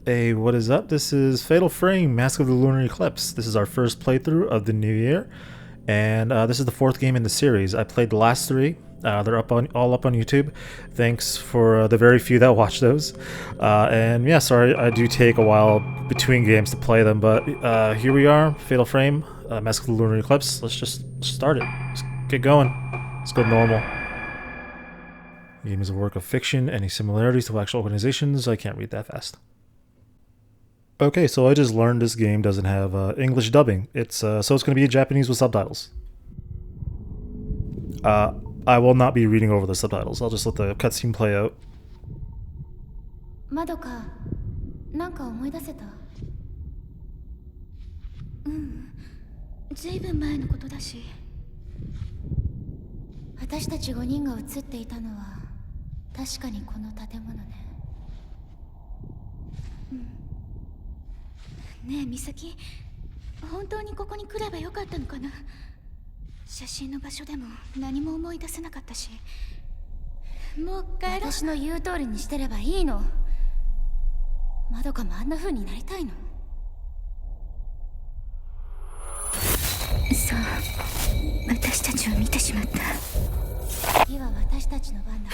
Hey, what is up? This is Fatal Frame, Mask of the Lunar Eclipse. This is our first playthrough of the new year, and this is the fourth game in the series. I played the last three. They're all up on YouTube. Thanks for the very few that watch those. And yeah, sorry I do take a while between games to play them, but here we are, Fatal Frame, Mask of the Lunar Eclipse. Let's just start it. Let's get going. Let's go normal. The game is a work of fiction. Any similarities to actual organizations? I can't read that fast. Okay, so I just learned this game doesn't have English dubbing. So it's going to be Japanese with subtitles. I will not be reading over the subtitles. I'll just let the cutscene play out. Madoka, なんか思い出せた？うん、ずいぶん前のことだし。私たち5人が映っていたのは確かにこの建物ね。ねえ、美咲、本当にここに来ればよかったのかな。写真の場所でも何も思い出せなかったし。もう帰ろう。私の言う通りにしてればいいの。まどかもあんな風になりたいの。そう、私たちを見てしまった。次は私たちの番だ。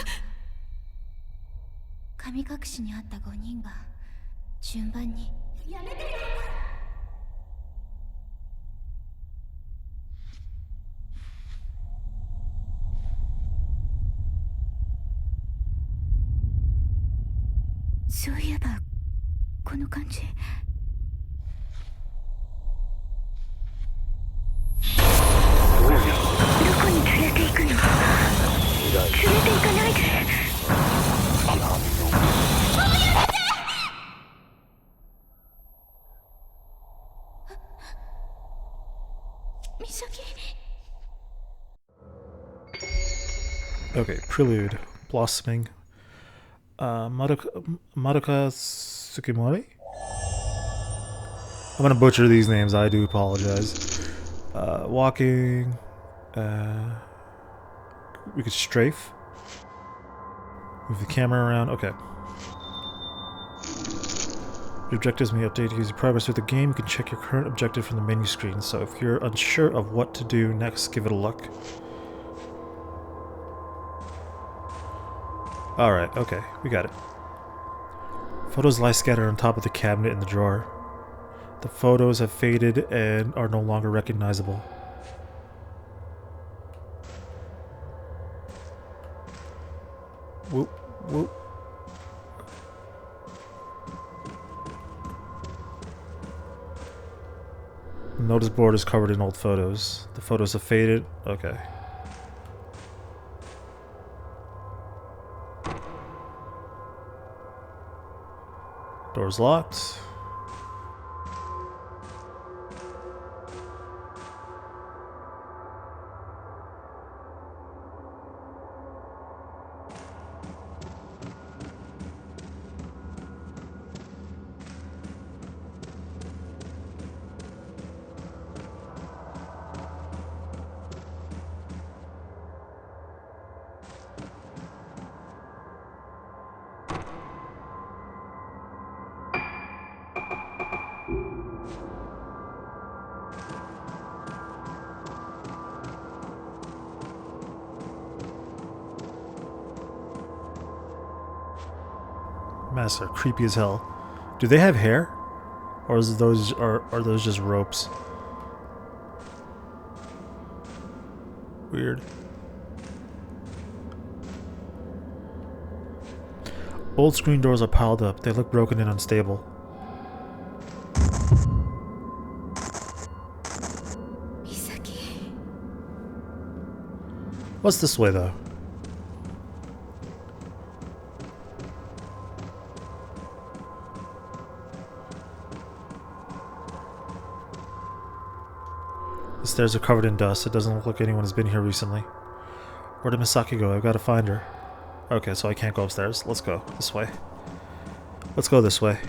神隠しにあった5人が順番に。やめてよ。そういえばこの感じ。どこに連れて行くの？連れて行かないで。Okay, Prelude, Blossoming. Madoka Tsukimori? I'm gonna butcher these names, I do apologize. Walking. We could strafe. Move the camera around. Okay. Your objectives may update as you progress through the game. You can check your current objective from the menu screen. So if you're unsure of what to do next, give it a look. Alright, okay, we got it. Photos lie scattered on top of the cabinet in the drawer. The photos have faded and are no longer recognizable. Whoop, whoop. The notice board is covered in old photos. The photos have faded. Okay. Door's locked. Masks are creepy as hell. Do they have hair? Or are those just ropes? Weird. Old screen doors are piled up. They look broken and unstable. Misaki. What's this way though? The stairs are covered in dust. It doesn't look like anyone has been here recently. Where did Misaki go? I've got to find her. Okay, so I can't go upstairs. Let's go this way. Let's go this way.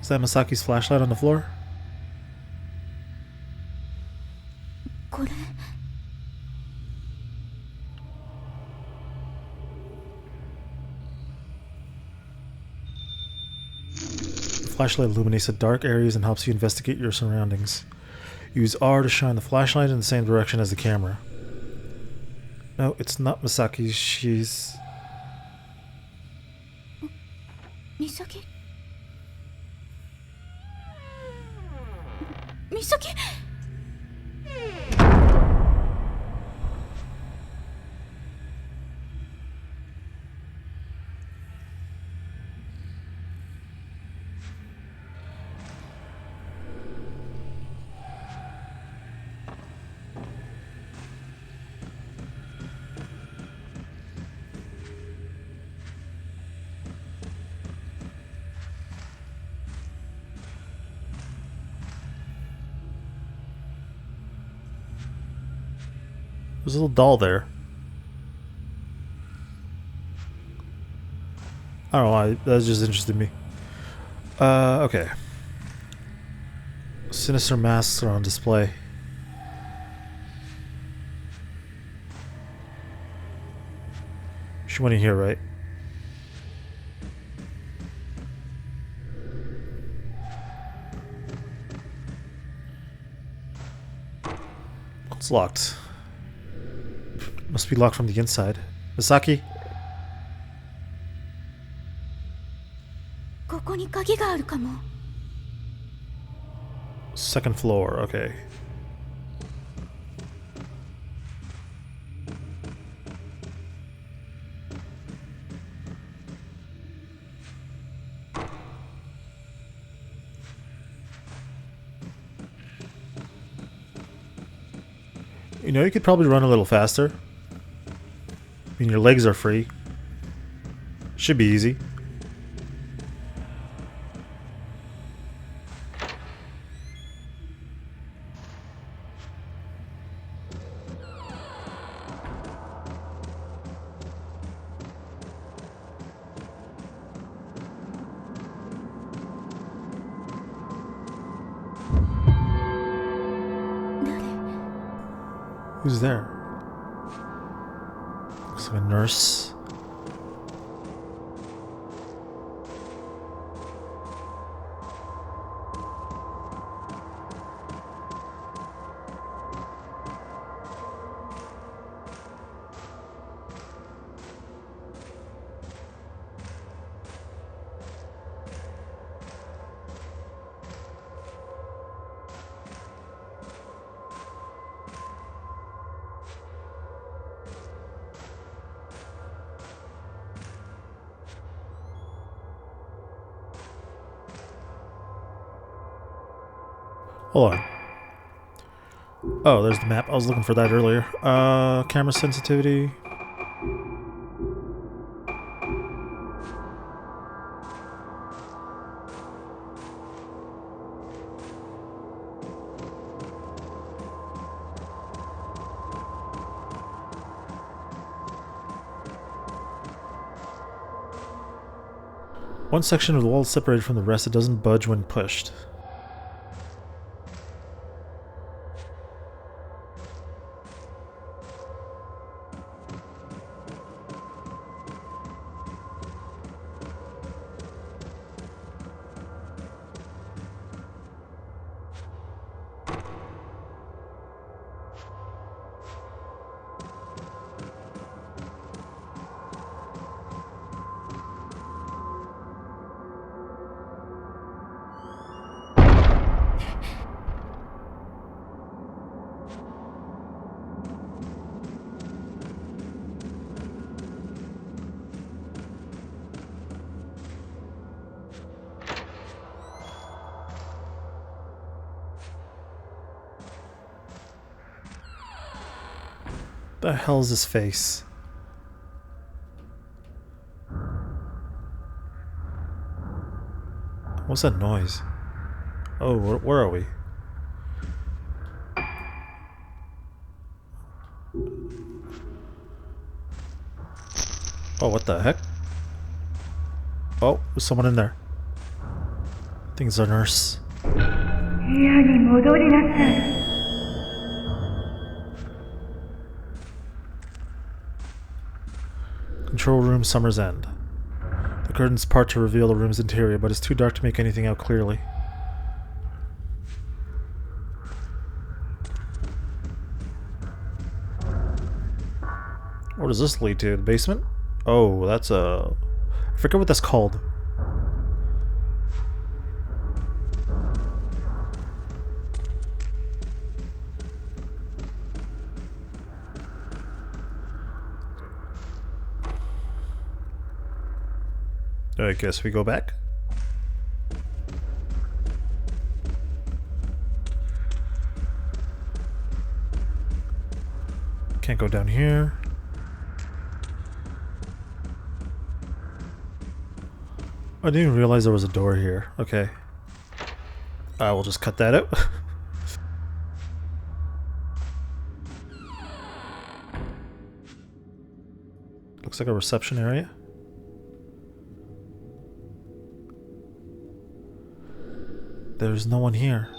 Is that Misaki's flashlight on the floor? これ The flashlight illuminates the dark areas and helps you investigate your surroundings. Use R to shine the flashlight in the same direction as the camera. No, it's not Misaki. She's... 美咲美咲 There's a little doll there. I don't know why. That just interested me. Okay. Sinister masks are on display. She went in here, right? It's locked. Must be locked from the inside. Misaki? ここに鍵があるかも Second floor, okay. You know, you could probably run a little faster. I mean, your legs are free. Should be easy. Who's there? Looks like a nurse. Hold on. Oh, there's the map. I was looking for that earlier. Camera sensitivity. One section of the wall is separated from the rest. It doesn't budge when pushed. The hell's his face? What's that noise? Oh, where are we? Oh, what the heck? Oh, there's someone in there. Things are nurse. 部屋に戻りなさい。 Control room, summer's end. The curtains part to reveal the room's interior, but it's too dark to make anything out clearly. Where does this lead to? The basement? Oh, that's a... I forget what that's called. I guess we go back. Can't go down here. I didn't even realize there was a door here. Okay. I will just cut that out. Looks like a reception area. There's no one here.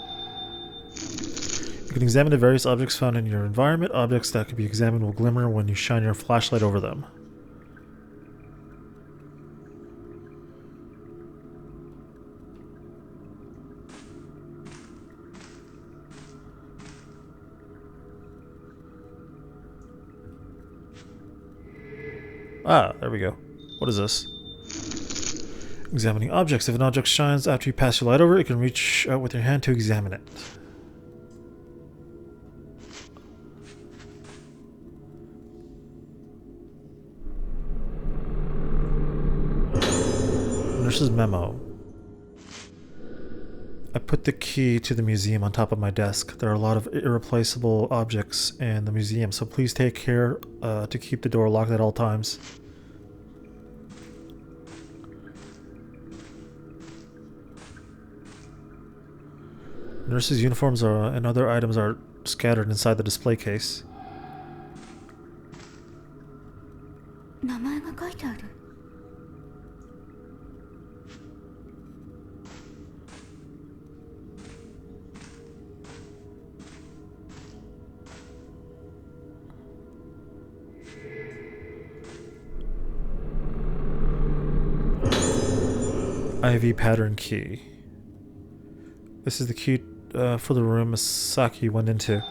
You can examine the various objects found in your environment. Objects that can be examined will glimmer when you shine your flashlight over them. Ah, there we go. What is this? Examining objects. If an object shines after you pass your light over it, you can reach out with your hand to examine it. Nurse's memo. I put the key to the museum on top of my desk. There are a lot of irreplaceable objects in the museum, so please take care to keep the door locked at all times. Nurses' uniforms and other items are scattered inside the display case. 名前が書いてある。IV pattern key. This is the key for the room Misaki went into.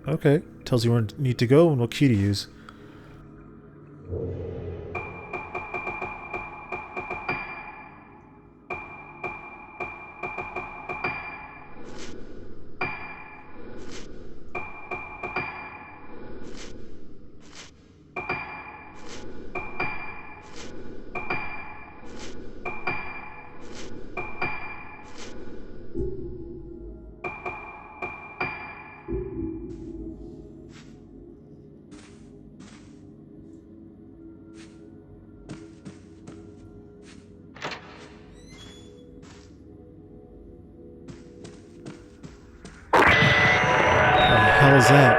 Okay, tells you where you need to go and what key to use. What the hell is that?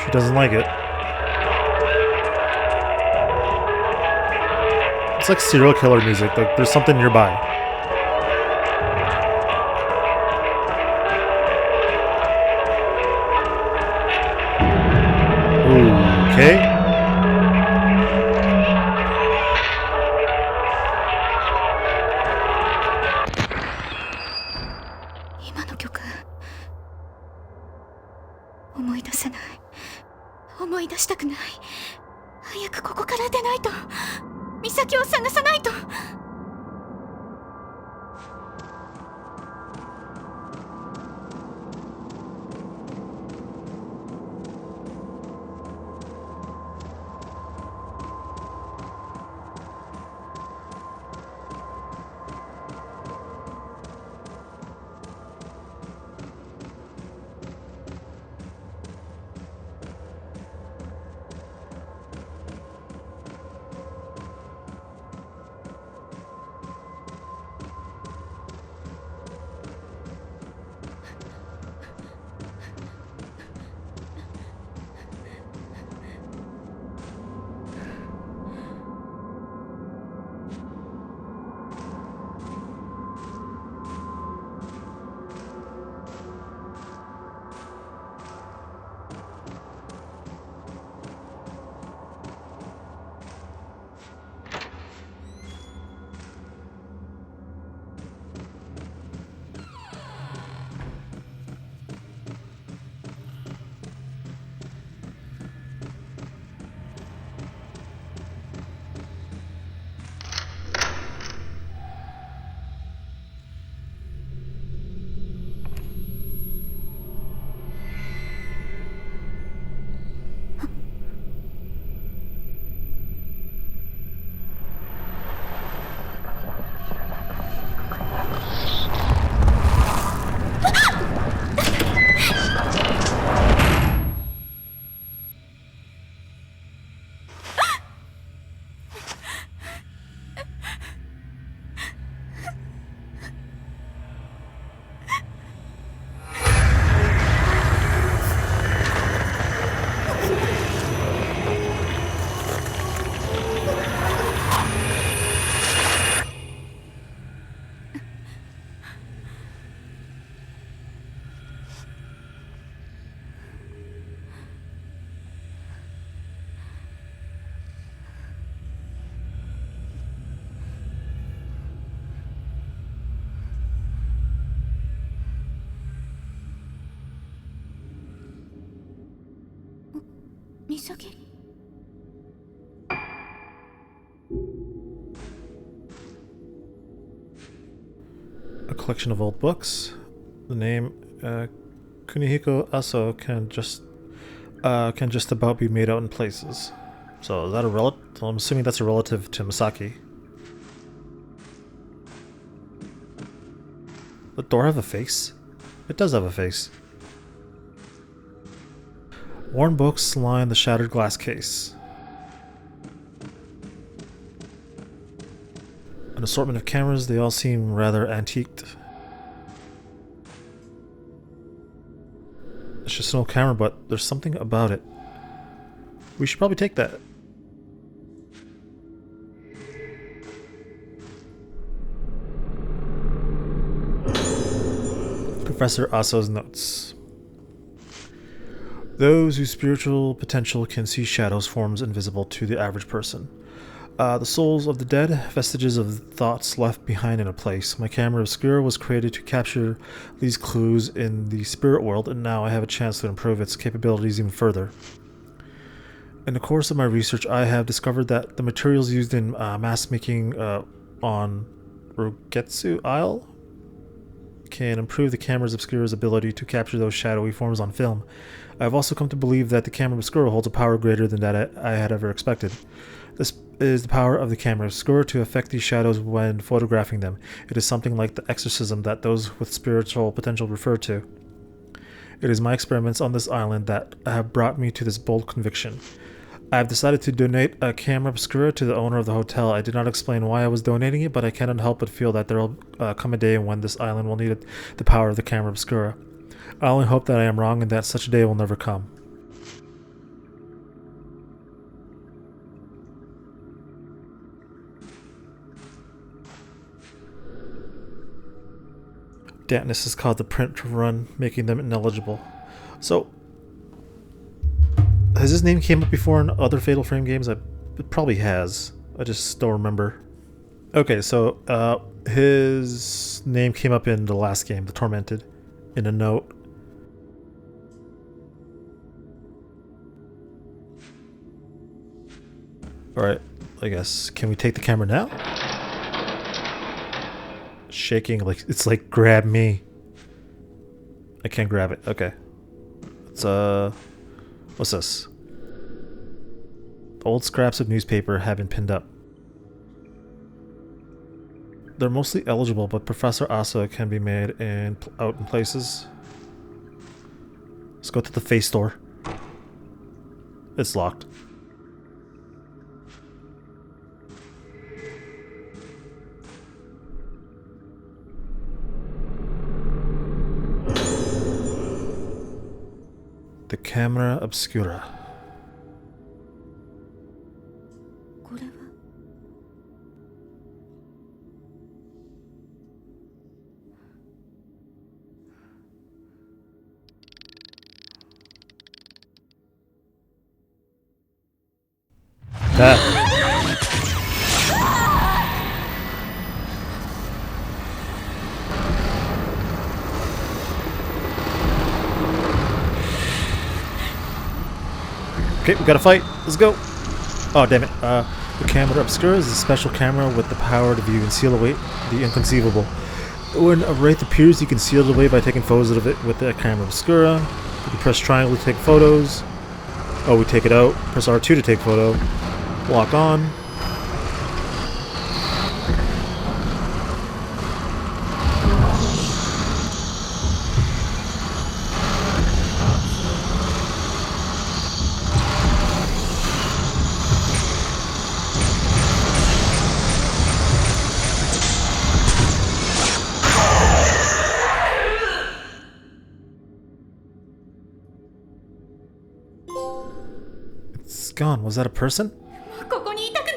She doesn't like it. It's like serial killer music, like there's something nearby. Okay. 今の曲思い出せない。思い出したくない。早くここから出ないと。美咲を探さないと。Misaki? A collection of old books. The name Kunihiko Aso can just about be made out in places. So is that a relative? So I'm assuming that's a relative to Misaki. The door have a face? It does have a face. Worn books line the shattered glass case. An assortment of cameras, they all seem rather antiqued. It's just an old camera, but there's something about it. We should probably take that. Professor Aso's notes. Those whose spiritual potential can see shadows forms invisible to the average person. The souls of the dead, vestiges of thoughts left behind in a place. My camera obscura was created to capture these clues in the spirit world, and now I have a chance to improve its capabilities even further. In the course of my research, I have discovered that the materials used in mask making on Rogetsu Isle can improve the camera obscura's ability to capture those shadowy forms on film. I have also come to believe that the camera obscura holds a power greater than that I had ever expected. This is the power of the camera obscura to affect these shadows when photographing them. It is something like the exorcism that those with spiritual potential refer to. It is my experiments on this island that have brought me to this bold conviction. I have decided to donate a camera obscura to the owner of the hotel. I did not explain why I was donating it, but I cannot help but feel that there will come a day when this island will need the power of the camera obscura. I only hope that I am wrong and that such a day will never come. Dampness has caused the print to run, making them ineligible. So, has his name came up before in other Fatal Frame games? It probably has. I just don't remember. Okay, so his name came up in the last game, The Tormented, in a note. Alright, I guess. Can we take the camera now? Shaking, like it's like grab me. I can't grab it. Okay. It's what's this? Old scraps of newspaper have been pinned up. They're mostly eligible, but Professor Asa can be made out in places. Let's go to the face store. It's locked. The camera obscura. これは That. Okay, we gotta fight. Let's go. Oh, damn it. The camera obscura is a special camera with the power to view and seal away the inconceivable. When a wraith appears, you can seal it away by taking photos of it with the camera obscura. You can press triangle to take photos. Oh, we take it out. Press R2 to take photo. Lock on. It's gone. Was that a person? ここにいたくない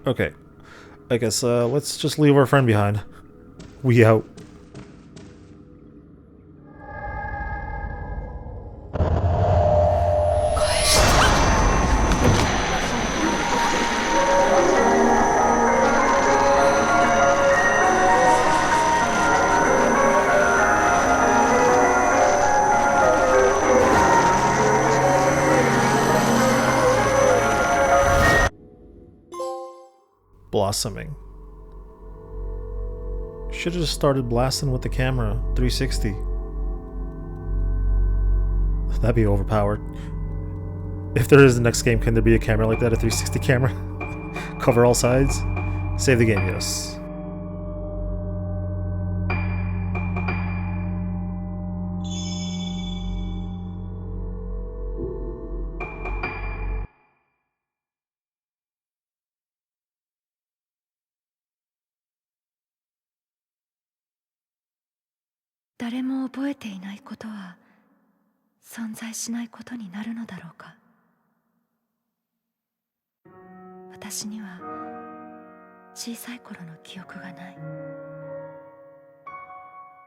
Okay. I guess let's just leave our friend behind. We out. blossoming. Should have just started blasting with the camera, 360. That'd be overpowered. If there is the next game, can there be a camera like that, a 360 camera? Cover all sides? Save the game, yes.誰も覚えていないことは存在しないことになるのだろうか。私には小さい頃の記憶がない。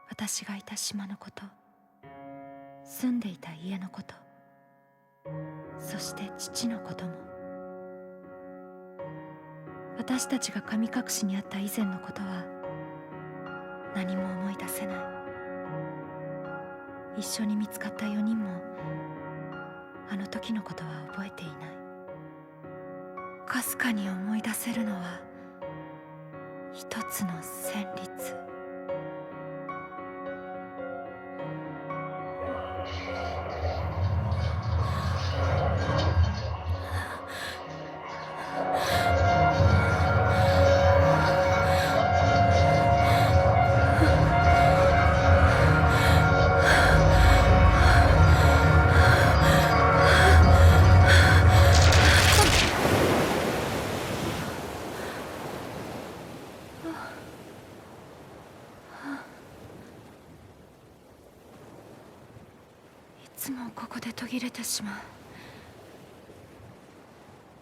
私がいた島のこと、住んでいた家のこと、そして父のことも。私たちが神隠しにあった以前のことは何も思い出せない。一緒に見つかった4人もあの時のことは覚えていない。かすかに思い出せるのは一つの旋律。いつもここで途切れてしまう。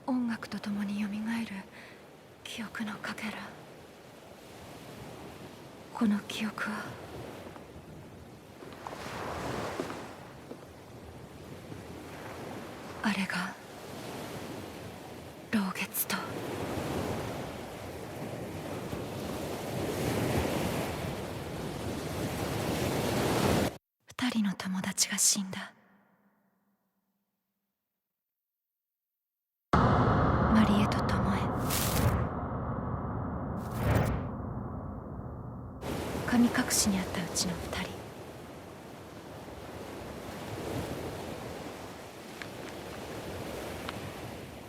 音楽とともによみがえる記憶のかけら。この記憶はあれが老月と2人の友達が死んだ。マリエとトモエ。神隠しにあったうちの2人。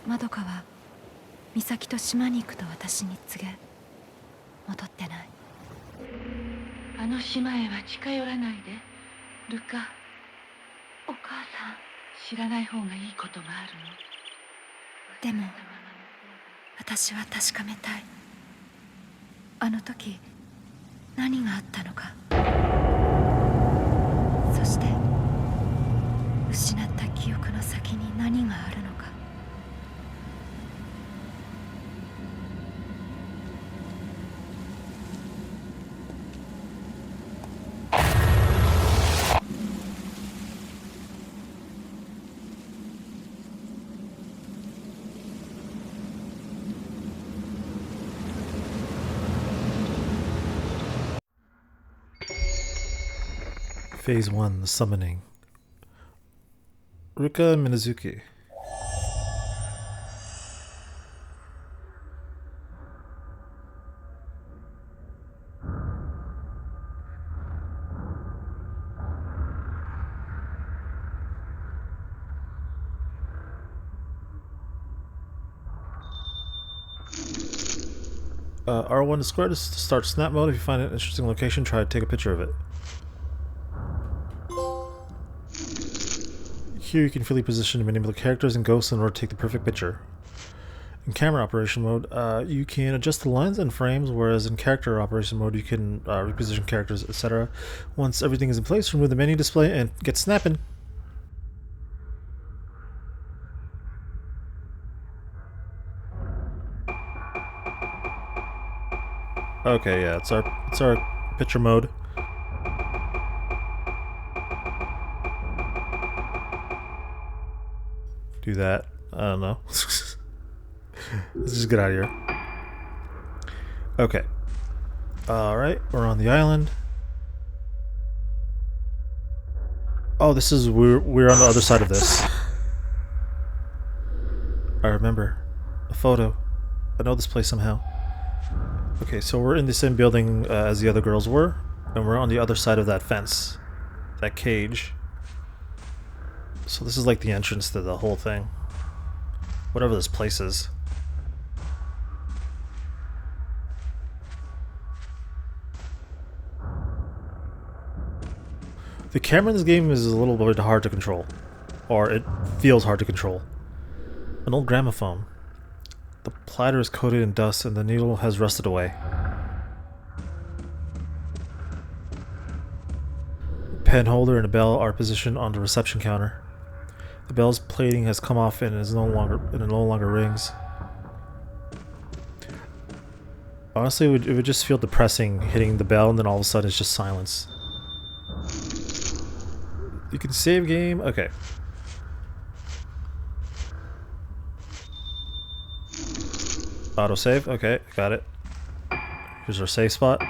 マドカはミサキと島に行くと私に告げ、戻ってない。あの島へは近寄らないで、ルカ。お母さん、知らない方がいいことがあるの。でも私は確かめたい。あの時何があったのか。そして失った記憶の先に何があるのか。Phase 1, the summoning. Ruka and Minazuki. R1 to square to start snap mode. If you find an interesting location, try to take a picture of it. Here you can freely position and manipulate characters and ghosts in order to take the perfect picture. In camera operation mode, you can adjust the lens and frames, whereas in character operation mode you can reposition characters, etc. Once everything is in place, remove the menu display and get snapping. Okay, yeah, it's our picture mode. Do that. I don't know. Let's just get out of here. Okay. Alright, we're on the island. Oh, this is we're on the other side of this. I remember. A photo. I know this place somehow. Okay, so we're in the same building as the other girls were, and we're on the other side of that fence, that cage. So this is like the entrance to the whole thing. Whatever this place is. The camera in this game is a little bit hard to control. Or it feels hard to control. An old gramophone. The platter is coated in dust and the needle has rusted away. A pen holder and a bell are positioned on the reception counter. The bell's plating has come off and it no longer rings. Honestly, it would just feel depressing hitting the bell and then all of a sudden it's just silence. You can save game. Okay. Autosave. Okay, got it. Here's our save spot.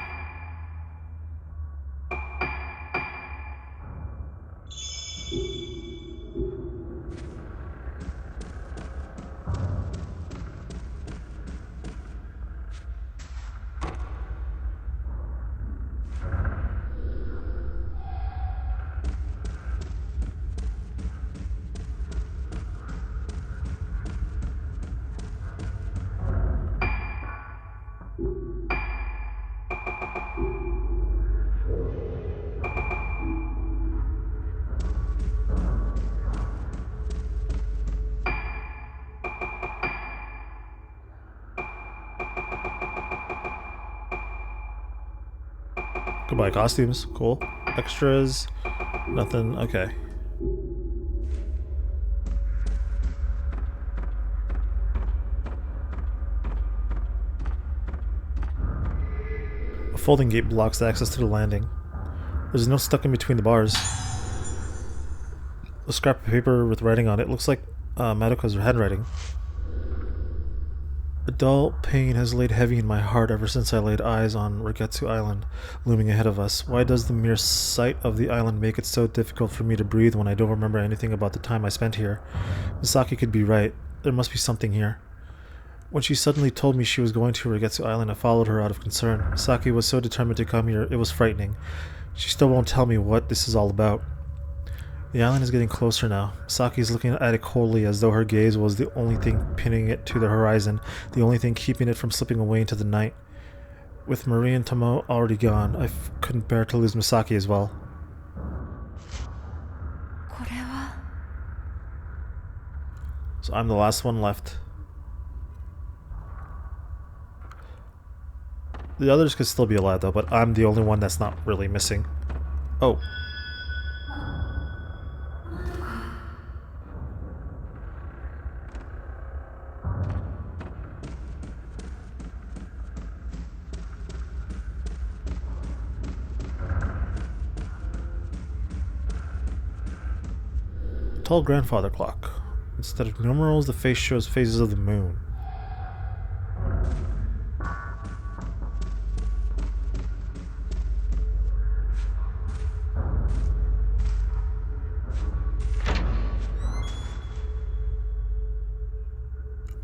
Goodbye costumes. Cool. Extras. Nothing. Okay. A folding gate blocks access to the landing. There's no stuck in between the bars. A scrap of paper with writing on it looks like Madoka's handwriting. A dull pain has laid heavy in my heart ever since I laid eyes on Rogetsu Island, looming ahead of us. Why does the mere sight of the island make it so difficult for me to breathe when I don't remember anything about the time I spent here? Misaki could be right. There must be something here. When she suddenly told me she was going to Rogetsu Island, I followed her out of concern. Misaki was so determined to come here, it was frightening. She still won't tell me what this is all about. The island is getting closer now. Misaki is looking at it coldly as though her gaze was the only thing pinning it to the horizon, the only thing keeping it from slipping away into the night. With Marie and Tomo already gone, I couldn't bear to lose Misaki as well. So I'm the last one left. The others could still be alive though, but I'm the only one that's not really missing. Oh. Tall grandfather clock. Instead of numerals, the face shows phases of the moon.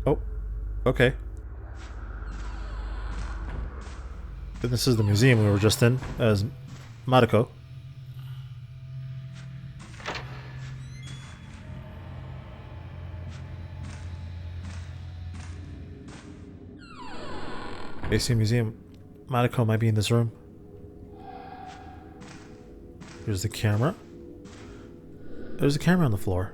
Oh, okay. And this is the museum we were just in as Madoka. AC Museum. Madoka might be in this room. Here's the camera. There's a camera on the floor.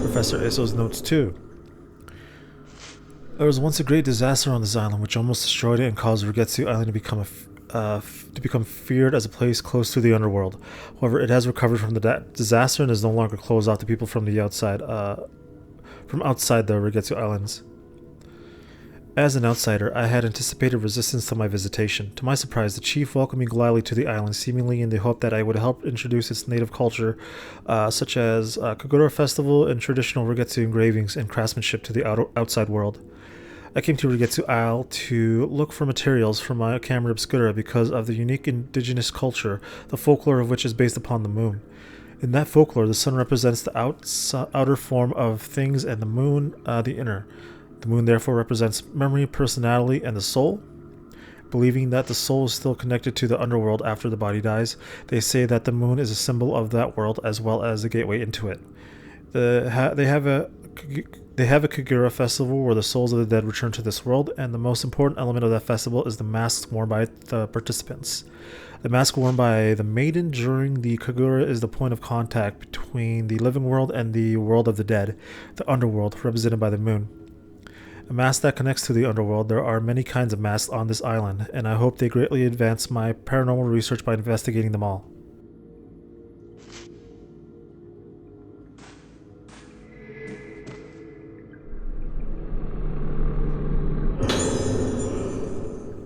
Professor Iso's notes too. There was once a great disaster on this island which almost destroyed it and caused Rogetsu Island to become feared as a place close to the underworld. However, it has recovered from the disaster and is no longer closed off to people from the outside the Rogetsu Islands. As an outsider, I had anticipated resistance to my visitation. To my surprise, the chief welcomed me gladly to the island, seemingly in the hope that I would help introduce its native culture, such as Kagura Festival and traditional Rogetsu engravings and craftsmanship to the outside world. I came to Rogetsu Isle to look for materials for my camera obscura because of the unique indigenous culture, the folklore of which is based upon the moon. In that folklore, the sun represents the outer form of things and the moon the inner. The moon therefore represents memory, personality, and the soul. Believing that the soul is still connected to the underworld after the body dies, they say that the moon is a symbol of that world as well as the gateway into it. They have a Kagura festival where the souls of the dead return to this world, and the most important element of that festival is the masks worn by the participants. The mask worn by the maiden during the Kagura is the point of contact between the living world and the world of the dead, the underworld, represented by the moon. A mask that connects to the underworld. There are many kinds of masks on this island, and I hope they greatly advance my paranormal research by investigating them all.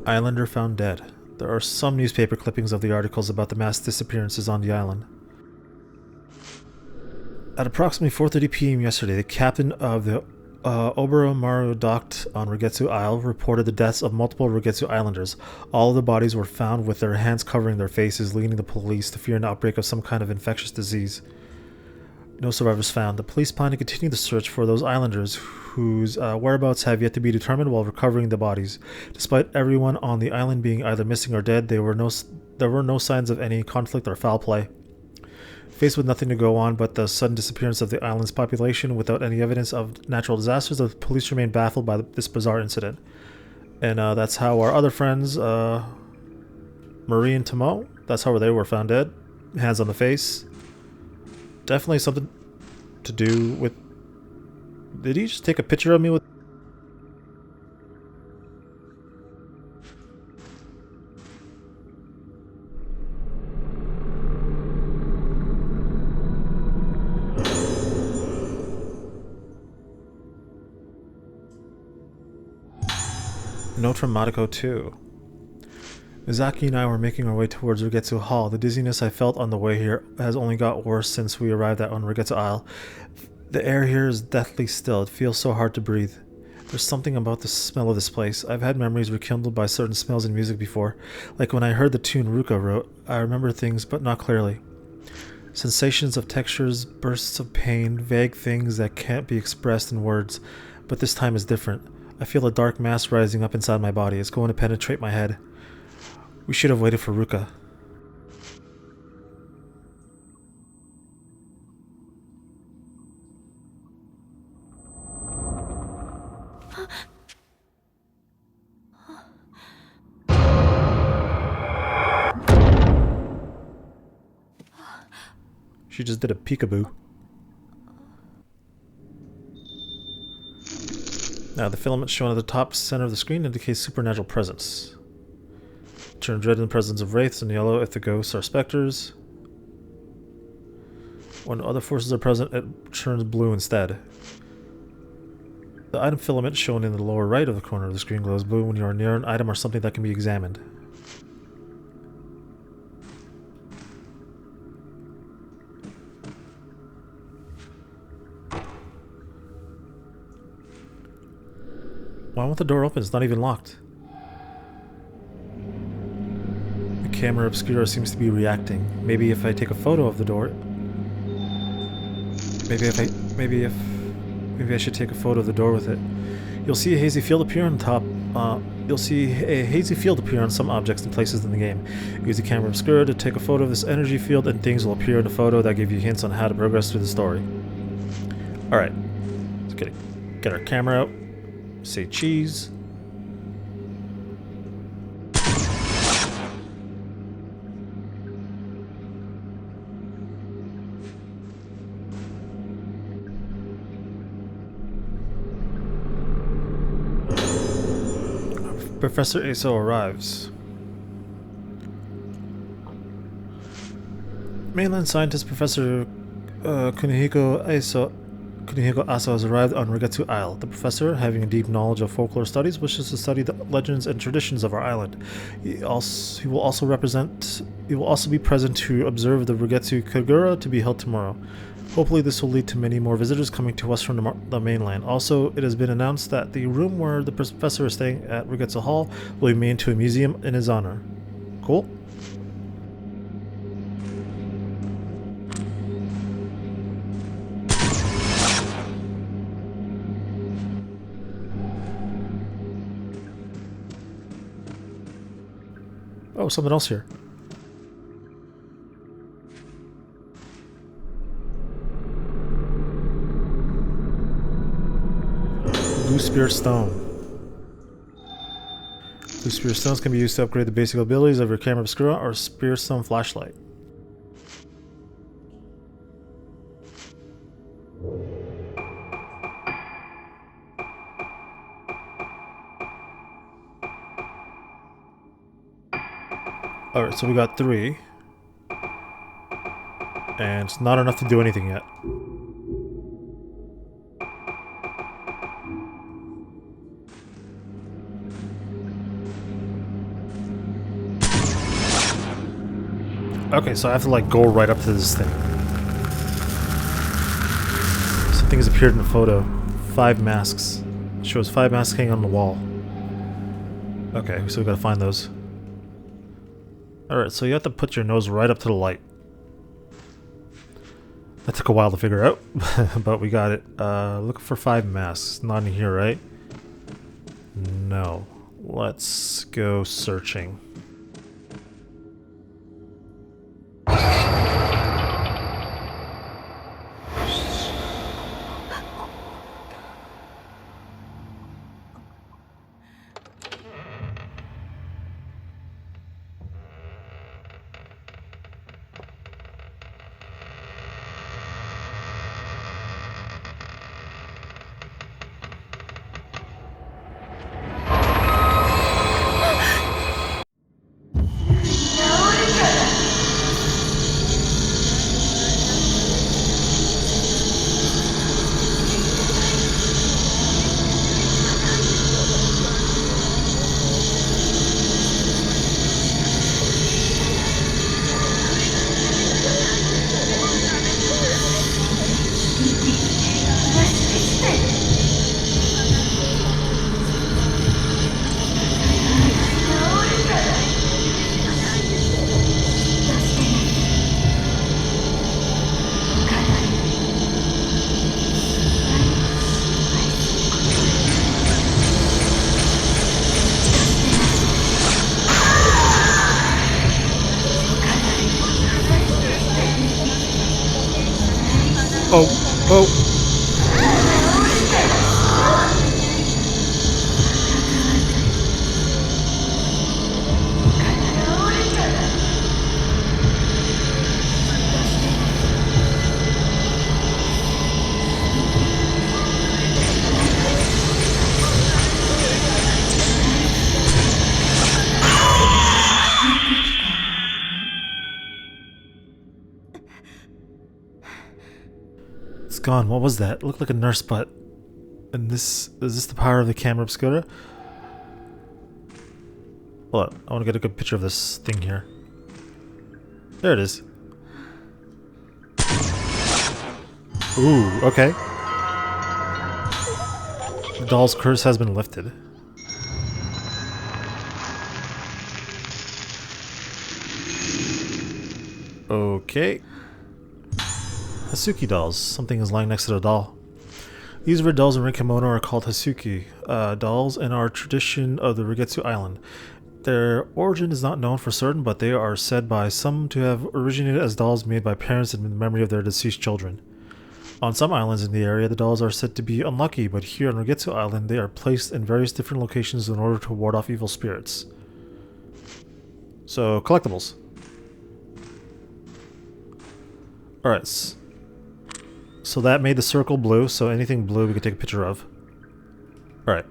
Islander found dead. There are some newspaper clippings of the articles about the mass disappearances on the island. At approximately 4:30 p.m. yesterday, the captain of the Oboromaru docked on Rogetsu Isle reported the deaths of multiple Rogetsu Islanders. All of the bodies were found with their hands covering their faces, leading the police to fear an outbreak of some kind of infectious disease. No survivors found. The police plan to continue the search for those islanders whose whereabouts have yet to be determined while recovering the bodies. Despite everyone on the island being either missing or dead, there were no signs of any conflict or foul play. Faced with nothing to go on but the sudden disappearance of the island's population without any evidence of natural disasters, the police remain baffled by this bizarre incident. And that's how our other friends, Marie and Tomo, that's how they were found dead. Hands on the face. Definitely something to do with... Did he just take a picture of me with... Note from Madoka 2. Misaki and I were making our way towards Rogetsu Hall. The dizziness I felt on the way here has only got worse since we arrived on Rogetsu Isle. The air here is deathly still. It feels so hard to breathe. There's something about the smell of this place. I've had memories rekindled by certain smells and music before. Like when I heard the tune Ruka wrote, I remember things, but not clearly. Sensations of textures, bursts of pain, vague things that can't be expressed in words. But this time is different. I feel a dark mass rising up inside my body. It's going to penetrate my head. We should have waited for Ruka. She just did a peekaboo. Now, the filament shown at the top center of the screen indicates supernatural presence. Turns red in the presence of wraiths and yellow if the ghosts are specters. When other forces are present, it turns blue instead. The item filament shown in the lower right of the corner of the screen glows blue when you are near an item or something that can be examined. Why won't the door open? It's not even locked. The camera obscura seems to be reacting. Maybe if I take a photo of the door... Maybe I should take a photo of the door with it. You'll see a hazy field appear on top. You'll see a hazy field appear on some objects and places in the game. Use the camera obscura to take a photo of this energy field, and things will appear in the photo that give you hints on how to progress through the story. Alright. Let's get our camera out. Say cheese. Professor Aso arrives. Mainland scientist Professor Kunihiko Aso has arrived on Rogetsu Isle. The professor, having a deep knowledge of folklore studies, wishes to study the legends and traditions of our island. He will also be present to observe the Rogetsu Kagura to be held tomorrow. Hopefully this will lead to many more visitors coming to us from the mainland. Also, it has been announced that the room where the professor is staying at Rogetsu Hall will be made into a museum in his honor. Cool. Oh, something else here. Blue Spirit Stone. Blue Spirit Stones can be used to upgrade the basic abilities of your camera obscura or Spirit Stone flashlight. Alright, so we got 3. And it's not enough to do anything yet. Okay, so I have to like go right up to this thing. Something has appeared in the photo. 5 masks. It shows 5 masks hanging on the wall. Okay, so we gotta find those. Alright, so you have to put your nose right up to the light. That took a while to figure out, but we got it. Looking for 5 masks. Not in here, right? No. Let's go searching. Oh, oh. It's gone. What was that? It looked like a nurse butt. And this... is this the power of the camera obscura? Hold on. I want to get a good picture of this thing here. There it is. Ooh, okay. The doll's curse has been lifted. Okay. Hasuki dolls. Something is lying next to the doll. These red dolls in red kimono are called Hasuki dolls and are a tradition of the Rogetsu Island. Their origin is not known for certain, but they are said by some to have originated as dolls made by parents in memory of their deceased children. On some islands in the area, the dolls are said to be unlucky, but here on Rogetsu Island, they are placed in various different locations in order to ward off evil spirits. So, collectibles. Alright. So that made the circle blue, so anything blue we could take a picture of. Alright.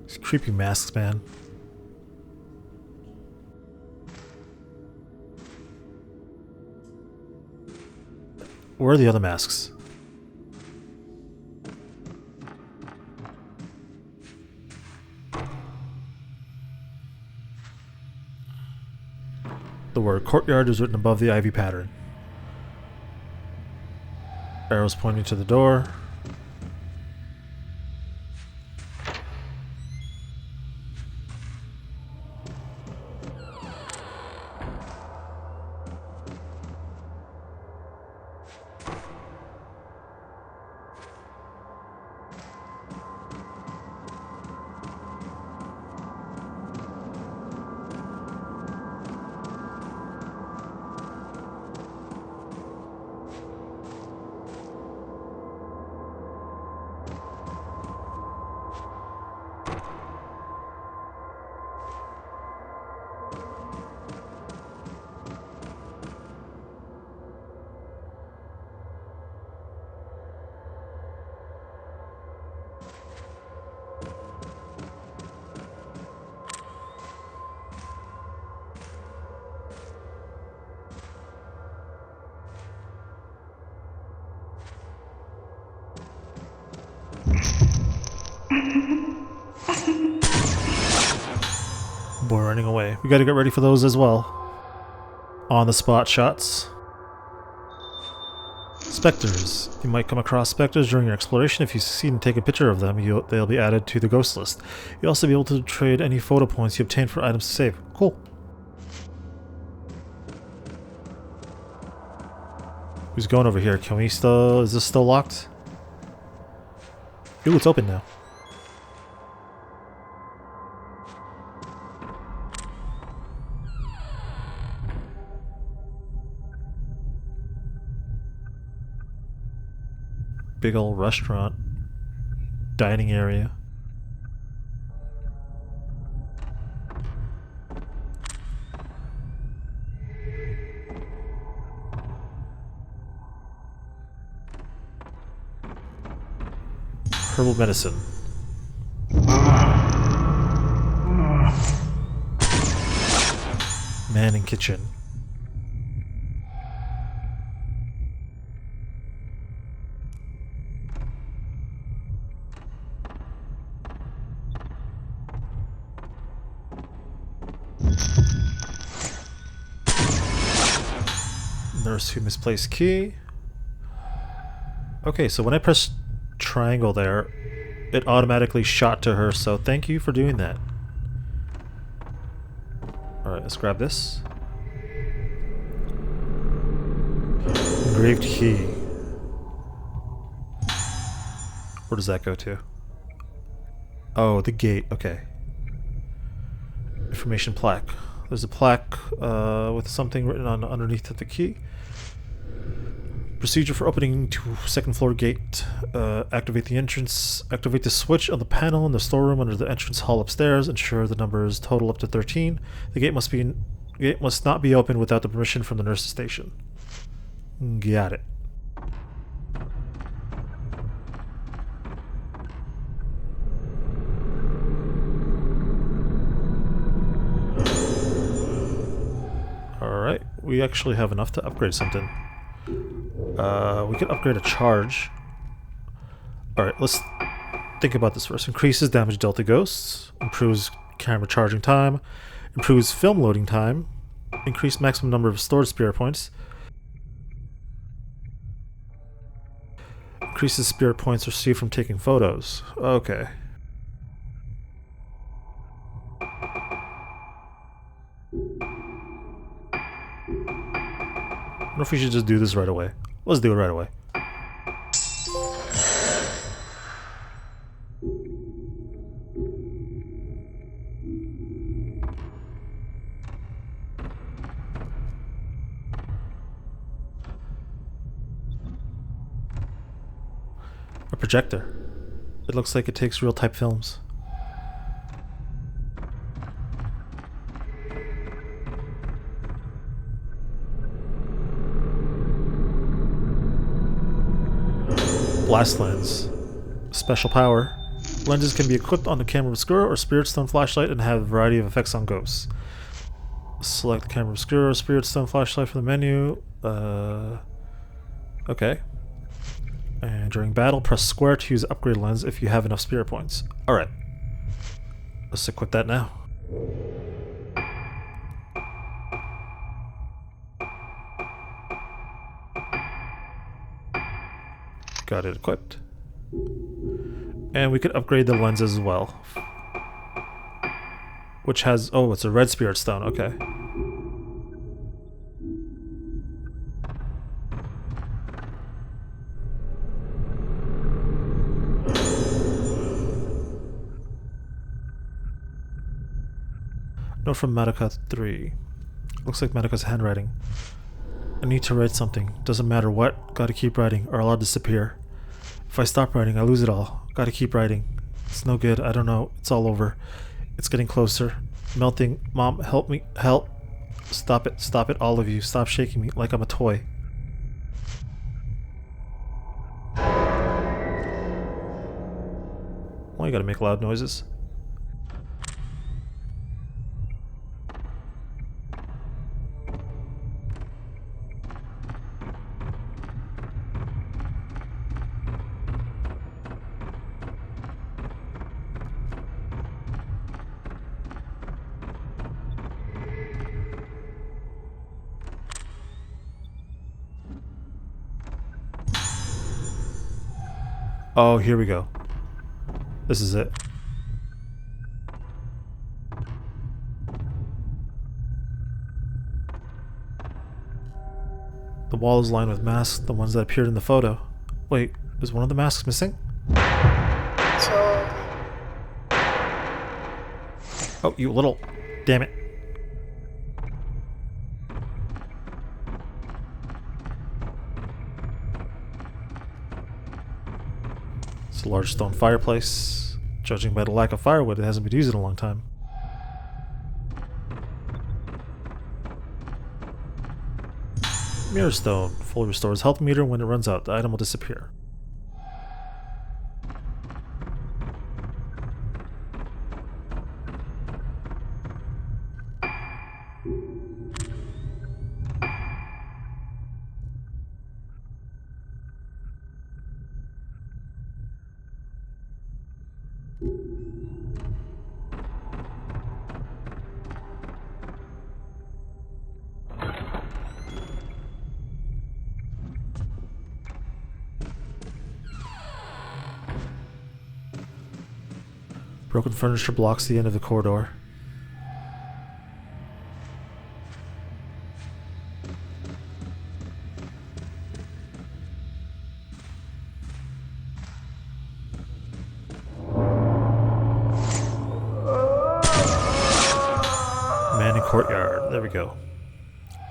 These creepy masks, man. Where are the other masks? The word courtyard is written above the ivy pattern. Arrows pointing to the door. Boy, running away. We gotta get ready for those as well. On the spot shots. Spectres. You might come across spectres during your exploration. If you succeed in taking a picture of them, they'll be added to the ghost list. You'll also be able to trade any photo points you obtain for items to save. Cool. Who's going over here? Can we still... Is this still locked? Ooh, it's open now. Big old restaurant. Dining area. Herbal medicine. Man in kitchen. Nurse who misplaced key. Okay, so when I press triangle there, it automatically shot to her, so thank you for doing that. Alright, let's grab this. Engraved key. Where does that go to? Oh, the gate, okay. Information plaque. There's a plaque with something written on underneath of the key. Procedure for opening to second floor gate. Activate the entrance. Activate the switch on the panel in the storeroom under the entrance hall upstairs. Ensure the numbers total up to 13. The gate must not be opened without the permission from the nurse's station. Got it. Alright, we actually have enough to upgrade something. We could upgrade a charge. Alright, let's think about this first. Increases damage dealt to ghosts. Improves camera charging time. Improves film loading time. Increase maximum number of stored spirit points. Increases spirit points received from taking photos. Okay. I wonder if we should just do this right away. Let's do it right away. A projector. It looks like it takes real-type films. Blast lens. Special power. Lenses can be equipped on the camera obscura or spirit stone flashlight and have a variety of effects on ghosts. Select the camera obscura or spirit stone flashlight from the menu. Okay. And during battle, press square to use upgrade lens if you have enough spirit points. Alright. Let's equip that now. Got it equipped. And we could upgrade the lens as well. Which has... oh, it's a red spirit stone. Okay. Note from Madoka 3. Looks like Madoka's handwriting. I need to write something. Doesn't matter what. Gotta keep writing or I'll disappear. If I stop writing, I lose it all. Gotta keep writing. It's no good. I don't know. It's all over. It's getting closer. Melting. Mom, help me. Help. Stop it. Stop it, all of you. Stop shaking me like I'm a toy. Why you gotta make loud noises? Oh, here we go. This is it. The wall is lined with masks, the ones that appeared in the photo. Wait, is one of the masks missing? Oh, you little... damn it. It's a large stone fireplace. Judging by the lack of firewood, it hasn't been used in a long time. Mirror stone. Fully restores health meter. When it runs out, the item will disappear. Broken furniture blocks the end of the corridor. Man in courtyard. There we go.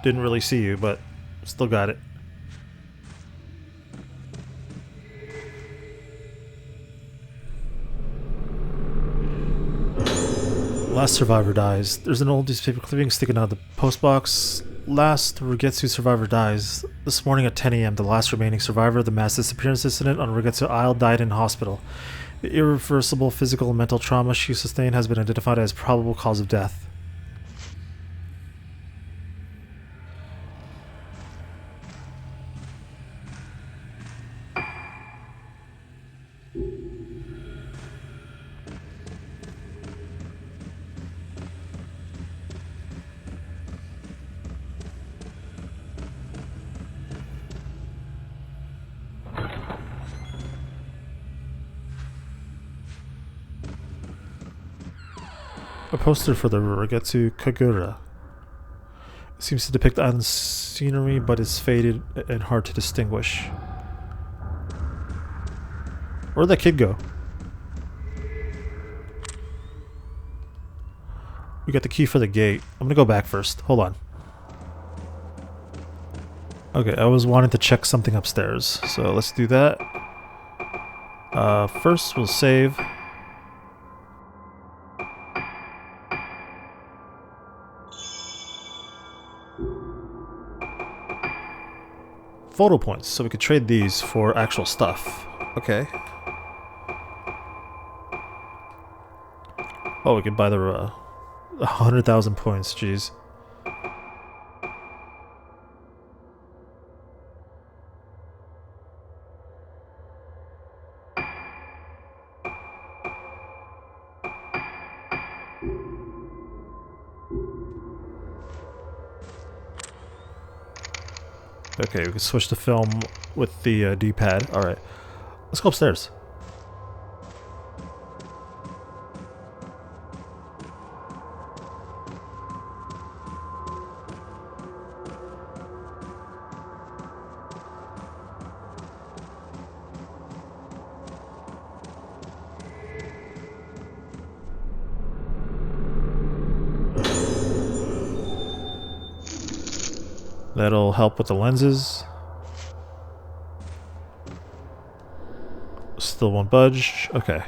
Didn't really see you, but still got it. Last survivor dies. There's an old newspaper clipping sticking out of the postbox. Last Rogetsu survivor dies. This morning at 10 a.m., the last remaining survivor of the mass disappearance incident on Rogetsu Isle died in hospital. The irreversible physical and mental trauma she sustained has been identified as probable cause of death. A poster for the Rogetsu Kagura. It seems to depict the island's scenery, but is faded and hard to distinguish. Where'd that kid go? We got the key for the gate. I'm gonna go back first. Hold on. Okay, I was wanting to check something upstairs, so let's do that. First we'll save. Photo points, so we could trade these for actual stuff. Okay. Oh, we could buy the 100,000 points, jeez. Okay, we can switch the film with the D-pad. Alright. Let's go upstairs. That'll help with the lenses. Still won't budge. Okay.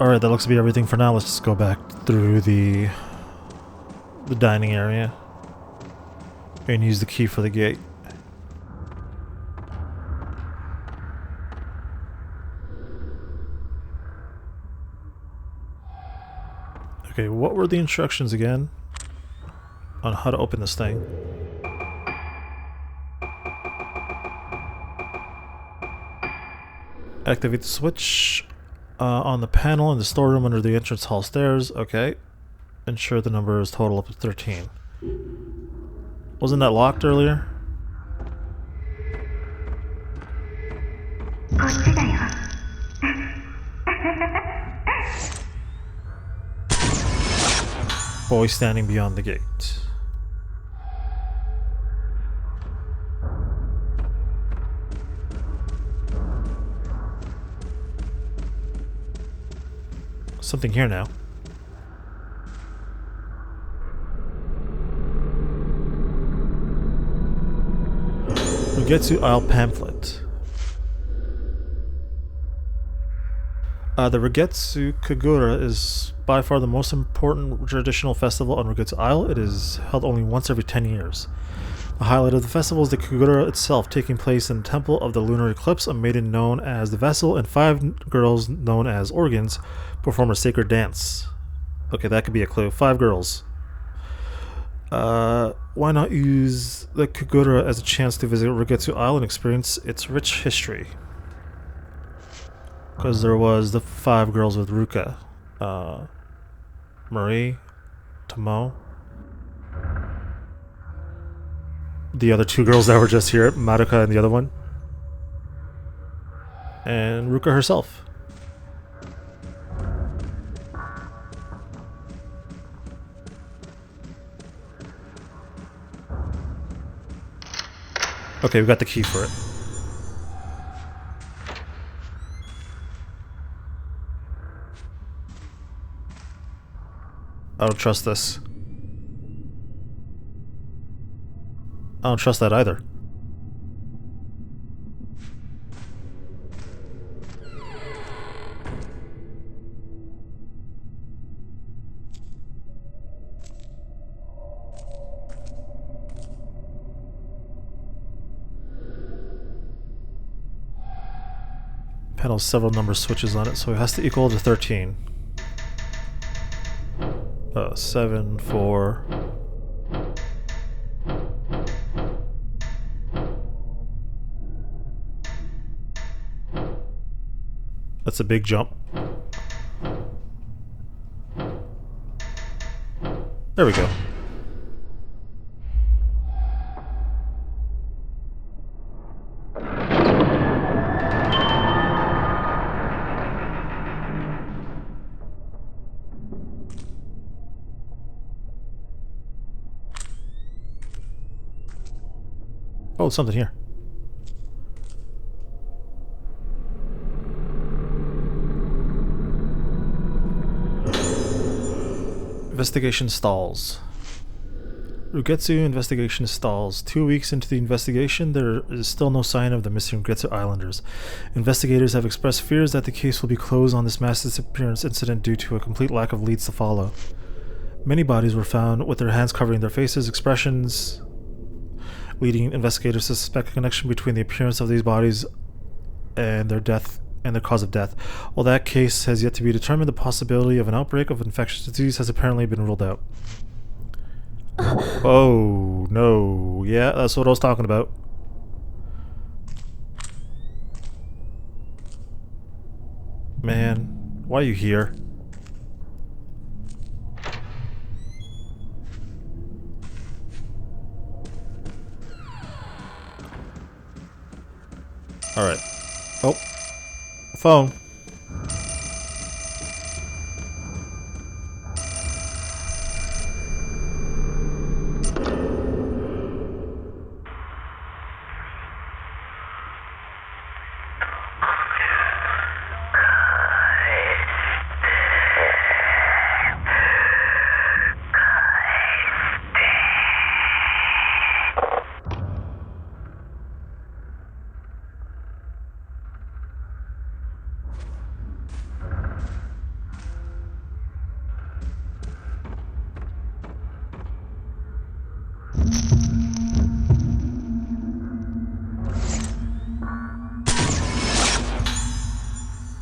Alright, that looks to be everything for now. Let's just go back through the dining area and use the key for the gate. Okay, what were the instructions again on how to open this thing? Activate the switch on the panel in the storeroom under the entrance hall stairs. Okay. Ensure the number is total up to 13. Wasn't that locked earlier? Boy standing beyond the gate. Something here now. Rogetsu Isle pamphlet. The Rogetsu Kagura is by far the most important traditional festival on Rogetsu Isle. It is held only once every 10 years. The highlight of the festival is the Kagura itself, taking place in the temple of the Lunar Eclipse. A maiden known as the Vessel and 5 girls known as Organs perform a sacred dance. Okay, that could be a clue. 5 girls. Why not use the Kagura as a chance to visit Rogetsu Isle and experience its rich history? Because there was the 5 girls with Ruka. Marie, Tomo. The other 2 girls that were just here, Madoka and the other one. And Ruka herself. Okay, we got the key for it. I don't trust this. I don't trust that either. Panel has several number switches on it, so it has to equal to 13. 7, 4. That's a big jump. There we go. Oh, something here. Investigation stalls. Rogetsu investigation stalls. 2 weeks into the investigation, there is still no sign of the missing Rogetsu Islanders. Investigators have expressed fears that the case will be closed on this mass disappearance incident due to a complete lack of leads to follow. Many bodies were found with their hands covering their faces, expressions leading investigators to suspect a connection between the appearance of these bodies and their death and the cause of death. While that case has yet to be determined, the possibility of an outbreak of infectious disease has apparently been ruled out. Oh, no. Yeah, that's what I was talking about. Man, why are you here? Alright. Oh. Phone.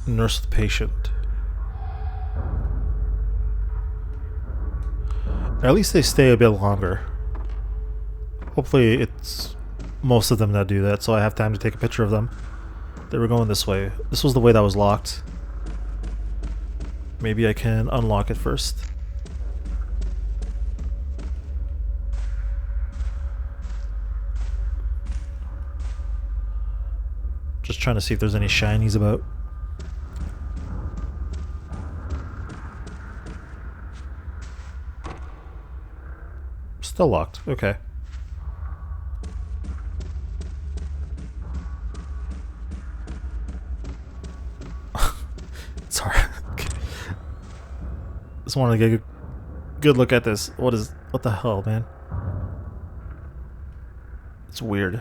Nurse the patient. At least they stay a bit longer. Hopefully it's most of them that do that, so I have time to take a picture of them. They were going this way. This was the way that was locked. Maybe I can unlock it first. Just trying to see if there's any shinies about. Still locked. Okay. It's hard. Okay. Just wanted to get a good look at this. What the hell, man? It's weird.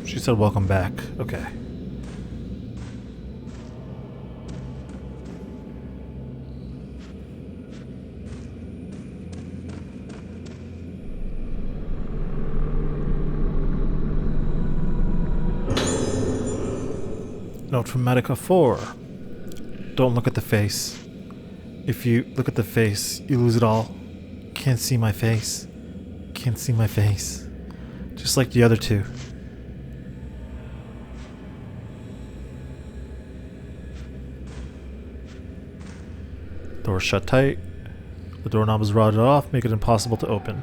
She said welcome back. Okay. Note from Madoka 4. Don't look at the face. If you look at the face, you lose it all. Can't see my face. Can't see my face. Just like the other two. Door shut tight. The doorknob is rotted off, making it impossible to open.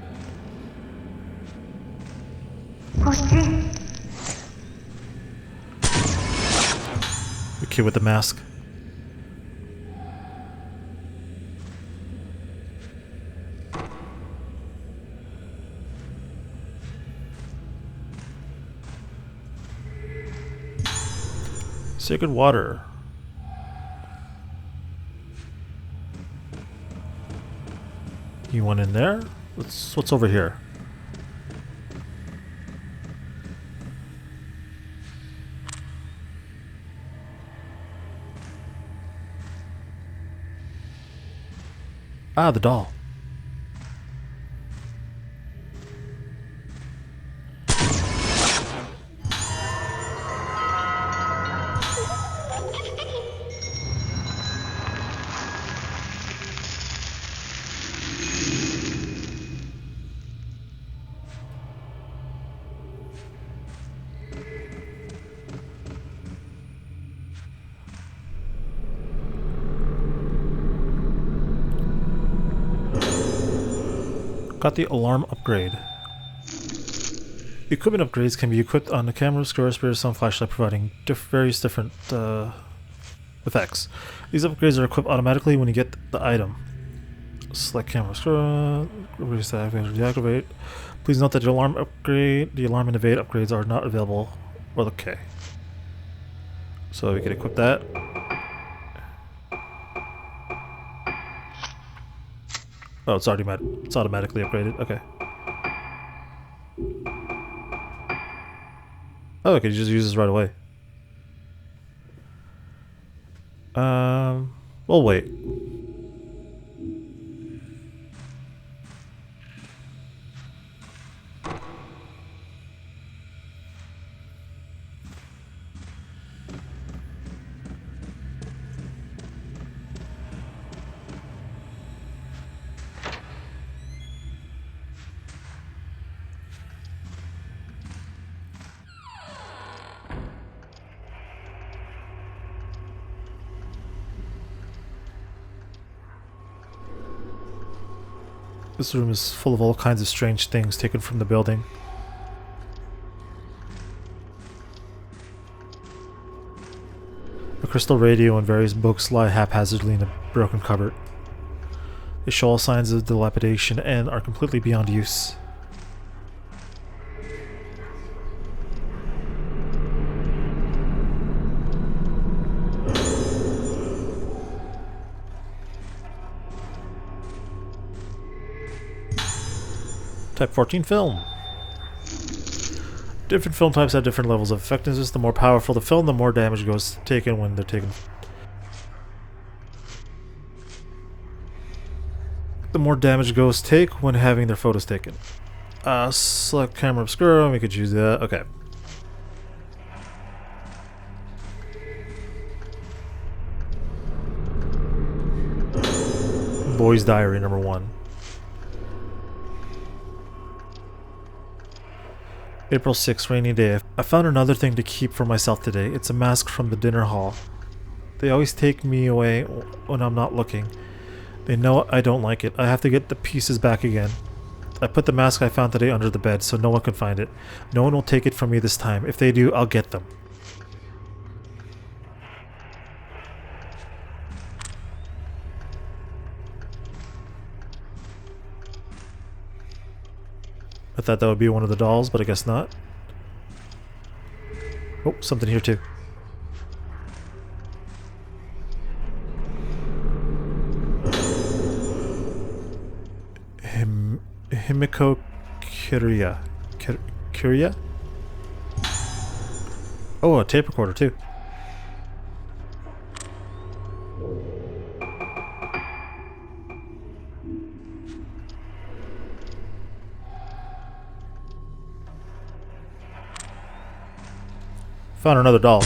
The kid with the mask. Sacred water. You went in there? What's over here? Ah, the doll. Got the alarm upgrade. Equipment upgrades can be equipped on the camera, scroll, spirit, sun, flashlight, providing various different effects. These upgrades are equipped automatically when you get the item. Select camera, scroll, deactivate. Please note that the alarm and evade upgrades are not available. Well, okay. So we can equip that. Oh, it's automatically upgraded. Okay. Oh, I could just use this right away. We'll wait. This room is full of all kinds of strange things taken from the building. A crystal radio and various books lie haphazardly in a broken cupboard. They show all signs of dilapidation and are completely beyond use. Type 14 film. Different film types have different levels of effectiveness. The more powerful the film, the more damage goes taken when they're taken. The more damage ghosts take when having their photos taken. Select camera obscura, we could use that. Okay. Boy's Diary number 1. April 6th, rainy day. I found another thing to keep for myself today. It's a mask from the dinner hall. They always take me away when I'm not looking. They know I don't like it. I have to get the pieces back again. I put the mask I found today under the bed so no one can find it. No one will take it from me this time. If they do, I'll get them. I thought that would be one of the dolls, but I guess not. Oh, something here too. Himiko Kiria. Kiria? Oh, a tape recorder too. Found another doll.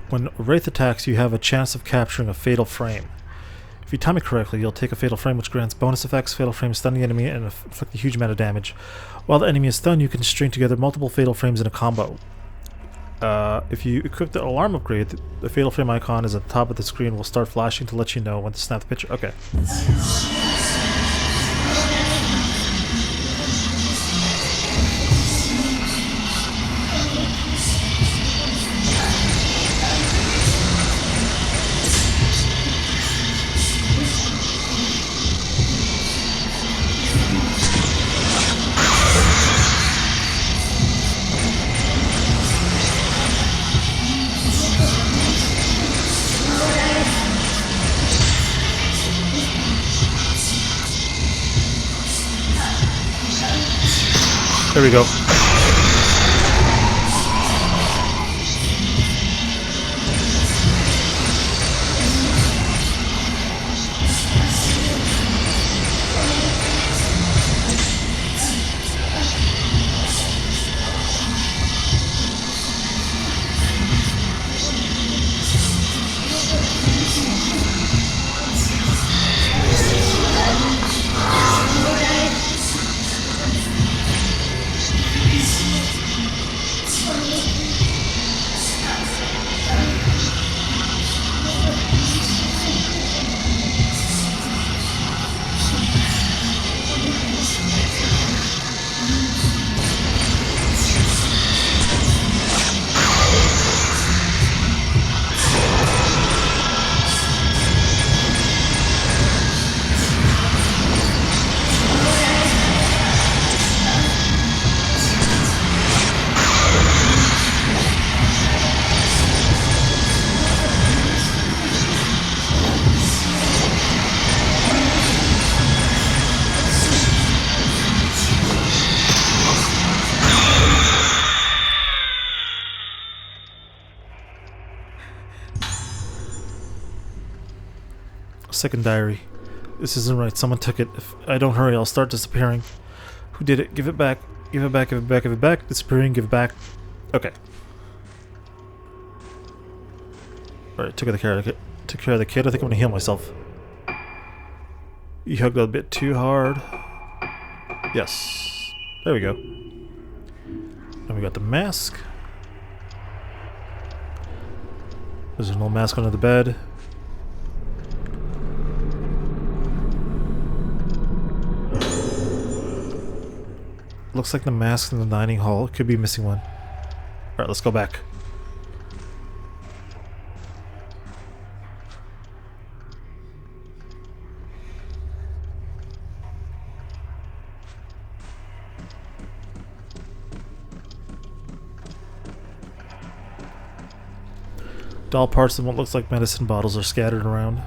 When a Wraith attacks, you have a chance of capturing a Fatal Frame. If you time it correctly, you'll take a Fatal Frame which grants bonus effects. Fatal Frame stun the enemy and inflict a huge amount of damage. While the enemy is stunned, you can string together multiple Fatal Frames in a combo. If you equip the alarm upgrade, the Fatal Frame icon is at the top of the screen will start flashing to let you know when to snap the picture. Okay. There we go. Second diary. This isn't right. Someone took it. If I don't hurry, I'll start disappearing. Who did it? Give it back. Give it back, give it back, give it back. Disappearing, give it back. Okay. Alright, took care of the kid. I think I'm gonna heal myself. You hugged a bit too hard. Yes. There we go. And we got the mask. There's an old mask under the bed. Looks like the mask in the dining hall. Could be missing one. Alright, let's go back. Doll parts and what looks like medicine bottles are scattered around.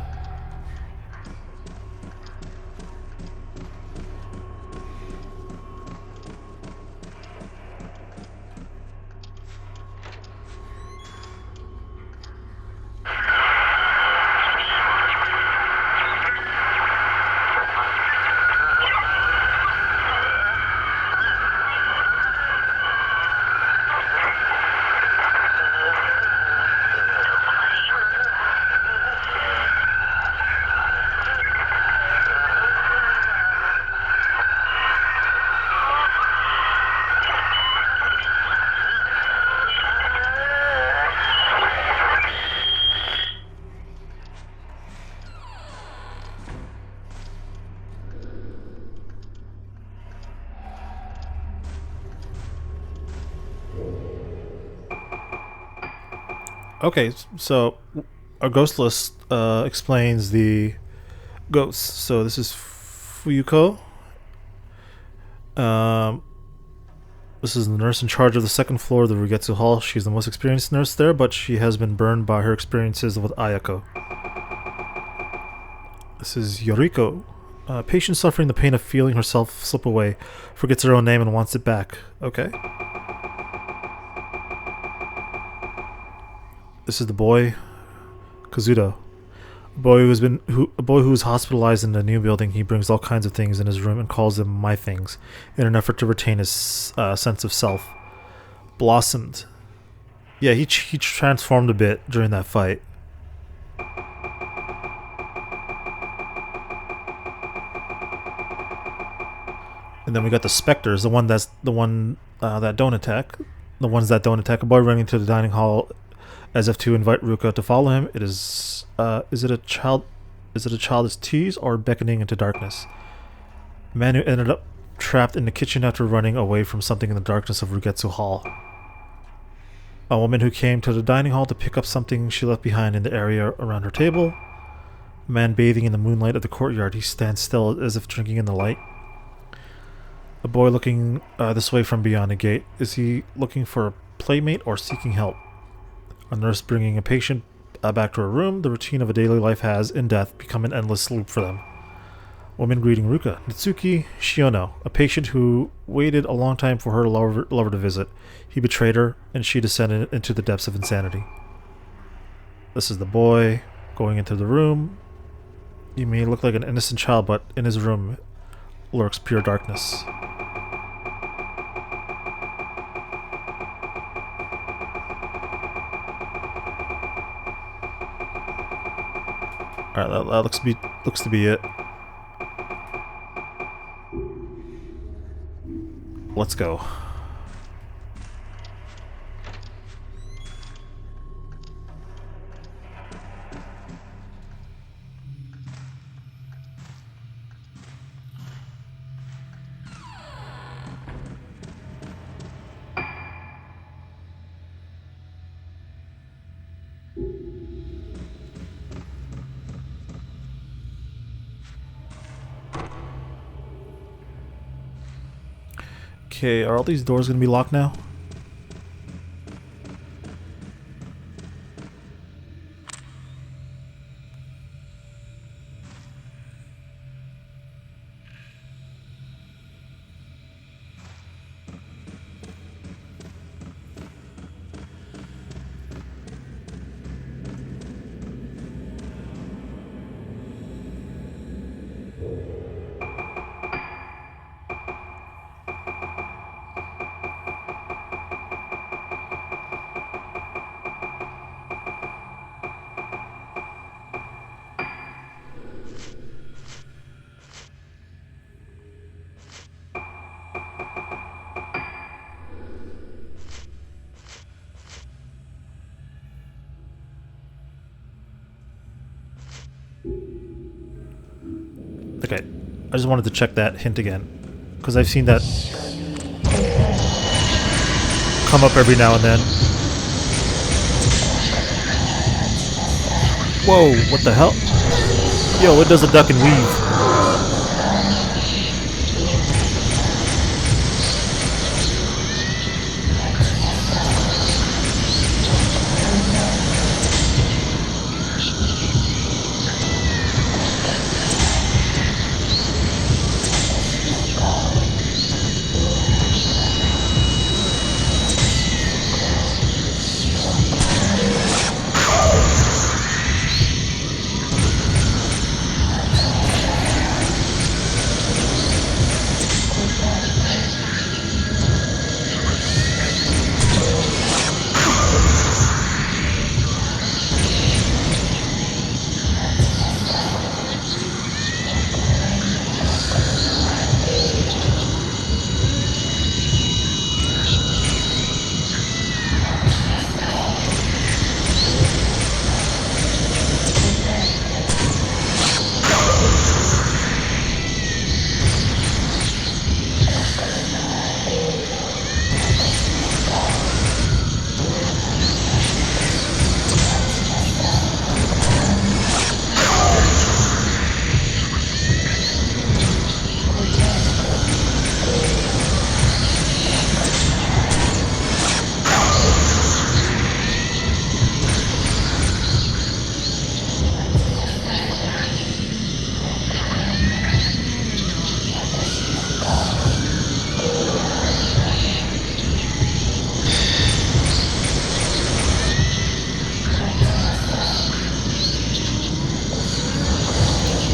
Okay, so our ghost list explains the ghosts. So this is Fuyuko. This is the nurse in charge of the second floor of the Rogetsu Hall. She's the most experienced nurse there, but she has been burned by her experiences with Ayako. This is Yoriko. A patient suffering the pain of feeling herself slip away, forgets her own name and wants it back. Okay. This is the boy, Kazuto. A boy who was hospitalized in a new building. He brings all kinds of things in his room and calls them my things, in an effort to retain his sense of self. Blossomed. Yeah, he transformed a bit during that fight. And then we got the specters, the one that don't attack, the ones that don't attack. A boy running to the dining hall, as if to invite Ruka to follow him. It is. Is it a child? Is it a childish tease or beckoning into darkness? A man who ended up trapped in the kitchen after running away from something in the darkness of Rogetsu Hall. A woman who came to the dining hall to pick up something she left behind in the area around her table. A man bathing in the moonlight of the courtyard. He stands still as if drinking in the light. A boy looking this way from beyond the gate. Is he looking for a playmate or seeking help? A nurse bringing a patient back to her room. The routine of a daily life has, in death, become an endless loop for them. Woman greeting Ruka. Nitsuki Shiono, a patient who waited a long time for her lover to visit. He betrayed her, and she descended into the depths of insanity. This is the boy going into the room. He may look like an innocent child, but in his room lurks pure darkness. Alright, that looks to be it. Let's go. Okay, are all these doors gonna be locked now? Okay, I just wanted to check that hint again, because I've seen that come up every now and then. Whoa, what the hell? Yo, it does a duck and weave.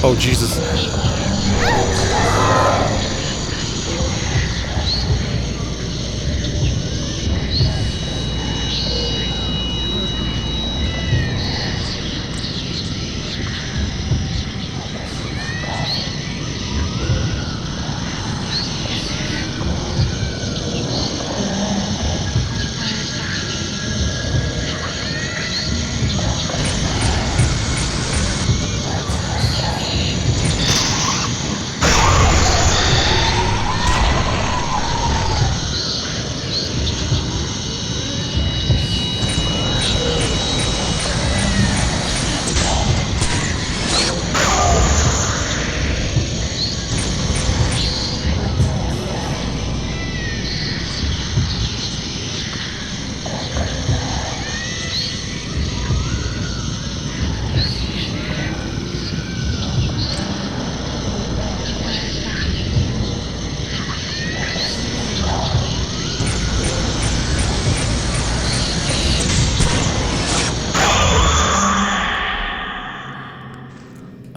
Oh, Jesus.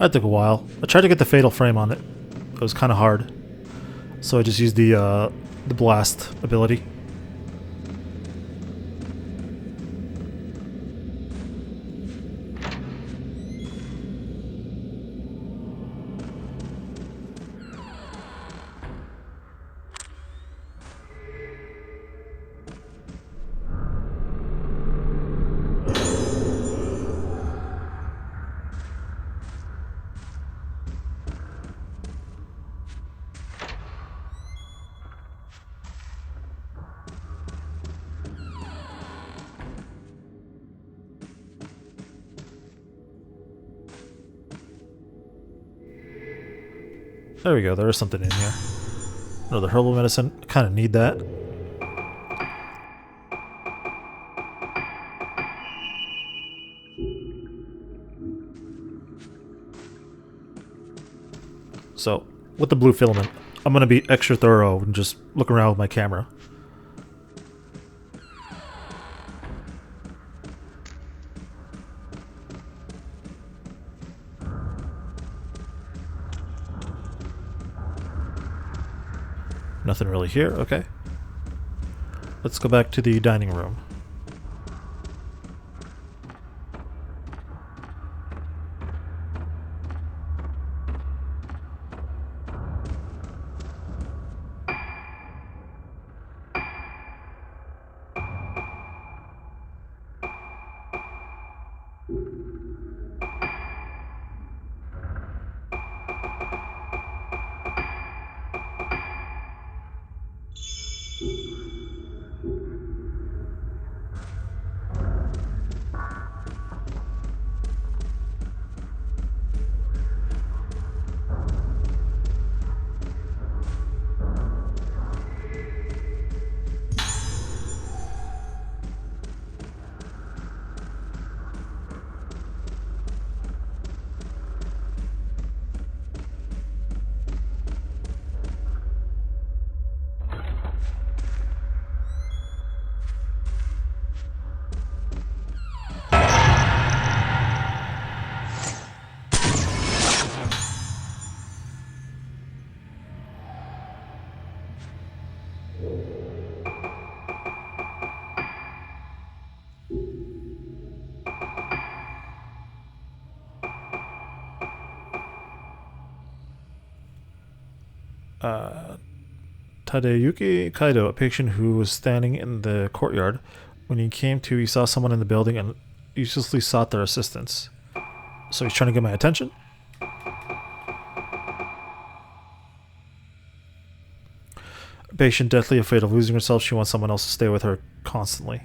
That took a while. I tried to get the fatal frame on it. It was kind of hard. So I just used the blast ability. There we go, there is something in here. Another herbal medicine. Kind of need that. So, with the blue filament, I'm going to be extra thorough and just look around with my camera. Nothing really here, okay. Let's go back to the dining room. Tadeyuki Kaido, a patient who was standing in the courtyard. When he came to, he saw someone in the building and uselessly sought their assistance. So he's trying to get my attention? A patient deathly afraid of losing herself, she wants someone else to stay with her constantly.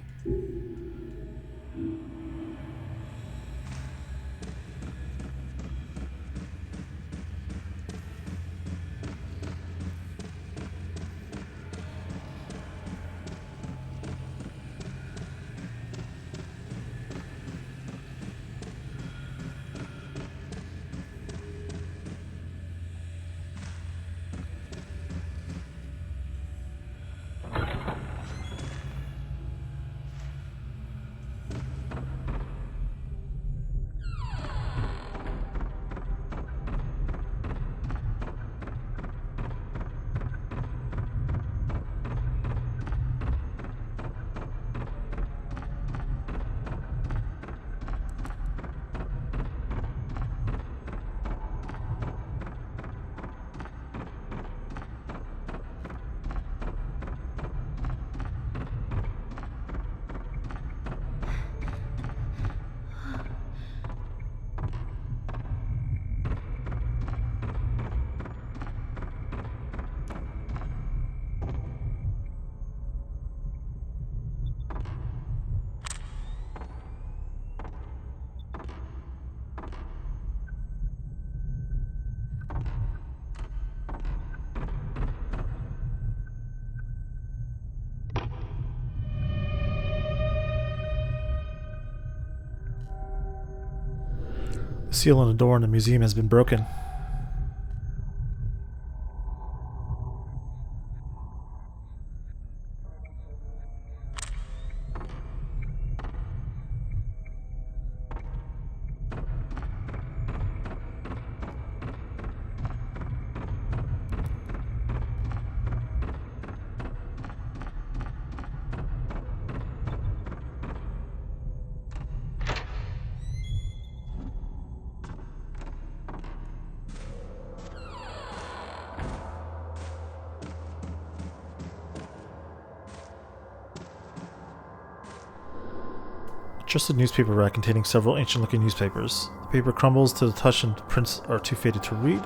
The seal on the door in the museum has been broken. Just a newspaper rack containing several ancient-looking newspapers. The paper crumbles to the touch and the prints are too faded to read.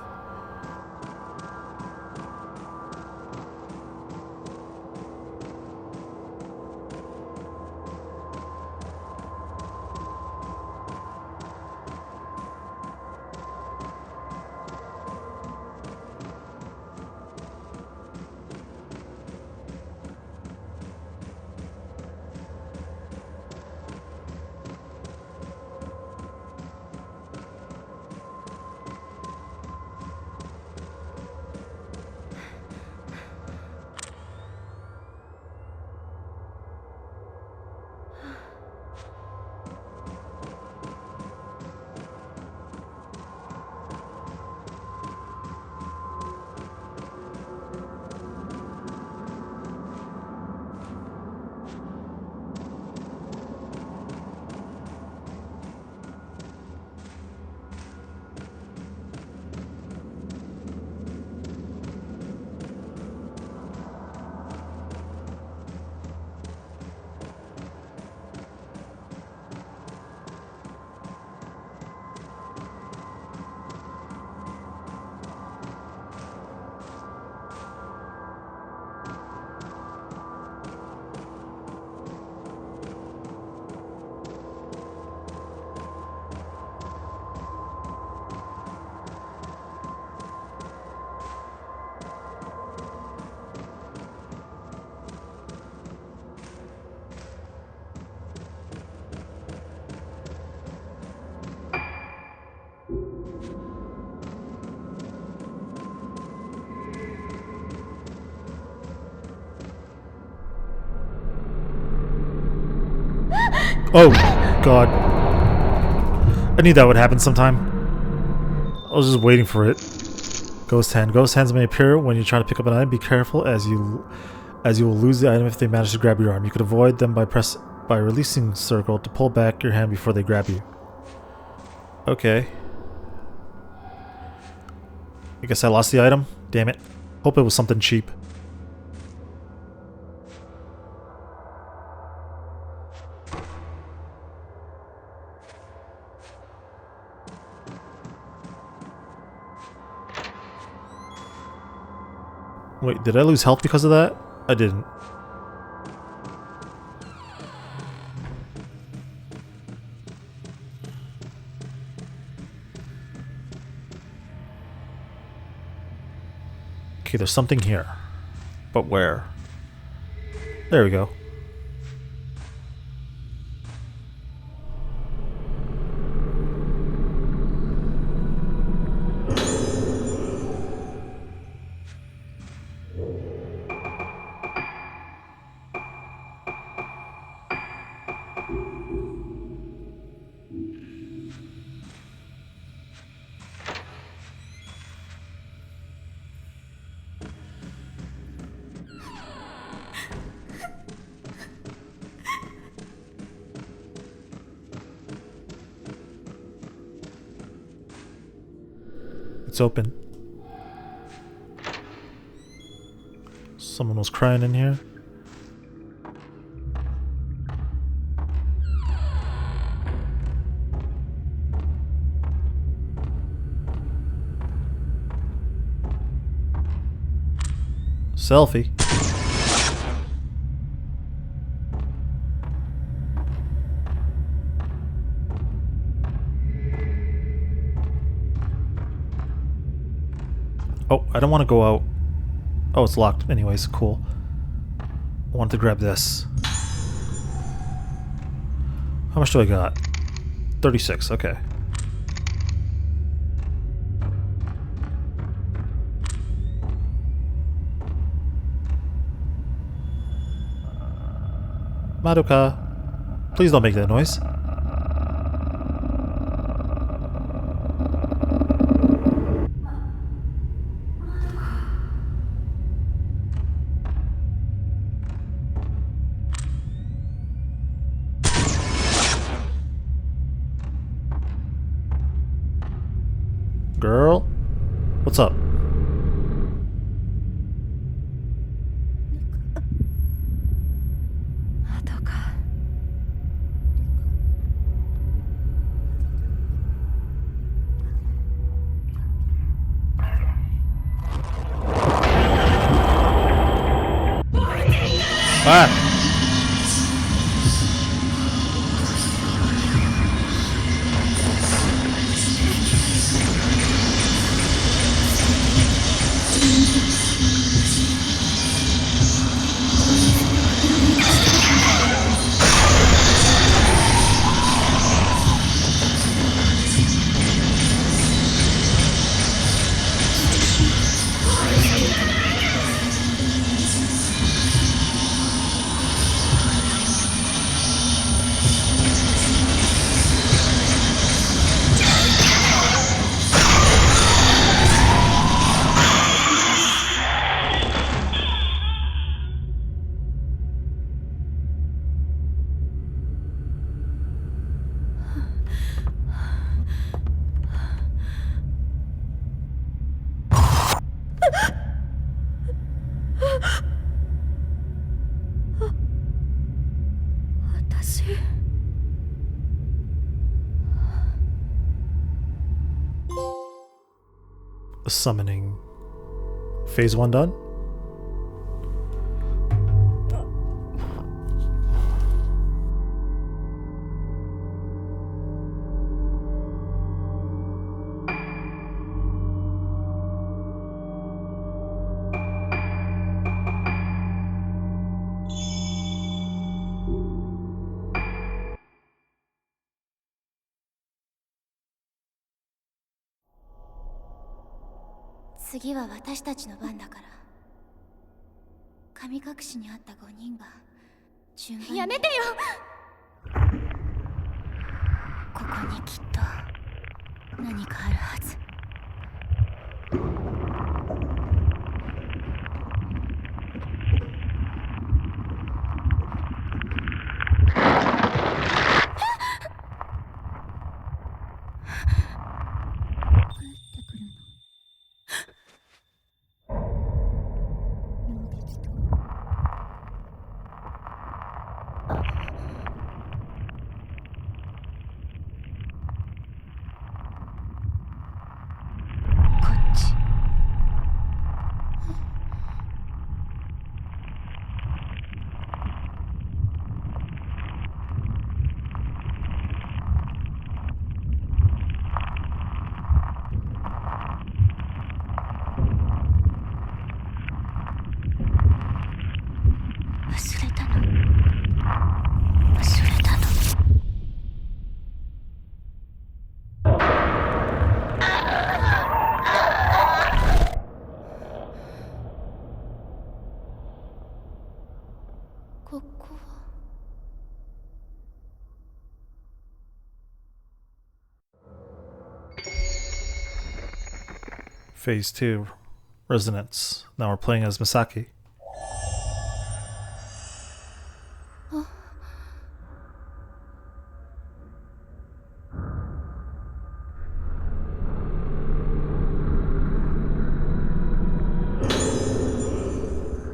Oh, God. I knew that would happen sometime. I was just waiting for it. Ghost hand. Ghost hands may appear when you try to pick up an item. Be careful as you will lose the item if they manage to grab your arm. You could avoid them by releasing circle to pull back your hand before they grab you. Okay. I guess I lost the item. Damn it. Hope it was something cheap. Wait, did I lose health because of that? I didn't. Okay, there's something here. But where? There we go. It's open. Someone was crying in here. Selfie. Oh, I don't want to go out. Oh, it's locked. Anyways, cool. I wanted to grab this. How much do I got? 36, okay. Madoka, please don't make that noise. Girl, what's up? Ah! Summoning. Phase 1 done?次は私たちの番だから。神隠しにあった5人が順番に。やめてよ。ここにきっと何かあるはず。Phase 2, Resonance. Now we're playing as Misaki.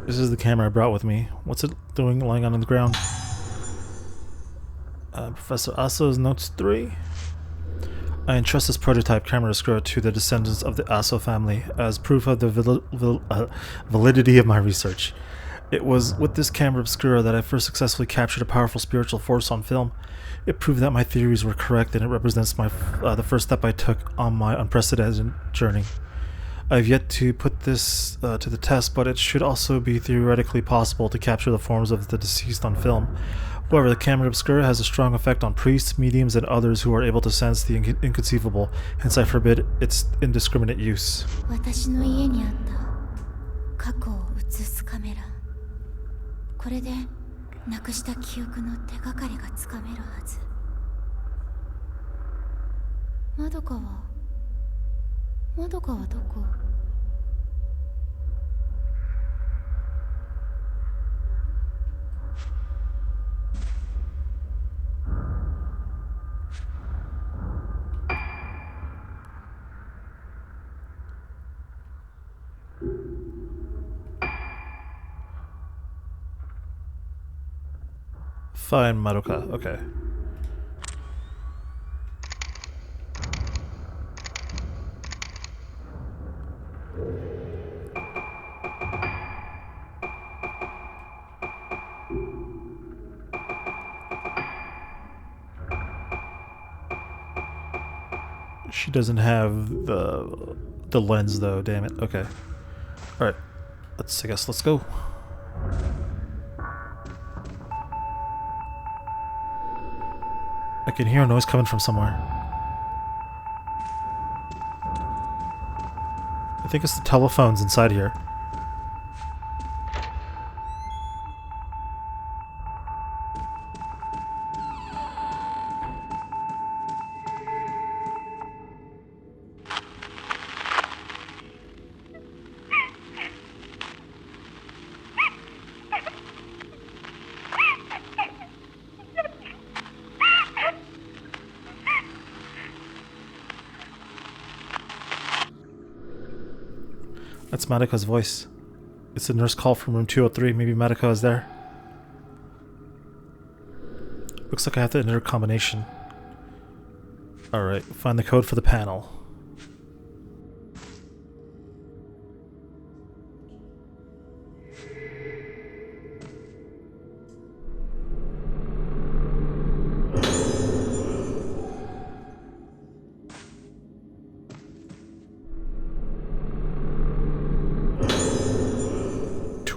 This is the camera I brought with me. What's it doing lying on the ground? Professor Aso's Notes 3. I entrust this prototype camera screw to the descendants of the Aso family as proof of the validity of my research. It was with this camera obscura that I first successfully captured a powerful spiritual force on film. It proved that my theories were correct, and it represents the first step I took on my unprecedented journey. I've yet to put this to the test, but it should also be theoretically possible to capture the forms of the deceased on film. However, the camera obscura has a strong effect on priests, mediums, and others who are able to sense the inconceivable, hence I forbid its indiscriminate use. 私の家にあった過去を映すカメラ。これでなくした記憶の手がかりがつかめるはず。まどかはどこFine, Madoka. Okay. She doesn't have the lens though, damn it. Okay. Alright. I guess let's go. I can hear a noise coming from somewhere. I think it's the telephones inside here. That's Madoka's voice. It's a nurse call from room 203. Maybe Madoka is there. Looks like I have to enter a combination. Alright, find the code for the panel.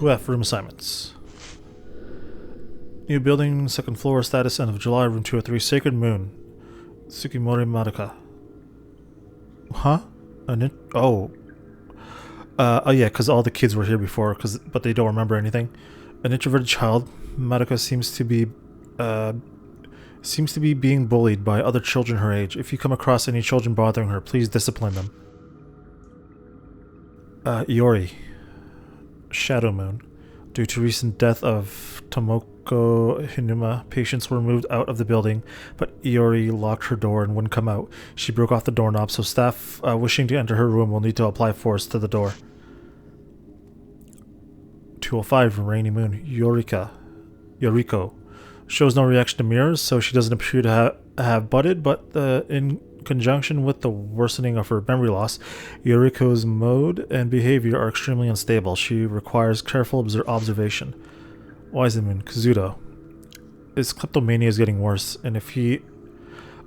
F room assignments. New building, second floor, status end of July, room 203, Sacred Moon. Tsukimori Madoka. Huh? Oh yeah, because all the kids were here before, but they don't remember anything. An introverted child, Madoka seems to be being bullied by other children her age. If you come across any children bothering her, please discipline them. Iori. Shadow Moon. Due to recent death of Tomoko Hinuma, patients were moved out of the building, but Iori locked her door and wouldn't come out. She broke off the doorknob, so staff wishing to enter her room will need to apply force to the door. 205 Rainy Moon. Yoriko. Shows no reaction to mirrors, so she doesn't appear to have budded, but in conjunction with the worsening of her memory loss, Yoriko's mode and behavior are extremely unstable. She requires careful observation. Moon. Kazuto. His kleptomania is getting worse, and if he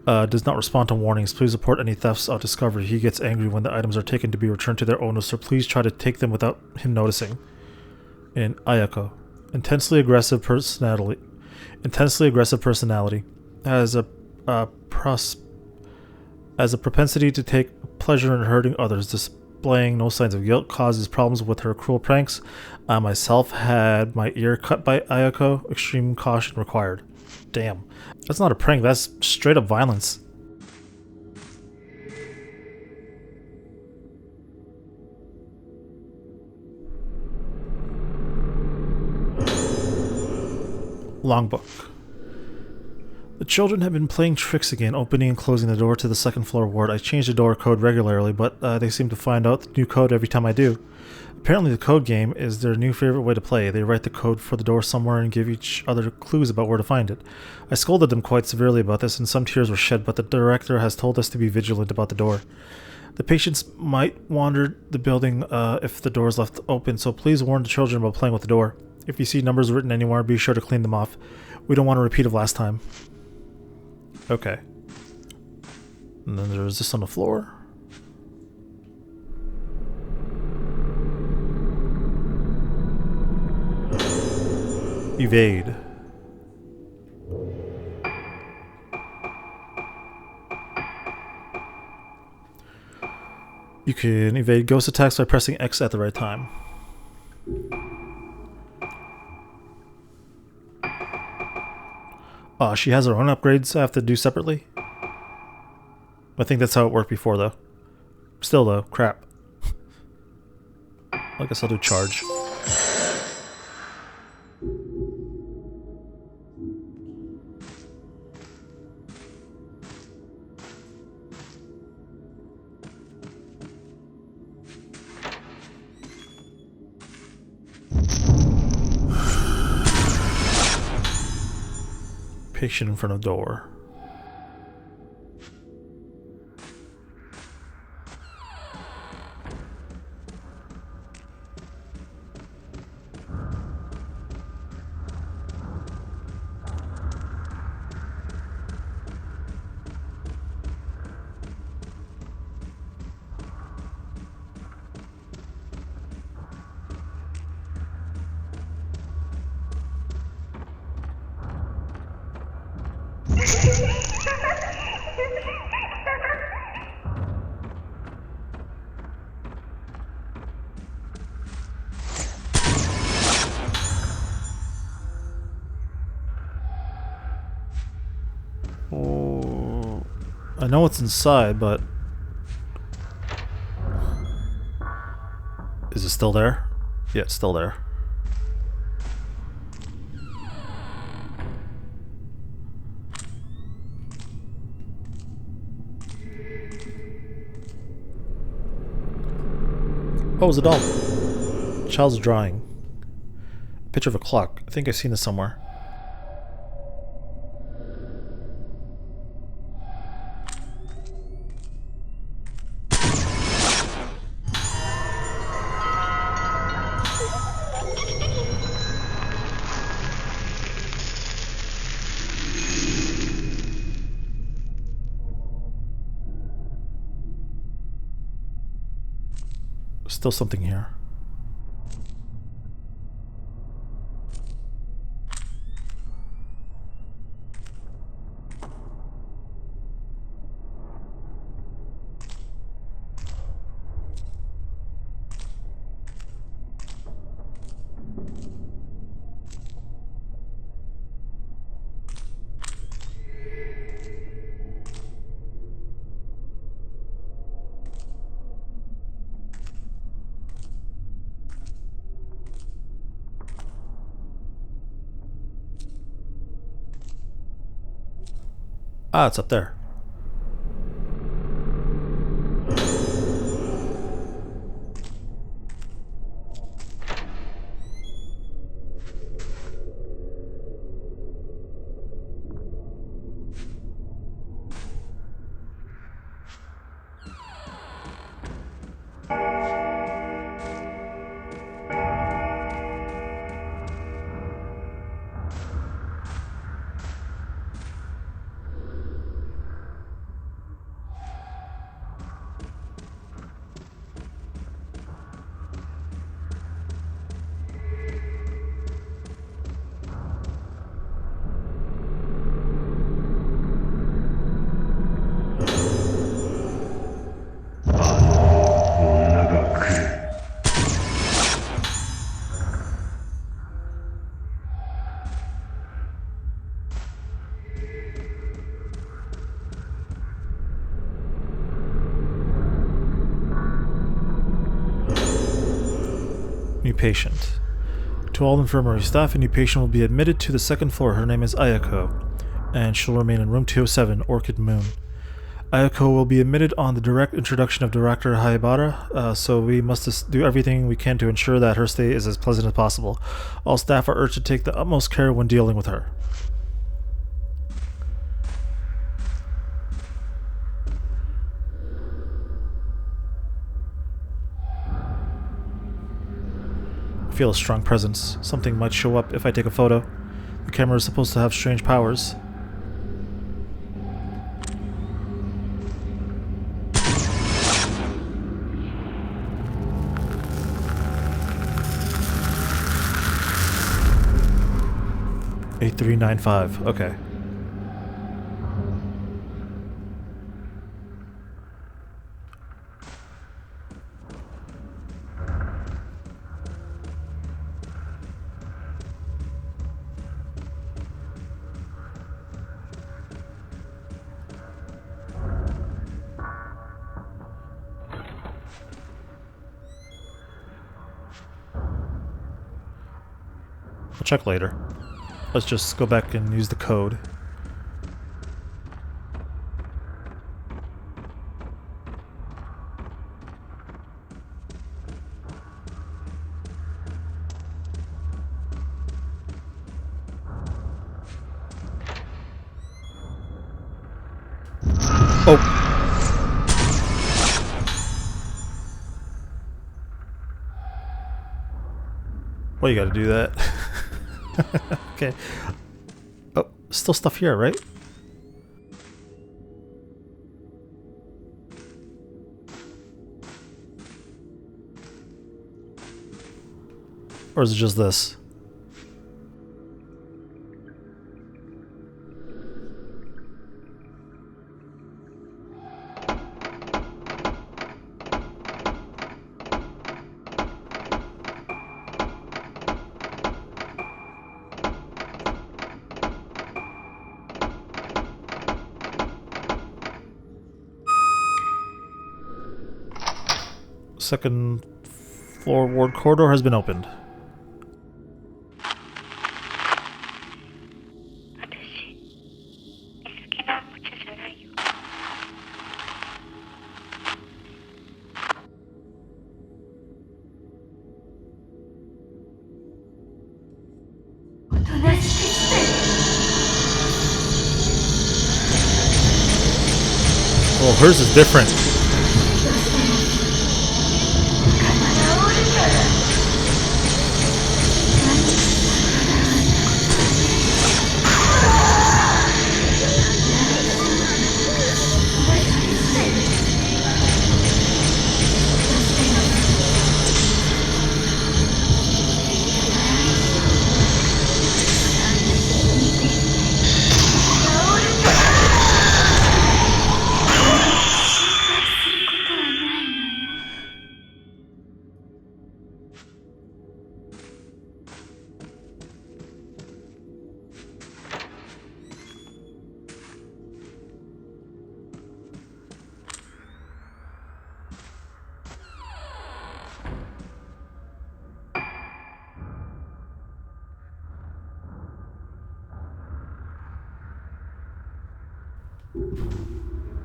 does not respond to warnings, please report any thefts of discovery. He gets angry when the items are taken to be returned to their owners, so please try to take them without him noticing. And Ayako. Intensely aggressive personality. Has a propensity to take pleasure in hurting others, displaying no signs of guilt, causes problems with her cruel pranks. I myself had my ear cut by Ayako. Extreme caution required. Damn. That's not a prank, that's straight up violence. Logbook. The children have been playing tricks again, opening and closing the door to the second floor ward. I change the door code regularly, but they seem to find out the new code every time I do. Apparently the code game is their new favorite way to play. They write the code for the door somewhere and give each other clues about where to find it. I scolded them quite severely about this, and some tears were shed, but the director has told us to be vigilant about the door. The patients might wander the building if the door is left open, so please warn the children about playing with the door. If you see numbers written anywhere, be sure to clean them off. We don't want a repeat of last time. Okay. And then there's this on the floor. Evade. You can evade ghost attacks by pressing X at the right time. She has her own upgrades I have to do separately. I think that's how it worked before, though. Still, though, crap. I guess I'll do charge. Patient in front of door. I know what's inside, but... Is it still there? Yeah, it's still there. Oh, it's a doll. Child's drawing. A picture of a clock. I think I've seen this somewhere. Still something here. Ah, it's up there. New patient. To all infirmary staff, a new patient will be admitted to the second floor. Her name is Ayako, and she'll remain in room 207, Orchid Moon. Ayako will be admitted on the direct introduction of Director Haibara, so we must do everything we can to ensure that her stay is as pleasant as possible. All staff are urged to take the utmost care when dealing with her. I feel a strong presence. Something might show up if I take a photo. The camera is supposed to have strange powers. A395. Okay. I'll check later. Let's just go back and use the code. Oh! Well, you gotta do that. Okay. Oh, still stuff here, right? Or is it just this? Second floor ward corridor has been opened. Well, hers is different.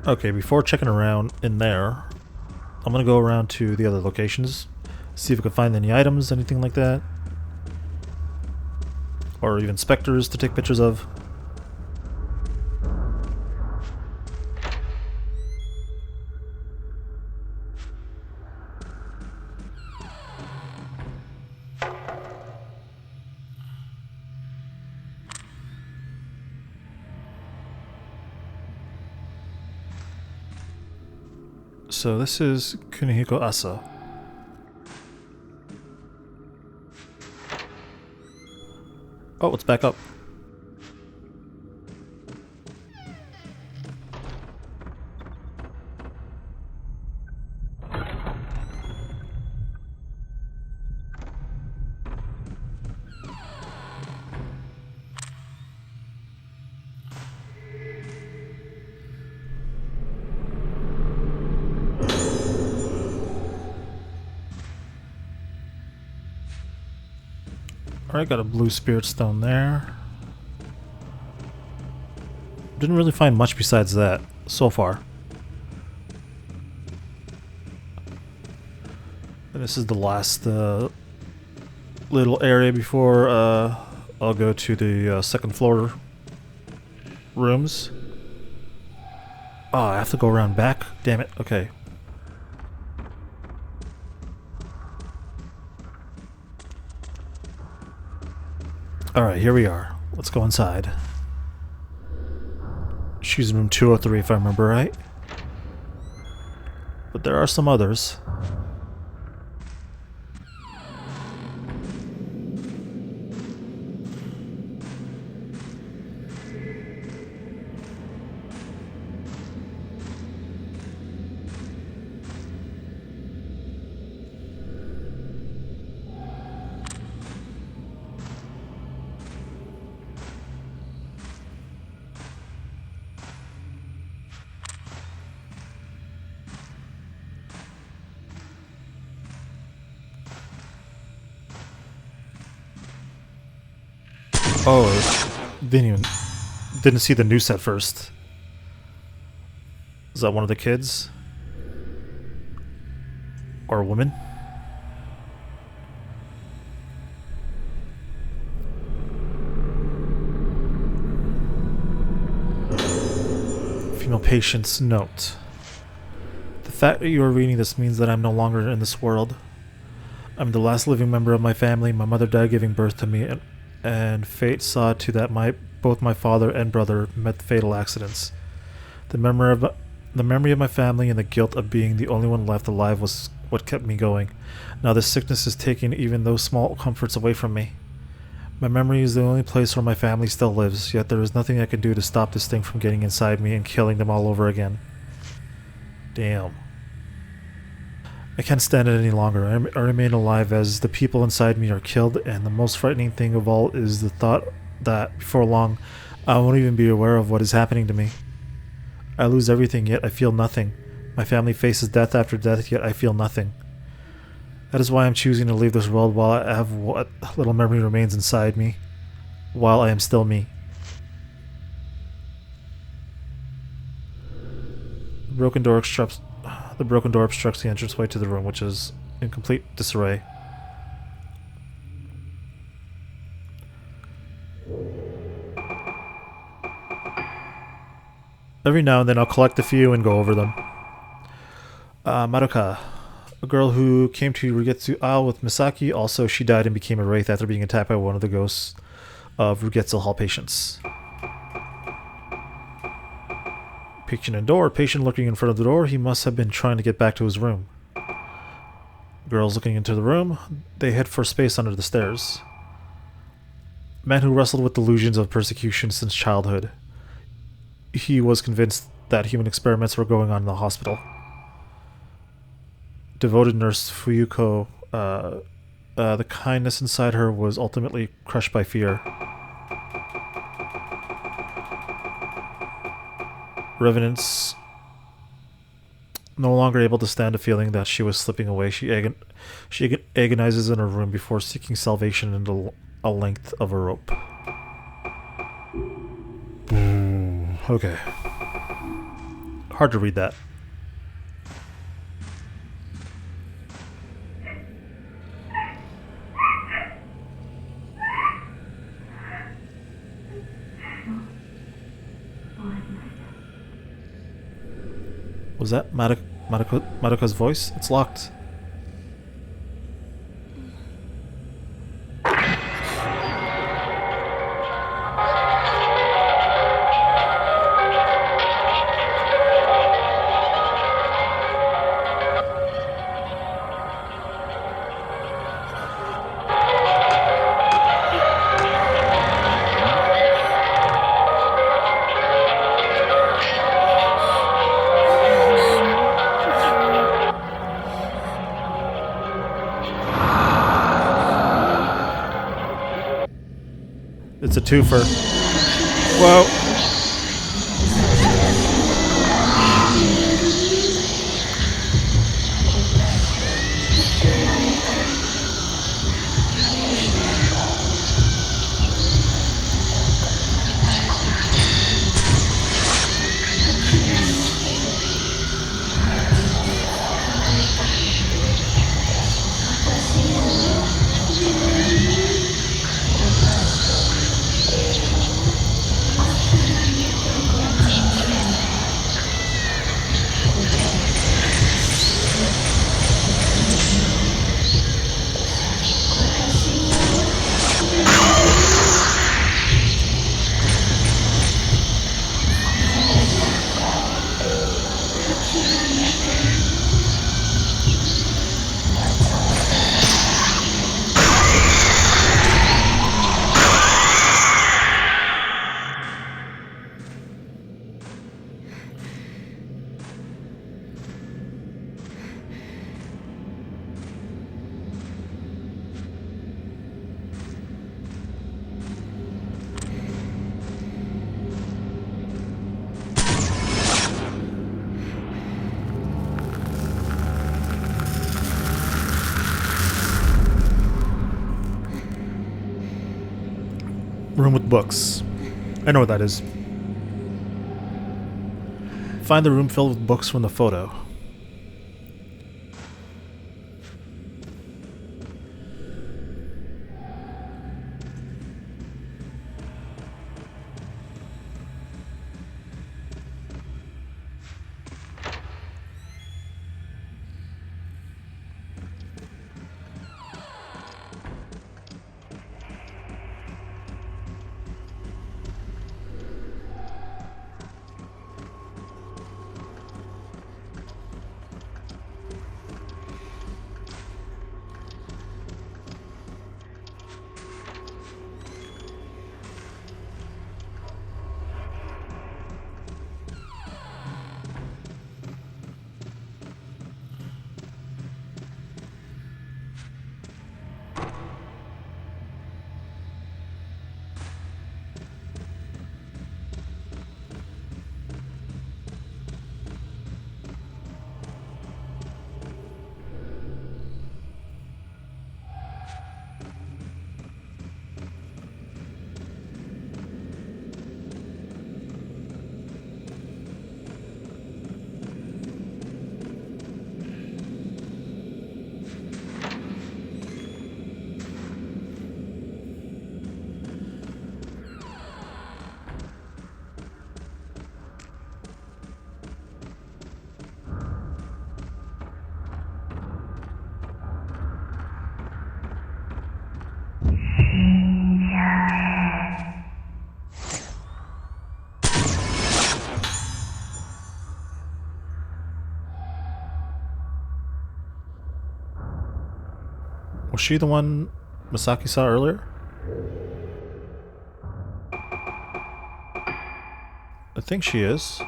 Okay, before checking around in there, I'm gonna go around to the other locations, see if we can find any items, anything like that. Or even specters to take pictures of. So this is Kunihiko Asa. Oh, let's back up. Alright, got a blue spirit stone there. Didn't really find much besides that so far. And this is the last little area before I'll go to the second floor rooms. Oh, I have to go around back? Damn it. Okay. Alright, here we are. Let's go inside. She's in room 203 if I remember right. But there are some others. Oh, didn't see the noose at first. Is that one of the kids? Or a woman? Female patient's note. The fact that you are reading this means that I'm no longer in this world. I'm the last living member of my family. My mother died giving birth to me, and fate saw to that both my father and brother met fatal accidents. The memory of my family and the guilt of being the only one left alive was what kept me going. Now this sickness is taking even those small comforts away from me. My memory is the only place where my family still lives, yet there is nothing I can do to stop this thing from getting inside me and killing them all over again. Damn. I can't stand it any longer. I remain alive as the people inside me are killed, and the most frightening thing of all is the thought that, before long, I won't even be aware of what is happening to me. I lose everything, yet I feel nothing. My family faces death after death, yet I feel nothing. That is why I'm choosing to leave this world while I have what little memory remains inside me. While I am still me. The broken door obstructs the entranceway to the room, which is in complete disarray. Every now and then I'll collect a few and go over them. Madoka, a girl who came to Rogetsu Isle with Misaki, also she died and became a wraith after being attacked by one of the ghosts of Rogetsu Hall patients. Patient looking in front of the door, he must have been trying to get back to his room. Girls looking into the room, they head for space under the stairs. Man who wrestled with delusions of persecution since childhood. He was convinced that human experiments were going on in the hospital. Devoted nurse Fuyuko, the kindness inside her was ultimately crushed by fear. Revenants, no longer able to stand a feeling that she was slipping away, she agonizes in her room before seeking salvation in a length of a rope. Okay. Hard to read that. Was that Madoka's voice? It's locked. It's a twofer. Whoa. Room with books. I know what that is. Find the room filled with books from the photo. Was she the one Misaki saw earlier? I think she is.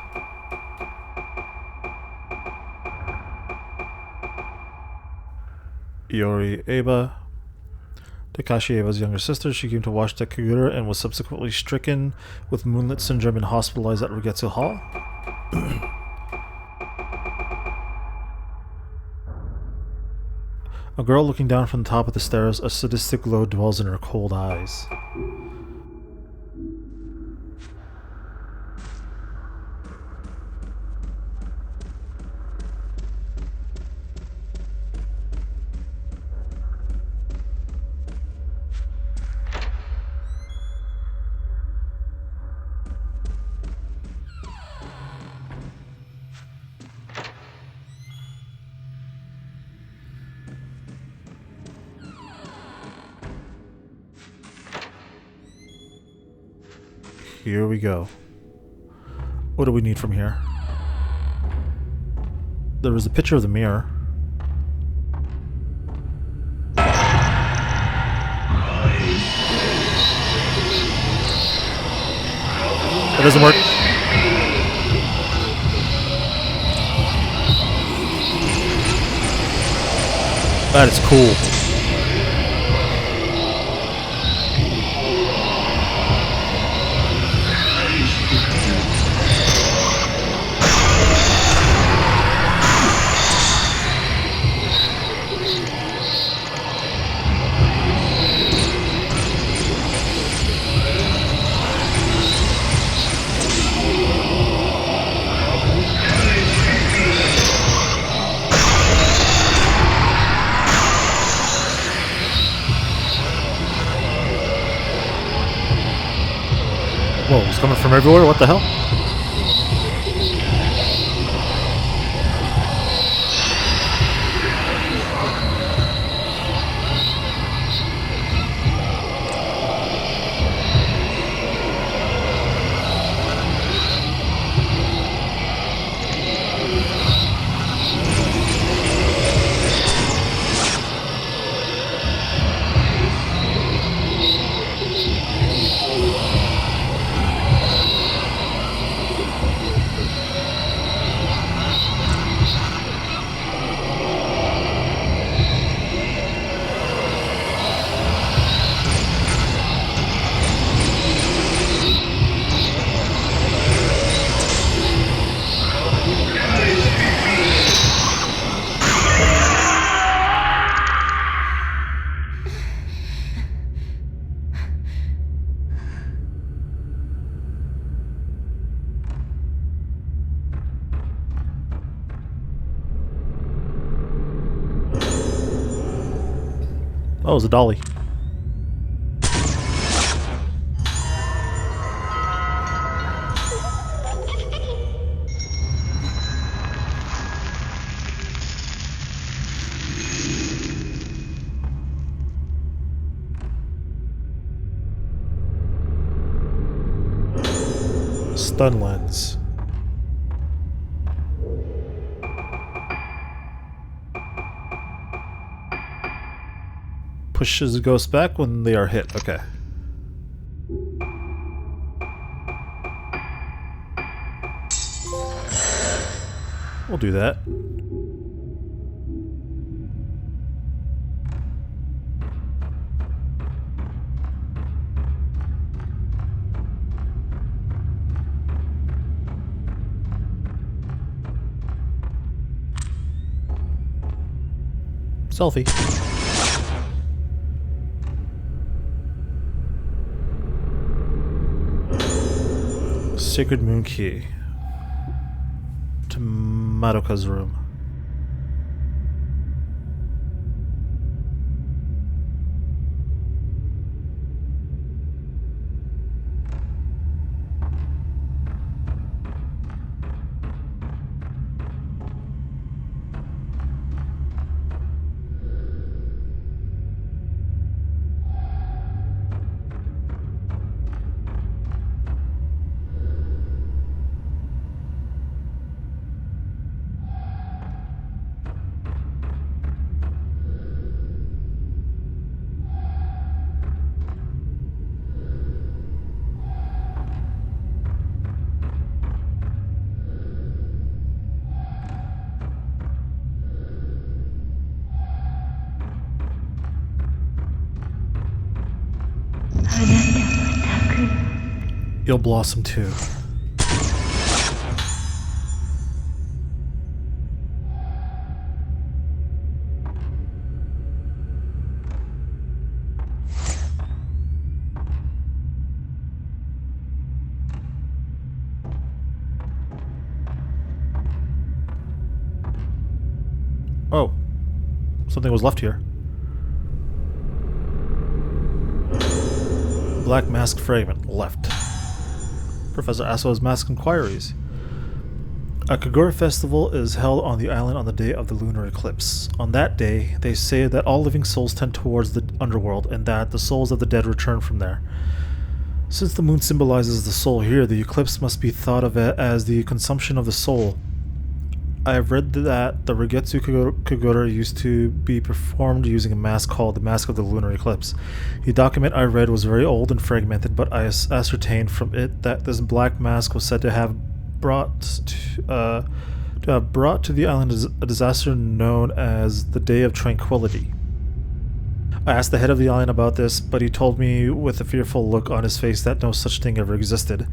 Iori Eba. Takashi Eba's younger sister. She came to watch Kagura and was subsequently stricken with moonlit syndrome and hospitalized at Rogetsu Hall. A girl looking down from the top of the stairs, a sadistic glow dwells in her cold eyes. Here we go. What do we need from here? There was a picture of the mirror. That doesn't work. That is cool. Whoa, it's coming from everywhere? What the hell? Oh, it was a dolly. Stun lens. Pushes the ghost back when they are hit. Okay. We'll do that. Selfie. Sacred Moon Key to Madoka's room. You'll blossom too. Oh, something was left here. Black mask fragment left. Professor Aso's mask inquiries. A Kagura festival is held on the island on the day of the lunar eclipse. On that day, they say that all living souls tend towards the underworld and that the souls of the dead return from there. Since the moon symbolizes the soul here, the eclipse must be thought of as the consumption of the soul. I have read that the Rogetsu Kagura used to be performed using a mask called the Mask of the Lunar Eclipse. The document I read was very old and fragmented, but I ascertained from it that this black mask was said to have brought to the island a disaster known as the Day of Tranquility. I asked the head of the island about this, but he told me with a fearful look on his face that no such thing ever existed.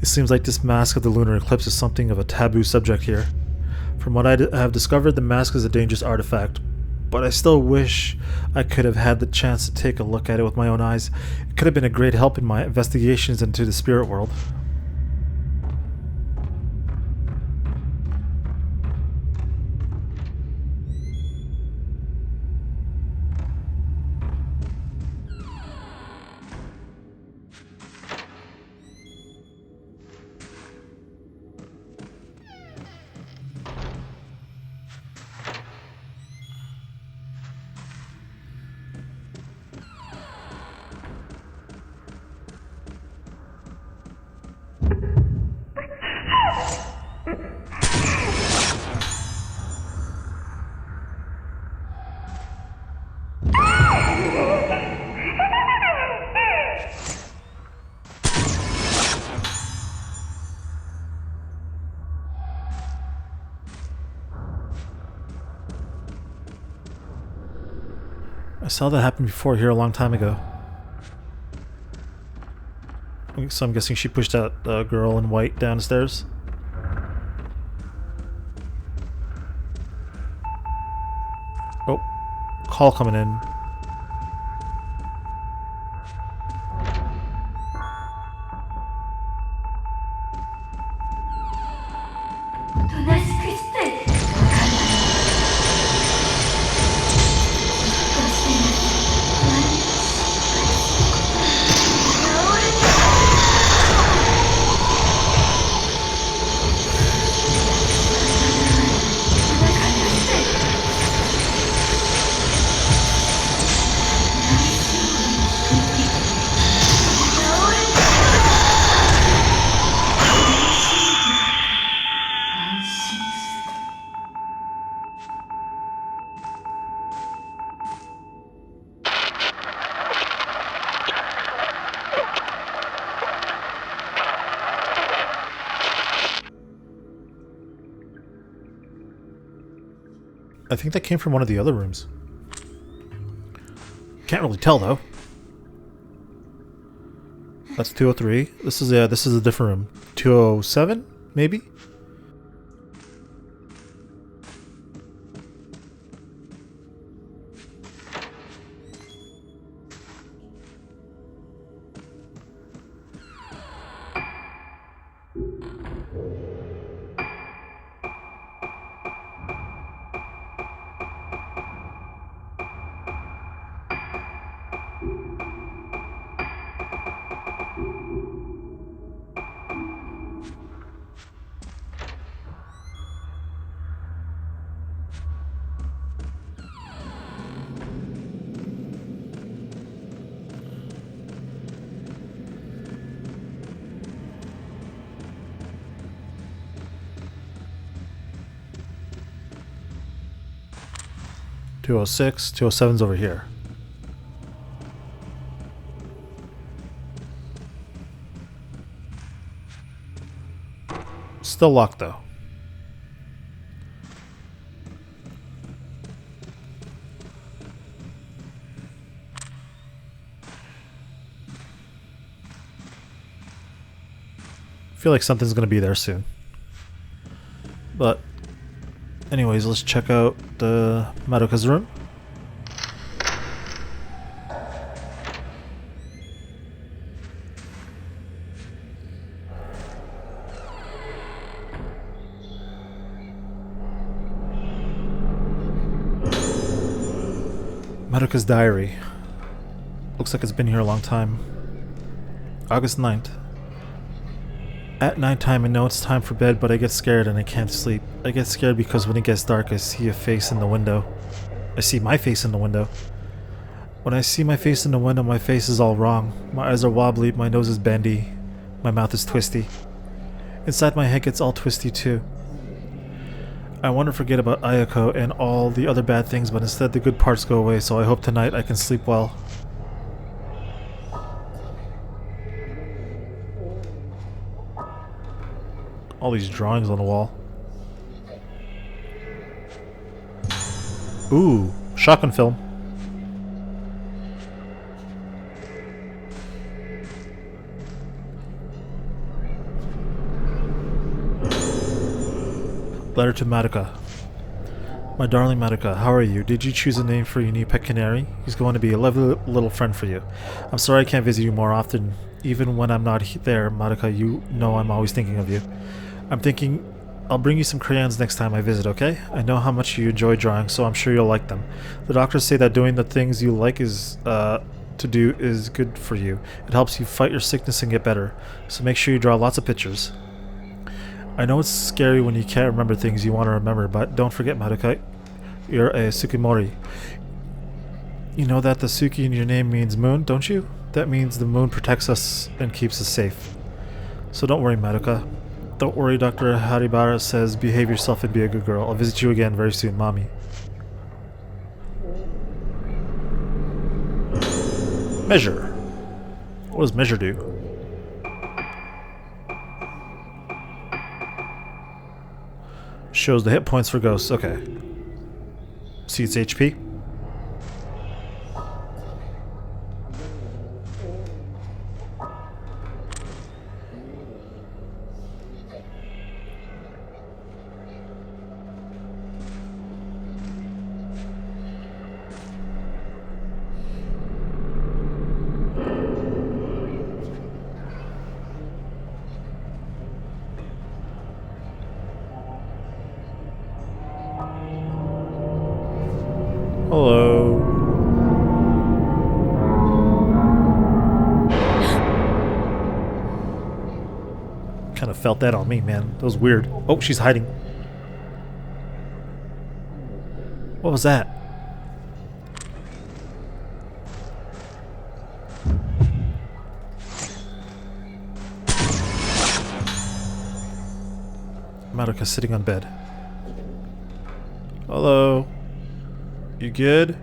It seems like this Mask of the Lunar Eclipse is something of a taboo subject here. From what I have discovered, the mask is a dangerous artifact, but I still wish I could have had the chance to take a look at it with my own eyes. It could have been a great help in my investigations into the spirit world. I saw that happen before here a long time ago. So I'm guessing she pushed that girl in white downstairs. Oh, call coming in. I think that came from one of the other rooms. Can't really tell though. That's 203. This is a different room. 207, maybe? Two 206, 207's over here. Still locked though. feel like something's gonna be there soon. But anyways, let's check out the Madoka's room. Madoka's diary. Looks like it's been here a long time. August 9th. At nighttime, I know it's time for bed, but I get scared and I can't sleep. I get scared because when it gets dark, I see a face in the window. I see my face in the window. When I see my face in the window, my face is all wrong. My eyes are wobbly, my nose is bendy, my mouth is twisty. Inside my head gets all twisty too. I want to forget about Ayako and all the other bad things, but instead the good parts go away, so I hope tonight I can sleep well. All these drawings on the wall. Ooh, shotgun film. Letter to Madoka. My darling Madoka, how are you? Did you choose a name for your new pet canary? He's going to be a lovely little friend for you. I'm sorry I can't visit you more often. Even when I'm not there, Madoka, you know I'm always thinking of you. I'm thinking I'll bring you some crayons next time I visit, okay? I know how much you enjoy drawing, so I'm sure you'll like them. The doctors say that doing the things you like to do is good for you. It helps you fight your sickness and get better. So make sure you draw lots of pictures. I know it's scary when you can't remember things you want to remember, but don't forget, Madoka, you're a Tsukimori. You know that the Suki in your name means moon, don't you? That means the moon protects us and keeps us safe. So don't worry, Madoka. Don't worry, Dr. Haribara says behave yourself and be a good girl. I'll visit you again very soon, Mommy. Measure. What does measure do? Shows the hit points for ghosts. Okay. See its HP. Hello. Kind of felt that on me, man. That was weird. Oh, she's hiding. What was that? Madoka sitting on bed. Hello. You good?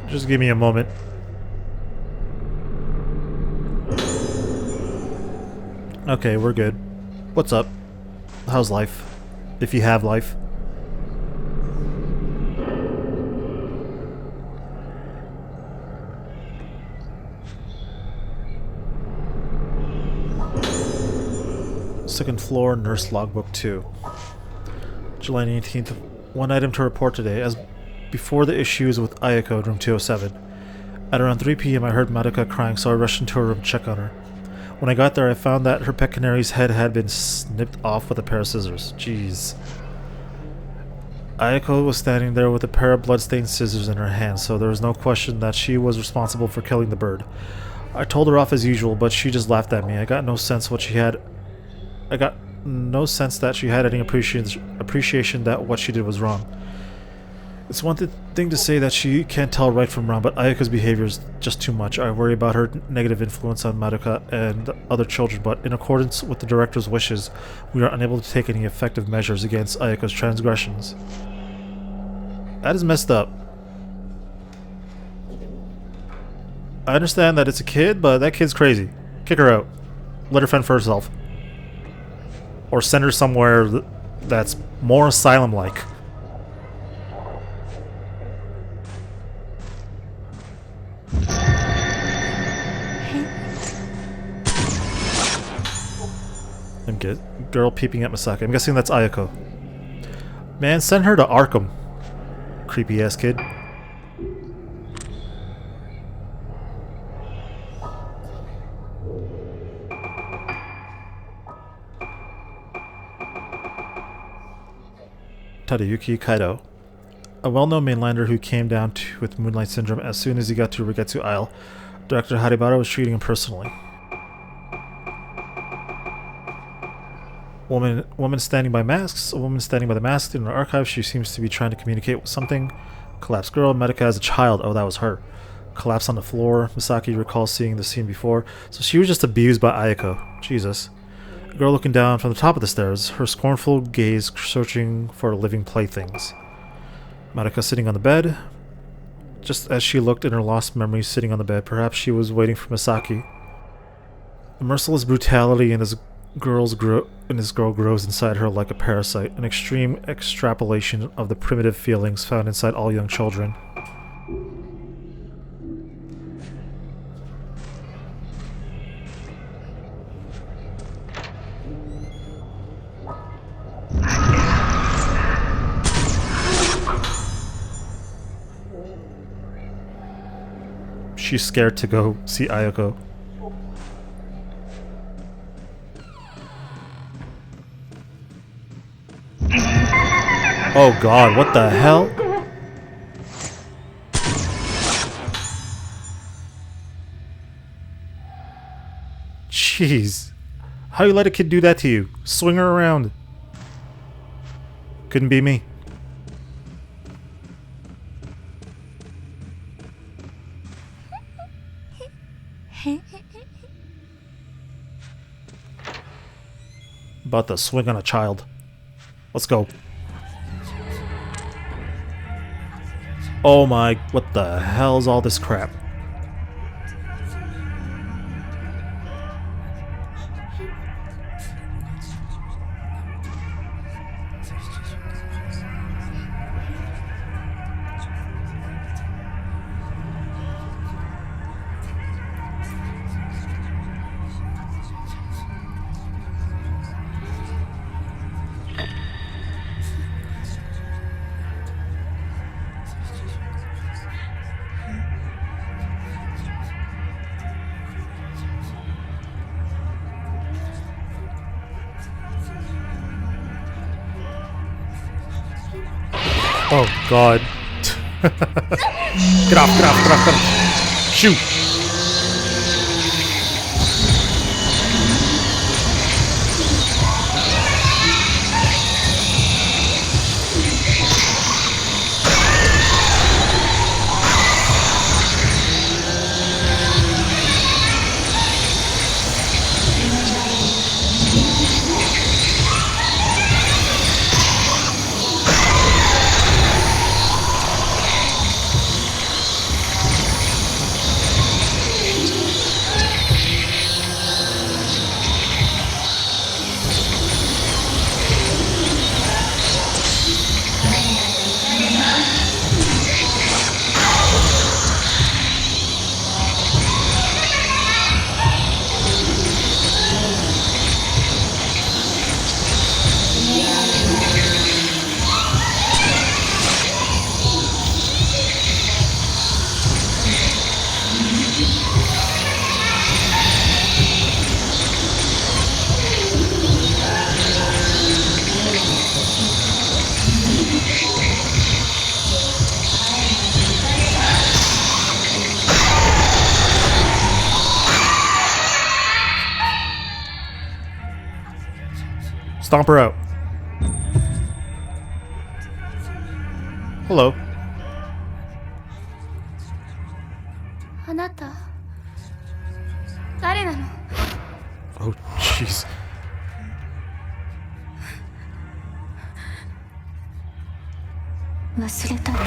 Just give me a moment. Okay, we're good. What's up? How's life? If you have life. Second floor, nurse logbook 2. July 19th. One item to report today. As before the issues with Ayako in room 207. At around 3 p.m. I heard Madoka crying, so I rushed into her room to check on her. When I got there, I found that her pet canary's head had been snipped off with a pair of scissors. Jeez. Ayako was standing there with a pair of blood-stained scissors in her hand, so there was no question that she was responsible for killing the bird. I told her off as usual, but she just laughed at me. I got no sense that she had any appreciation that what she did was wrong. It's one thing to say that she can't tell right from wrong, but Ayako's behavior is just too much. I worry about her negative influence on Madoka and other children, but in accordance with the director's wishes, we are unable to take any effective measures against Ayako's transgressions. That is messed up. I understand that it's a kid, but that kid's crazy. Kick her out. Let her fend for herself. Or send her somewhere that's more asylum-like. Girl peeping at Misaki. I'm guessing that's Ayako. Man, send her to Arkham. Creepy ass kid. Tadayuki Kaido. A well-known mainlander who came down with Moonlight Syndrome as soon as he got to Rogetsu Isle. Director Haribara was treating him personally. Woman standing by masks. A woman standing by the mask in an archive. She seems to be trying to communicate with something. Collapsed girl. Madoka as a child. Oh, that was her. Collapsed on the floor. Misaki recalls seeing the scene before. So she was just abused by Ayako. Jesus. A girl looking down from the top of the stairs. Her scornful gaze searching for living playthings. Madoka sitting on the bed. Just as she looked in her lost memories sitting on the bed, perhaps she was waiting for Misaki. The merciless brutality in this girl grows inside her like a parasite, an extreme extrapolation of the primitive feelings found inside all young children. She's scared to go see Ayako. Oh god, what the hell? Jeez. How you let a kid do that to you? Swing her around. Couldn't be me. About to swing on a child. Let's go. Oh my, what the hell is all this crap? Oh god. Get off, get off, get off, get off. Shoot! Stomp her out. Hello. あなた誰なの Oh, jeez. 忘れたの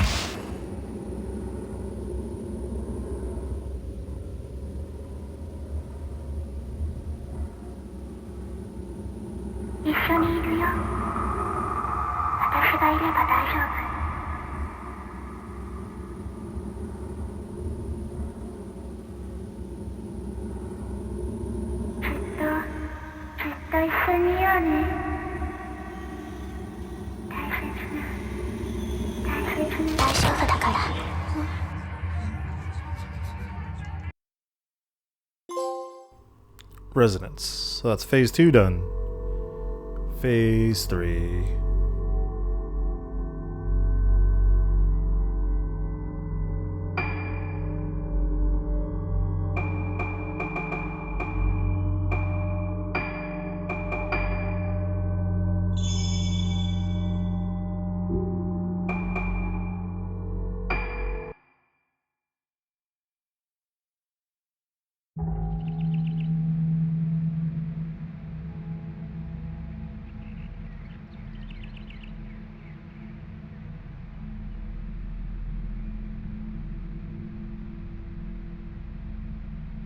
一緒にいるよ。私がいれば大丈夫。ずっとと一緒にいようね。大丈夫だから。Residence. So that's phase 2 done. Phase 3.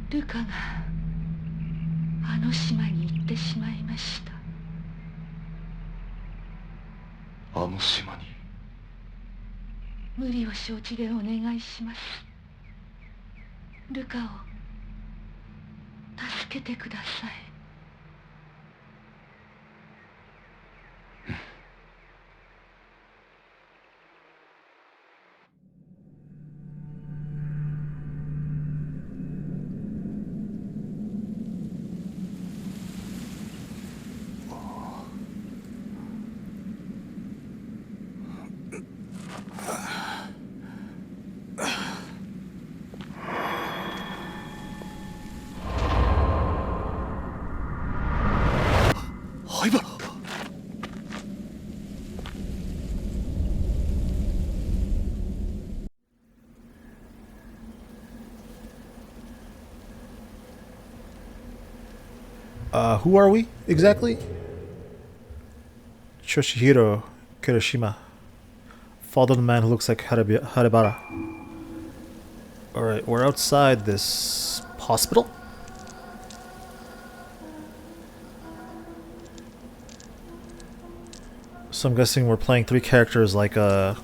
Ruka があの島に行ってしまいました。あの島に。無理を承知でお願いします。ルカを助けてください。灰原。Who are we exactly? Choshihiro Kirishima. Father of the man who looks like Haribara. Alright, we're outside this hospital? So I'm guessing we're playing 3 characters like Fatal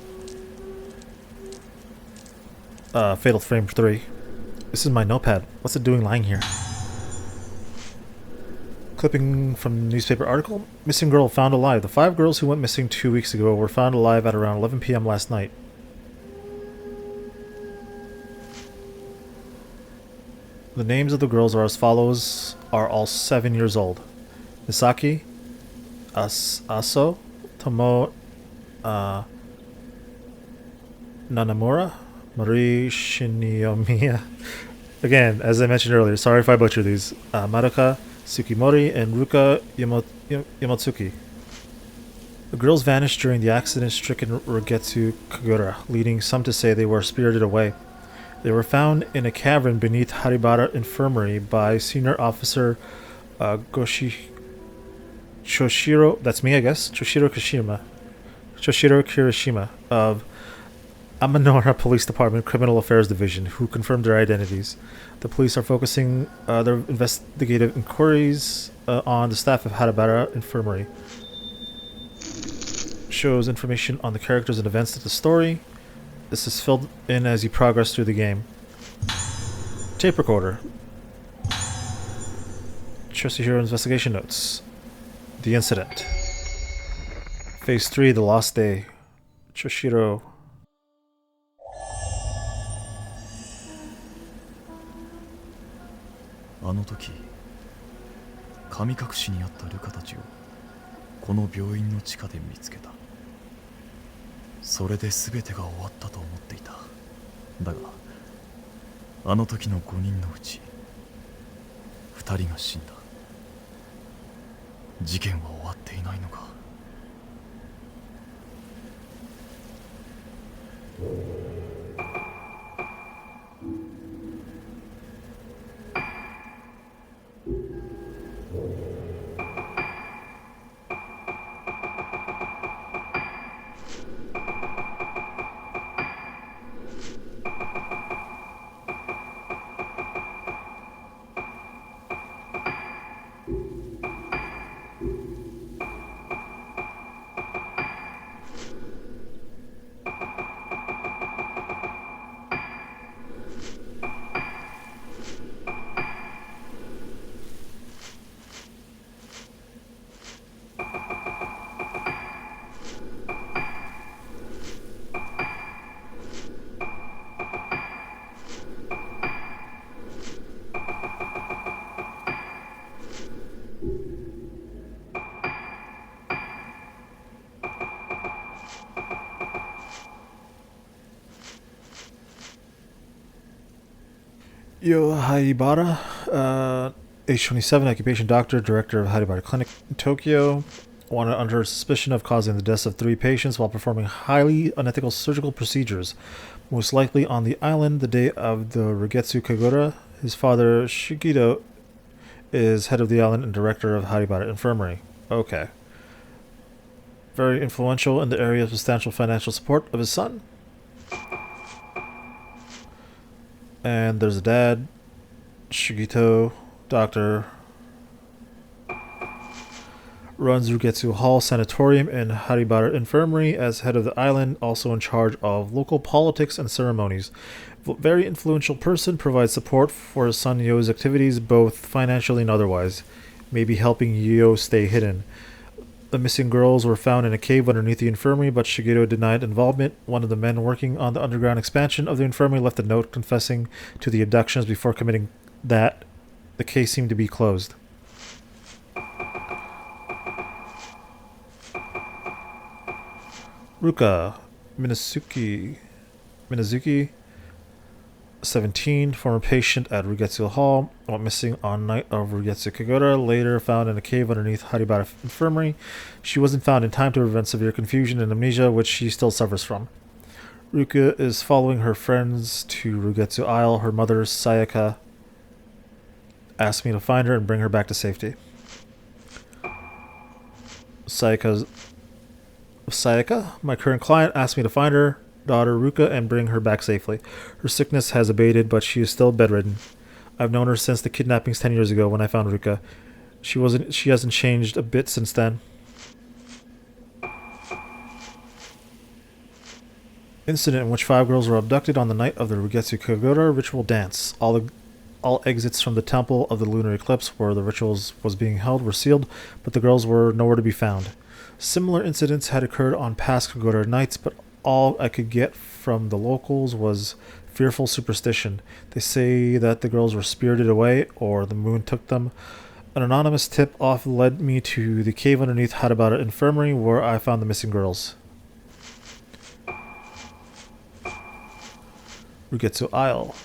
Frame 3. This is my notepad. What's it doing lying here? Clipping from newspaper article. Missing girl found alive. The 5 girls who went missing 2 weeks ago were found alive at around 11 p.m. last night. The names of the girls are as follows, are all 7 years old. Misaki, Aso, Tomo, Nanamura, Marie Shinomiya. Again, as I mentioned earlier, sorry if I butcher these. Madoka, Tsukimori, and Ruka Yamotsuki. The girls vanished during the accident-stricken Rogetsu Kagura, leading some to say they were spirited away. They were found in a cavern beneath Haribara Infirmary by Senior Officer Choshiro, that's me I guess, Choshiro Kirishima of Amanora Police Department Criminal Affairs Division, who confirmed their identities. The police are focusing their investigative inquiries on the staff of Haribara Infirmary. Shows information on the characters and events of the story. This is filled in as you progress through the game. Tape recorder. Choshihiro investigation notes. The incident. Phase 3, the lost day. Choshiro. あの時神隠しにあったルカたちをこの病院の地下で見つけた。それで全てが終わったと思っていた。だがあの時の5人のうち2人が死んだ。事件は終わっていないのか。Yo Haibara, age 27, occupation doctor, director of Haibara Clinic in Tokyo, wanted under suspicion of causing the deaths of 3 patients while performing highly unethical surgical procedures, most likely on the island the day of the Rogetsu Kagura. His father, Shigido, is head of the island and director of Haibara Infirmary. Okay. Very influential in the area of substantial financial support of his son. And there's a dad, Shigito, doctor, runs Rugetsu Hall Sanatorium and Haribara Infirmary as head of the island, also in charge of local politics and ceremonies. Very influential person, provides support for his son Yo's activities, both financially and otherwise, maybe helping Yo stay hidden. The missing girls were found in a cave underneath the infirmary, but Shigeru denied involvement. One of the men working on the underground expansion of the infirmary left a note confessing to the abductions before committing that. The case seemed to be closed. Ruka Minazuki, 17, former patient at Rugetsu Hall, went missing on night of Rugetsu Kagura, later found in a cave underneath Haribara Infirmary. She wasn't found in time to prevent severe confusion and amnesia, which she still suffers from. Ruka is following her friends to Rogetsu Isle. Her mother, Sayaka, asked me to find her and bring her back to safety. Sayaka, my current client, asked me to find her daughter Ruka and bring her back safely. Her sickness has abated, but she is still bedridden. I've known her since the kidnappings 10 years ago when I found Ruka. She hasn't changed a bit since then. Incident in which 5 girls were abducted on the night of the Rugetsu Kagura ritual dance. All exits from the temple of the Lunar Eclipse where the rituals was being held were sealed, but the girls were nowhere to be found. Similar incidents had occurred on past Kagura nights, but all I could get from the locals was fearful superstition. They say that the girls were spirited away, or the moon took them. An anonymous tip-off led me to the cave underneath Haribara Infirmary, where I found the missing girls. Rogetsu Isle.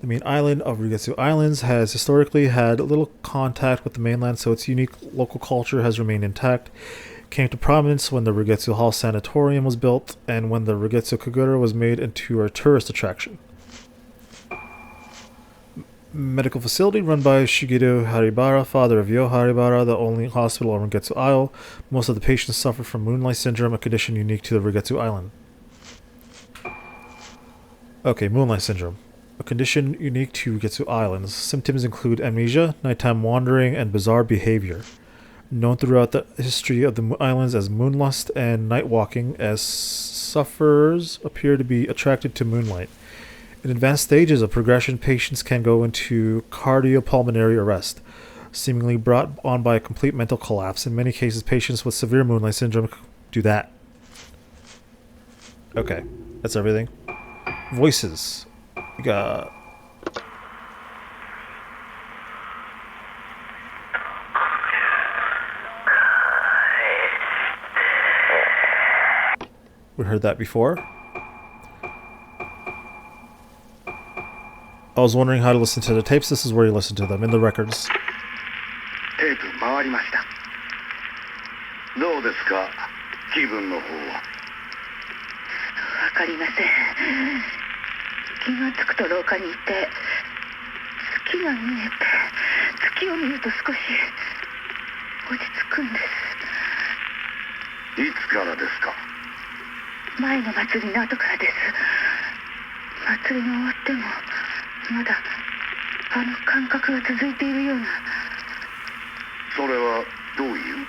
The main island of Rogetsu Islands has historically had little contact with the mainland, so its unique local culture has remained intact. Came to prominence when the Rogetsu Hall Sanatorium was built and when the Rogetsu Kagura was made into a tourist attraction. Medical facility run by Shigeru Haribara, father of Yo Haribara, the only hospital on Rogetsu Isle. Most of the patients suffer from moonlight syndrome, a condition unique to the Rogetsu Island. Okay, moonlight syndrome. A condition unique to Rogetsu Islands. Symptoms include amnesia, nighttime wandering, and bizarre behavior. Known throughout the history of the islands as moonlust and night walking, as sufferers appear to be attracted to moonlight. In advanced stages of progression, patients can go into cardiopulmonary arrest, seemingly brought on by a complete mental collapse. In many cases, patients with severe moonlight syndrome do that. Okay, that's everything. Voices. We got... We heard that before. I was wondering how to listen to the tapes. This is where you listen to them, in the records. テープ回りました。どうですか、気分の方は。わかりません。気がつくと廊下にいて、月が見えて、月を見ると少し落ち着くんです。いつからですか。前の祭りの後からです。祭りが終わってもまだあの感覚が続いているような。それはどういう。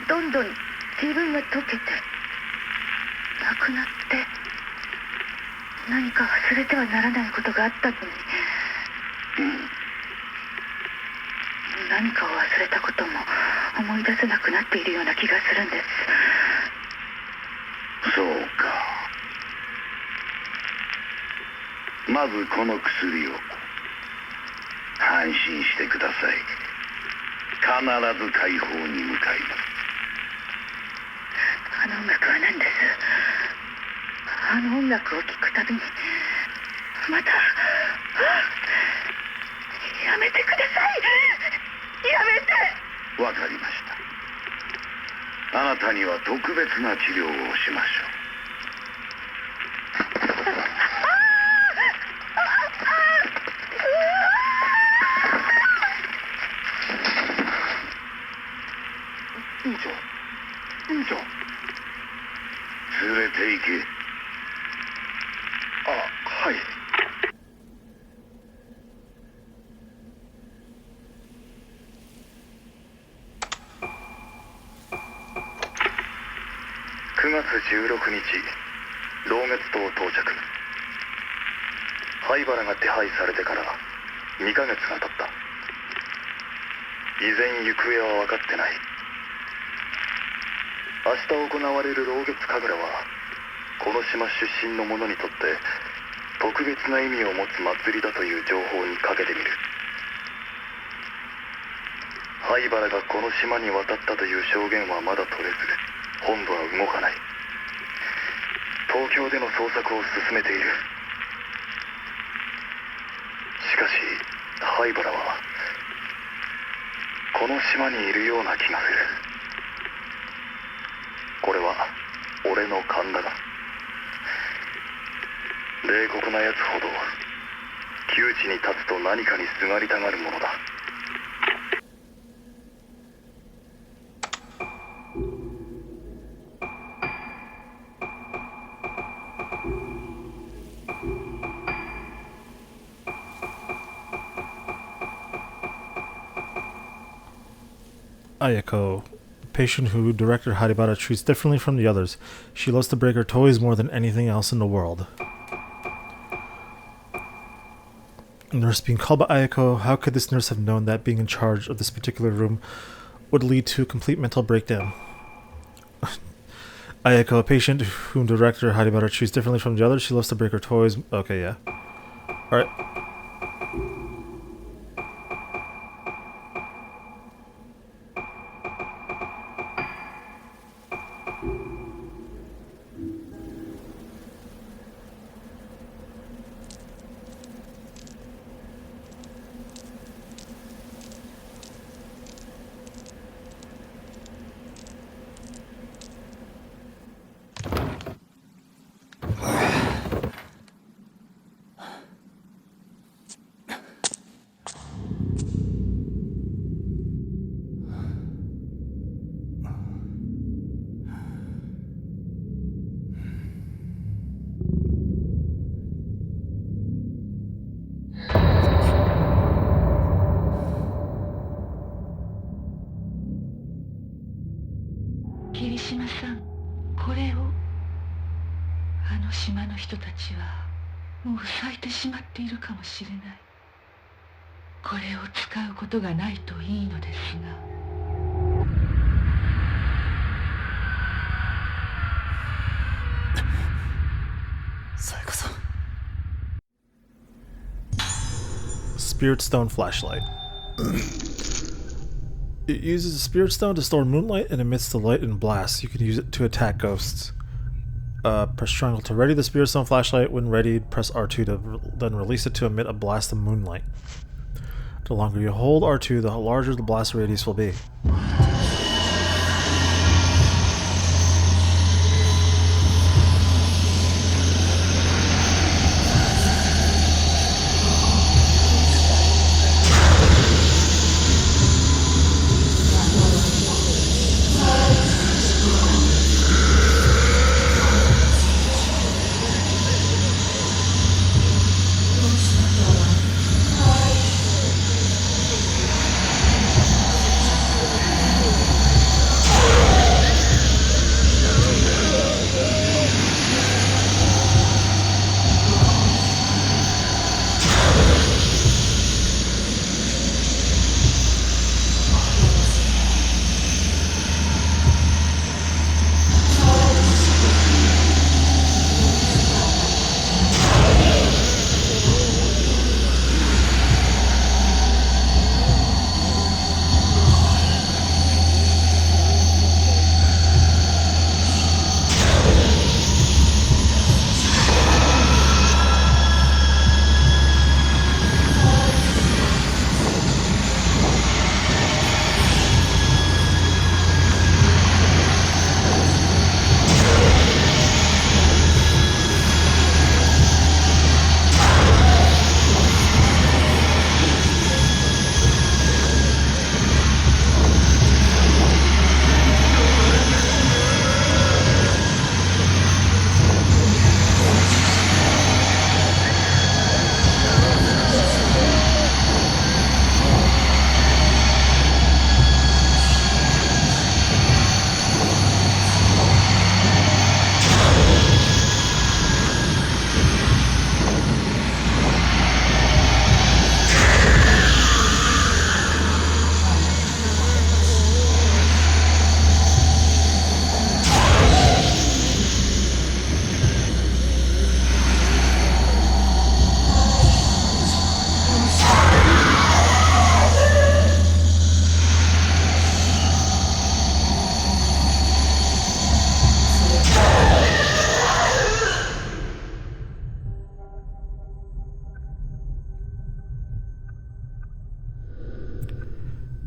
どんどん自分が溶けてなくなって、何か忘れてはならないことがあったのに、何かを忘れたことも思い出せなくなっているような気がするんです。そうか。まずこの薬を。安心してください。必ず解放に向かいます。あの音楽は何です。あの音楽を聴くたびにまたやめてください。やめて。わかりました。あなたには特別な治療をしましょう。院長、院長、連れて行け。あ、はい。9月16日、老月島到着。灰原が手配されてから2ヶ月が経った。依然行方は分かってない。明日行われる老月神楽はこの島出身の者にとって特別な意味を持つ祭りだという情報にかけてみる。灰原がこの島に渡ったという証言はまだ取れず、本部は動かない。東京での捜索を進めている。しかし灰原はこの島にいるような気がする。これは俺の勘だが、冷酷なやつほど窮地に立つと何かにすがりたがるものだ。Ayako, a patient who Director Haribara treats differently from the others. She loves to break her toys more than anything else in the world. Nurse being called by Ayako, how could this nurse have known that being in charge of this particular room would lead to a complete mental breakdown? Ayako, a patient whom Director Haribara treats differently from the others. She loves to break her toys. Okay, yeah. Alright. Spirit Stone Flashlight. It uses a Spirit Stone to store moonlight and emits the light and blasts. You can use it to attack ghosts. Press triangle to ready the Spirit Stone Flashlight. When ready, press R2 to then release it to emit a blast of moonlight. The longer you hold R2, the larger the blast radius will be.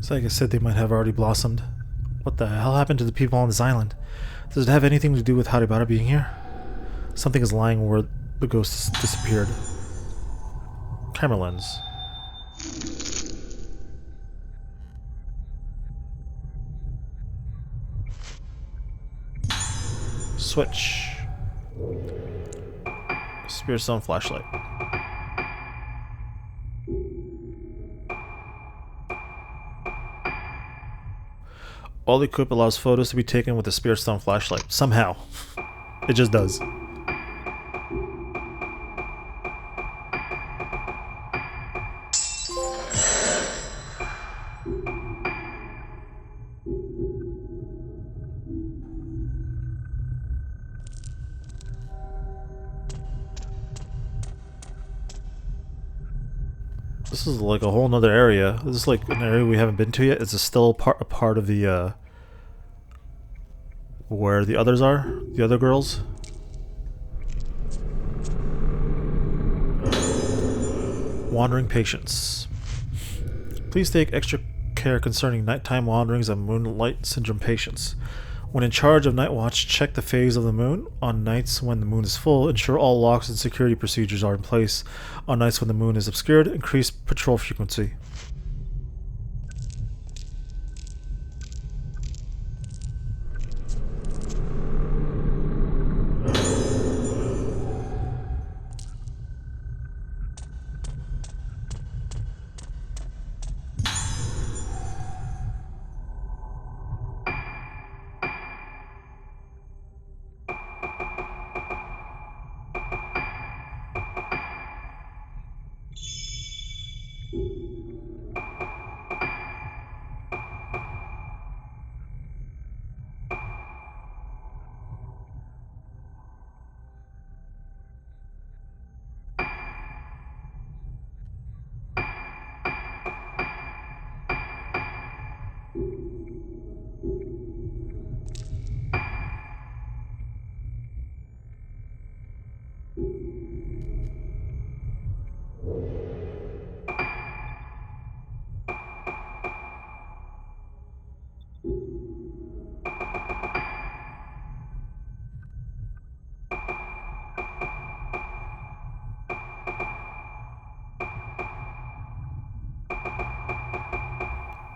So like I said, they might have already blossomed. What the hell happened to the people on this island? Does it have anything to do with Haribara being here? Something is lying where the ghosts disappeared. Camera lens. Switch. Spirit Stone flashlight. All equip allows photos to be taken with the Spirit Stone flashlight. Somehow. It just does. This is like a whole nother area. This is like an area we haven't been to yet. It's still a part of the where the others are, the other girls. Wandering patients. Please take extra care concerning nighttime wanderings of moonlight syndrome patients. When in charge of night watch, check the phase of the moon. On nights when the moon is full, ensure all locks and security procedures are in place. On nights when the moon is obscured, increase patrol frequency.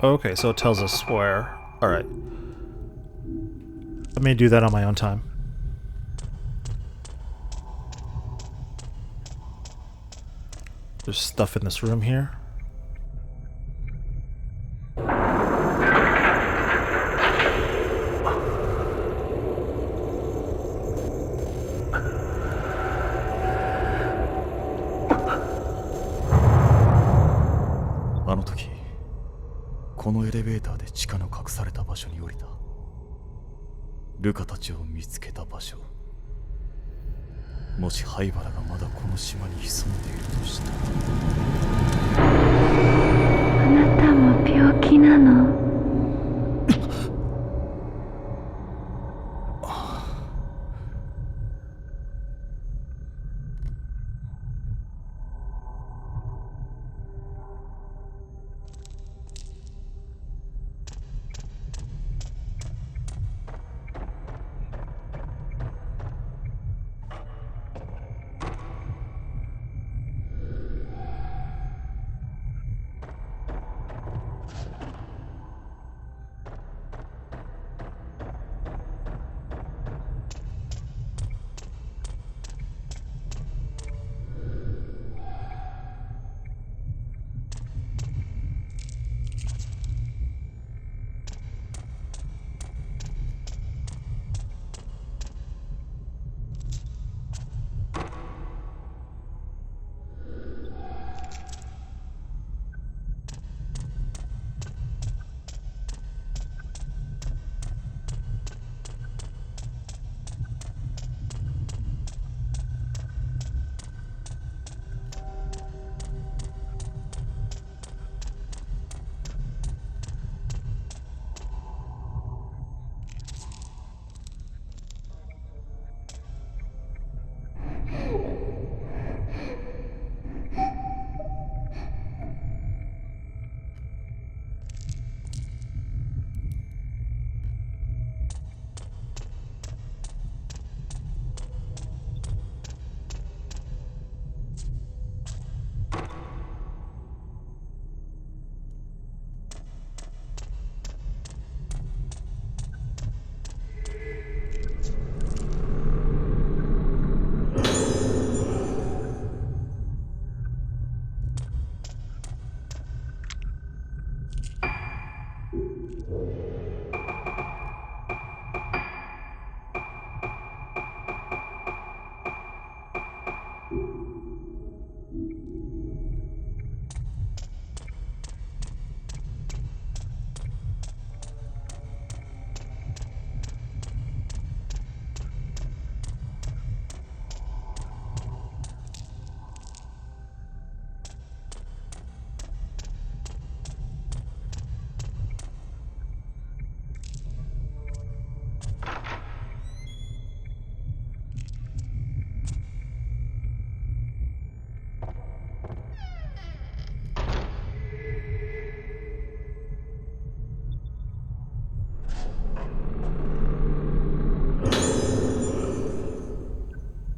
Okay, so it tells us where. Alright. Let me do that on my own time. There's stuff in this room here. Aの時このエレベーターで地下の隠された場所に降りた。ルカたちを見つけた場所。もし灰原がまだこの島に潜んでいるとしたら。あなたも病気なの？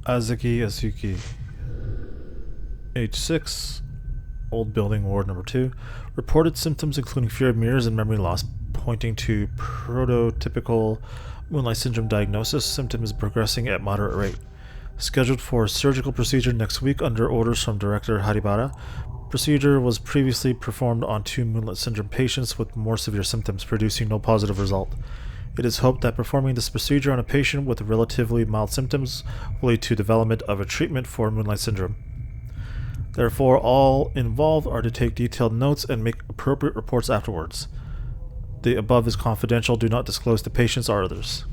Azuki, age 6, old building, ward number 2. Reported symptoms including fear of mirrors and memory loss, pointing to prototypical Moonlight Syndrome diagnosis. Symptoms progressing at moderate rate. Scheduled for a surgical procedure next week under orders from Director Haribara. Procedure was previously performed on 2 Moonlight Syndrome patients with more severe symptoms, producing no positive result. It is hoped that performing this procedure on a patient with relatively mild symptoms will lead to development of a treatment for Moonlight Syndrome. Therefore, all involved are to take detailed notes and make appropriate reports afterwards. The above is confidential. Do not disclose to patients or others.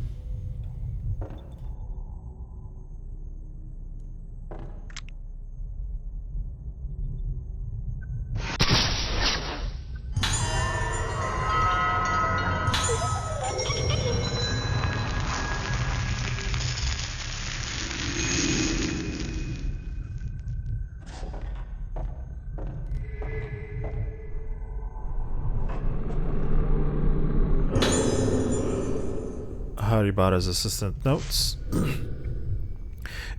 Haribara's assistant notes.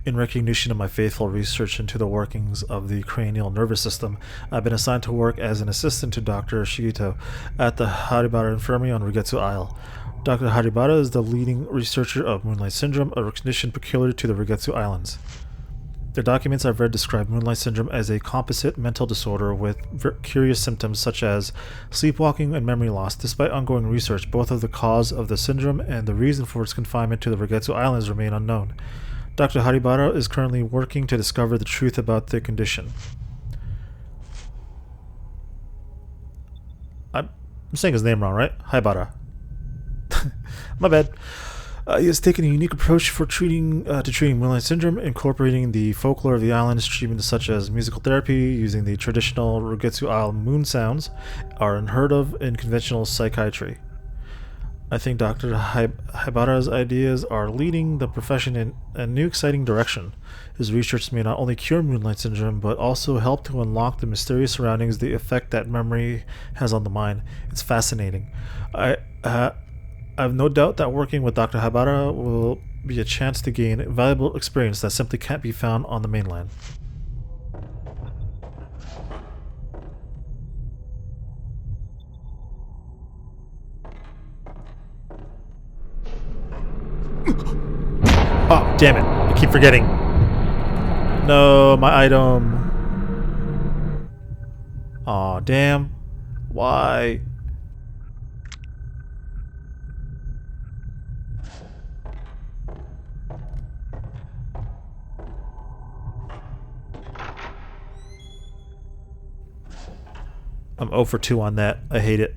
In recognition of my faithful research into the workings of the cranial nervous system, I've been assigned to work as an assistant to Dr. Shigito at the Haribara Infirmary on Rogetsu Isle. Dr. Haribara is the leading researcher of Moonlight Syndrome, a condition peculiar to the Rogetsu Islands. The documents I've read describe Moonlight Syndrome as a composite mental disorder with curious symptoms such as sleepwalking and memory loss. Despite ongoing research, both of the cause of the syndrome and the reason for its confinement to the Rogetsu Islands remain unknown. Dr. Haribara is currently working to discover the truth about the condition. I'm saying his name wrong, right? Haribara. My bad. He has taken a unique approach for treating Moonlight Syndrome, incorporating the folklore of the islands. Treatments such as musical therapy using the traditional Rogetsu Isle moon sounds are unheard of in conventional psychiatry. I think Dr. Haribara's ideas are leading the profession in a new exciting direction. His research may not only cure Moonlight Syndrome, but also help to unlock the mysterious surroundings, the effect that memory has on the mind. It's fascinating. I have no doubt that working with Dr. Haribara will be a chance to gain valuable experience that simply can't be found on the mainland. Oh, damn it. I keep forgetting. No, my item. Aw, damn. Why? I'm 0 for 2 on that. I hate it.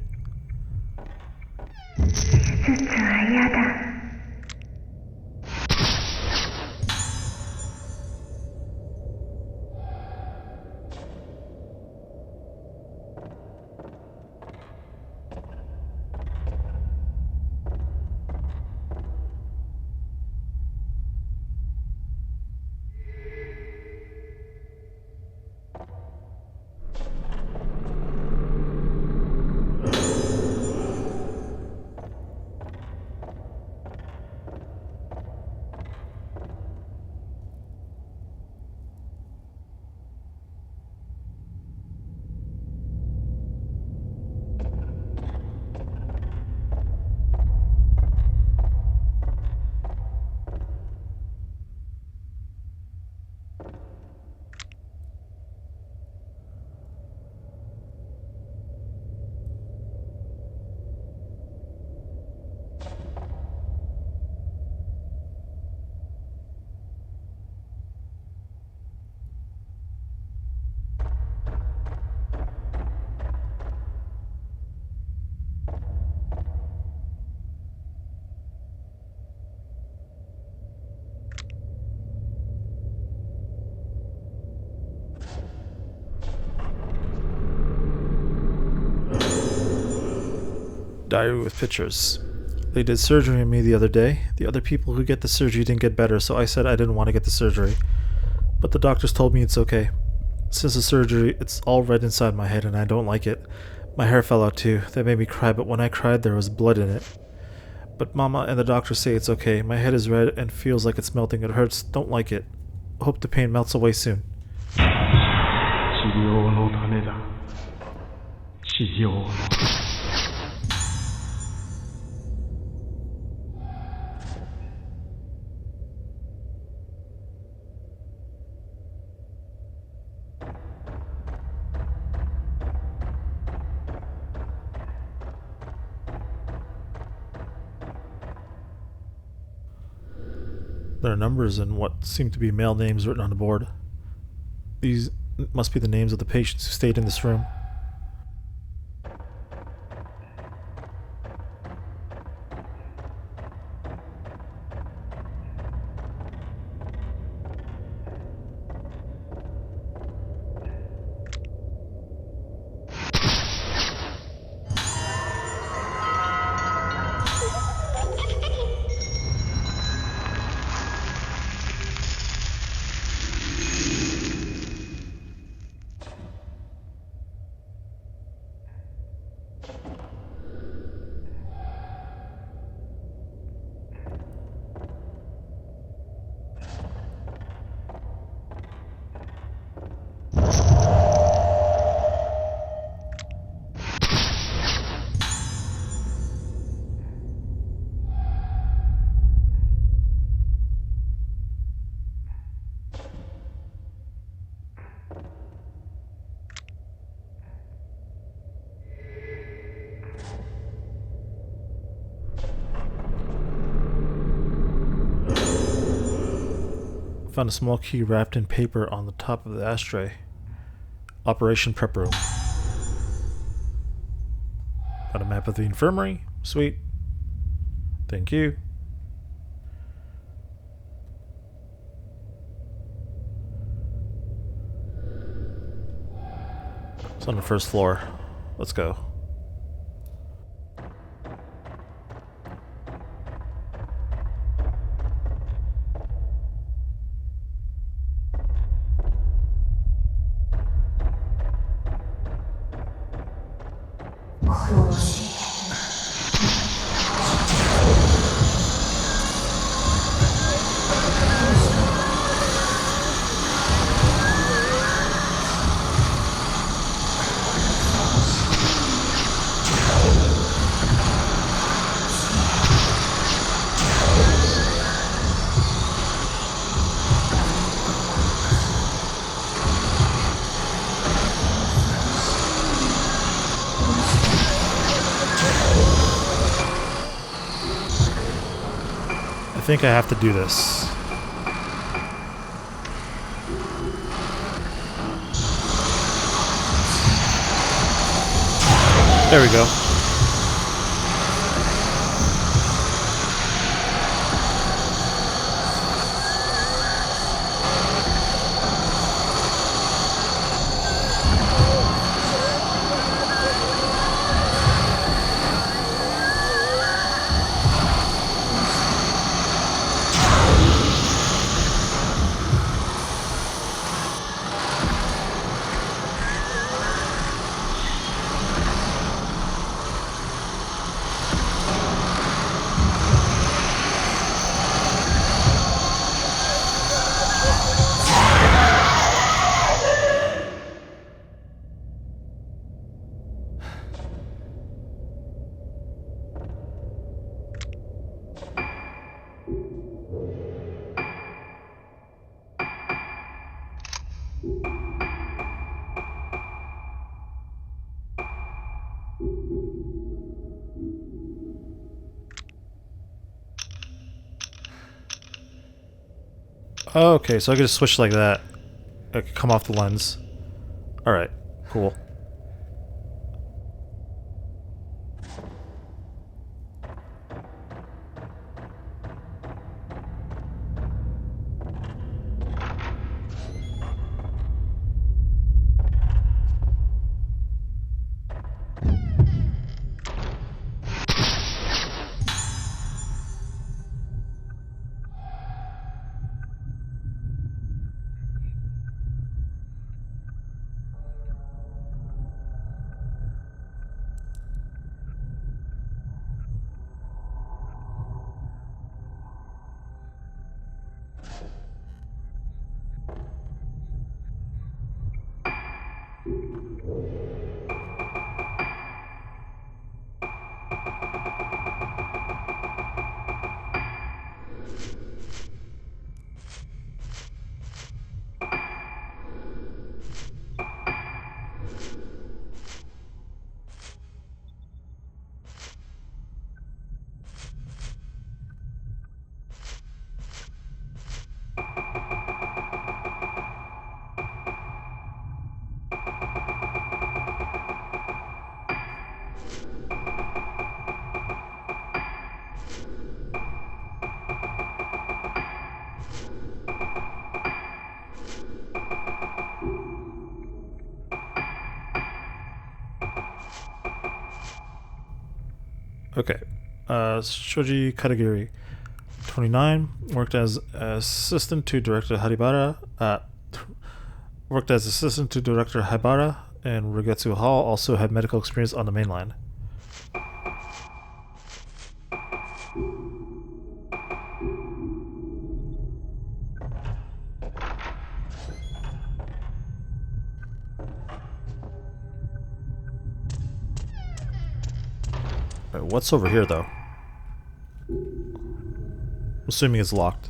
Diary with pictures. They did surgery on me the other day. The other people who get the surgery didn't get better, so I said I didn't want to get the surgery. But the doctors told me it's okay. Since the surgery, it's all red inside my head and I don't like it. My hair fell out too. That made me cry, but when I cried there was blood in it. But Mama and the doctors say it's okay. My head is red and feels like it's melting. It hurts. Don't like it. Hope the pain melts away soon. 治療のためだ。治療の。There are numbers and what seem to be male names written on the board. These must be the names of the patients who stayed in this room. Found a small key wrapped in paper on the top of the ashtray. Operation Prep Room. Got a map of the infirmary. Sweet. Thank you. It's on the first floor. Let's go. I think I have to do this. There we go. Okay, so I can just switch like that. I can come off the lens. Alright, cool. Okay. Shoji Katagiri, 29, worked as assistant to director Haribara. Worked as assistant to director Haibara and Rogetsu Hall. Also had medical experience on the mainland. Right, what's over here, though? Assuming it's locked.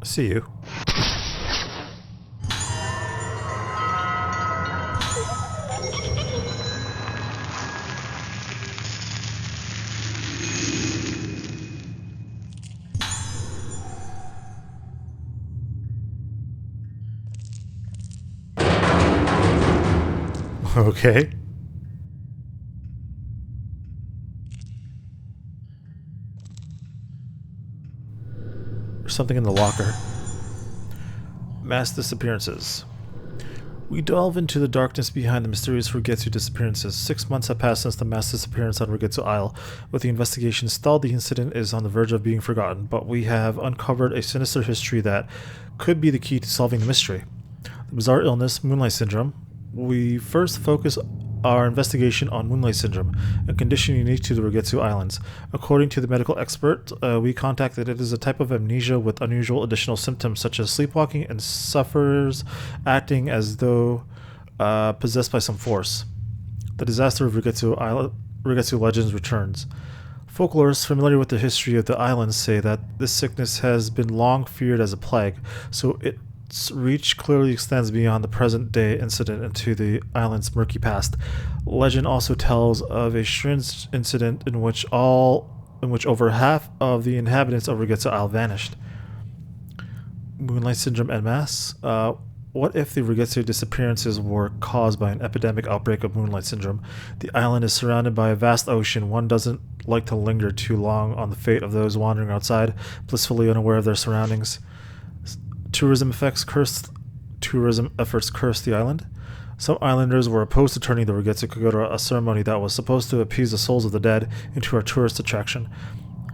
See you. Okay. There's something in the locker. Mass disappearances. We delve into the darkness behind the mysterious Rogetsu disappearances. 6 months have passed since the mass disappearance on Rogetsu Isle. With the investigation stalled, the incident is on the verge of being forgotten, but we have uncovered a sinister history that could be the key to solving the mystery. The bizarre illness, Moonlight Syndrome. We first focus our investigation on Moonlight Syndrome, a condition unique to the Rogetsu Islands. According to the medical expert, we contacted it is a type of amnesia with unusual additional symptoms such as sleepwalking and sufferers acting as though possessed by some force. The disaster of Rogetsu Legends returns. Folklorists familiar with the history of the islands say that this sickness has been long feared as a plague, so its reach clearly extends beyond the present-day incident into the island's murky past. Legend also tells of a strange incident in which over half of the inhabitants of Rogetsu Isle vanished. Moonlight Syndrome en masse. What if the Rogetsu disappearances were caused by an epidemic outbreak of Moonlight Syndrome? The island is surrounded by a vast ocean. One doesn't like to linger too long on the fate of those wandering outside, blissfully unaware of their surroundings. Tourism tourism efforts cursed the island. Some islanders were opposed to turning the Rogetsu Kagura, a ceremony that was supposed to appease the souls of the dead, into a tourist attraction.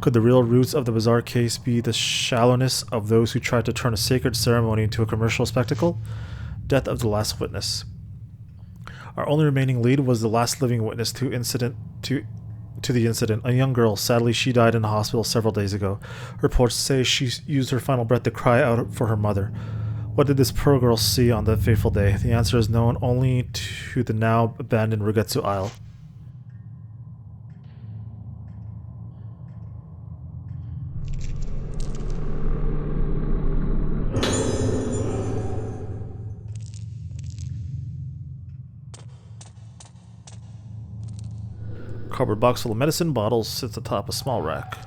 Could the real roots of the bizarre case be the shallowness of those who tried to turn a sacred ceremony into a commercial spectacle? Death of the last witness. Our only remaining lead was the last living witness to the incident, a young girl. Sadly, she died in the hospital several days ago. Reports say she used her final breath to cry out for her mother. What did this poor girl see on that fateful day? The answer is known only to the now abandoned Rogetsu Isle. Cardboard box full of medicine bottles sits atop a small rack.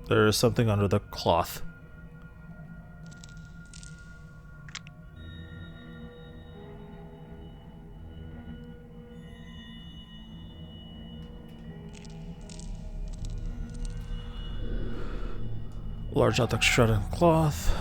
There is something under the cloth. Large object shrouded in cloth.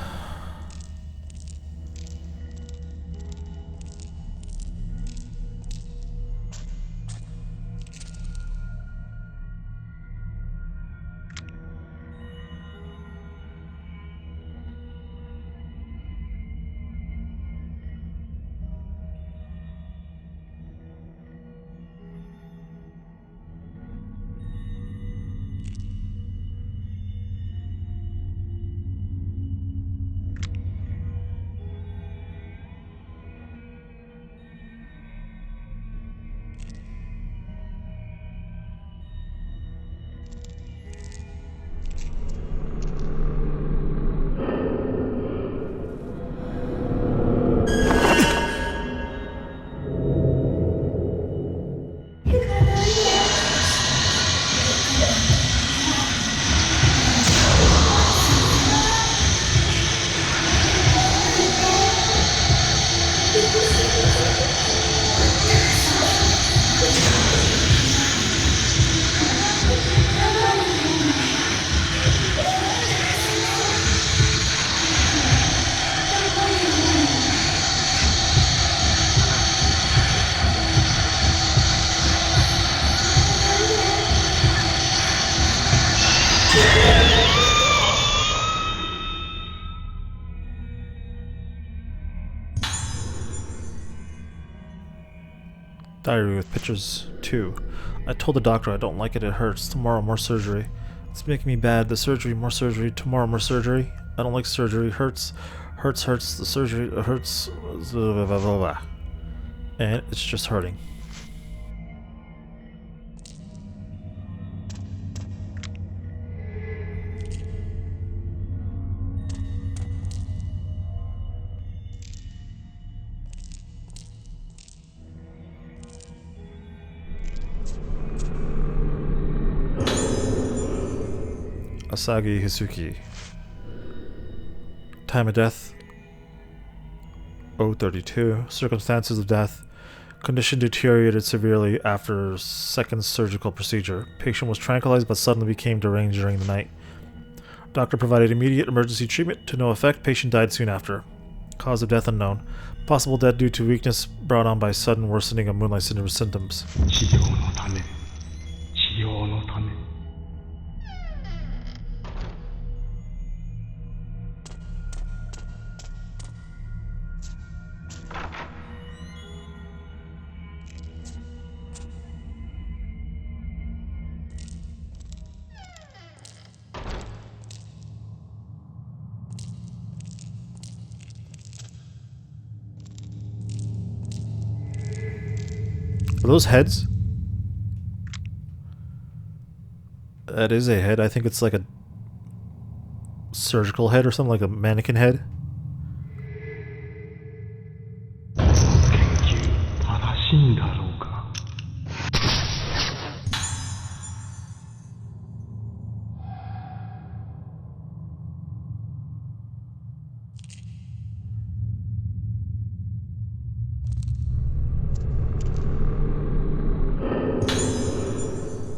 Diary with pictures 2. I told the doctor I don't like it, it hurts. Tomorrow more surgery. It's making me bad. The surgery, more surgery. Tomorrow more surgery. I don't like surgery. Hurts. Hurts. The surgery hurts. Blah, blah, blah, blah. And it's just hurting. Asagi Hisuki. Time of death 032. Circumstances of death. Condition deteriorated severely after second surgical procedure. Patient was tranquilized but suddenly became deranged during the night. Doctor provided immediate emergency treatment to no effect. Patient died soon after. Cause of death unknown. Possible death due to weakness brought on by sudden worsening of moonlight syndrome symptoms. 治療のため治療のため 「Are those heads? That is a head. I think it's like a surgical head or something, like a mannequin head. 研究正しいんだろうか。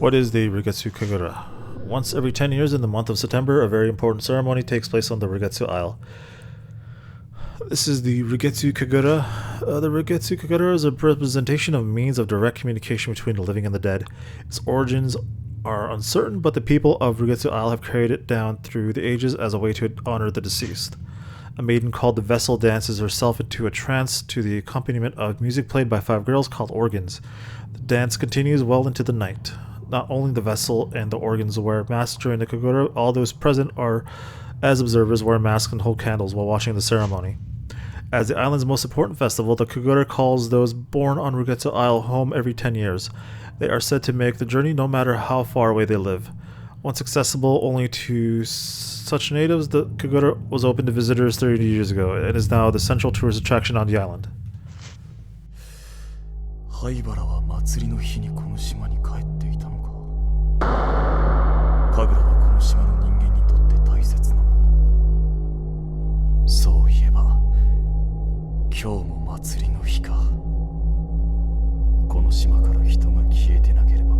What is the Rogetsu Kagura? Once every 10 years in the month of September, a very important ceremony takes place on the Rogetsu Isle. This is the Rogetsu Kagura. The Rogetsu Kagura is a representation of means of direct communication between the living and the dead. Its origins are uncertain, but the people of Rogetsu Isle have carried it down through the ages as a way to honor the deceased. A maiden called the Vessel dances herself into a trance to the accompaniment of music played by 5 girls called organs. The dance continues well into the night. Not only the Vessel and the organs wear masks during the Kagura, all those present are, as observers, wear masks and hold candles while watching the ceremony. As the island's most important festival, the Kagura calls those born on Rogetsu Isle home every 10 years. They are said to make the journey no matter how far away they live. Once accessible only to such natives, the Kagura was open to visitors 30 years ago and is now the central tourist attraction on the island. 灰原は祭りの日にこの島に帰っていたのか。神楽はこの島の人間にとって大切なもの。そういえば今日も祭りの日か。この島から人が消えてなければ。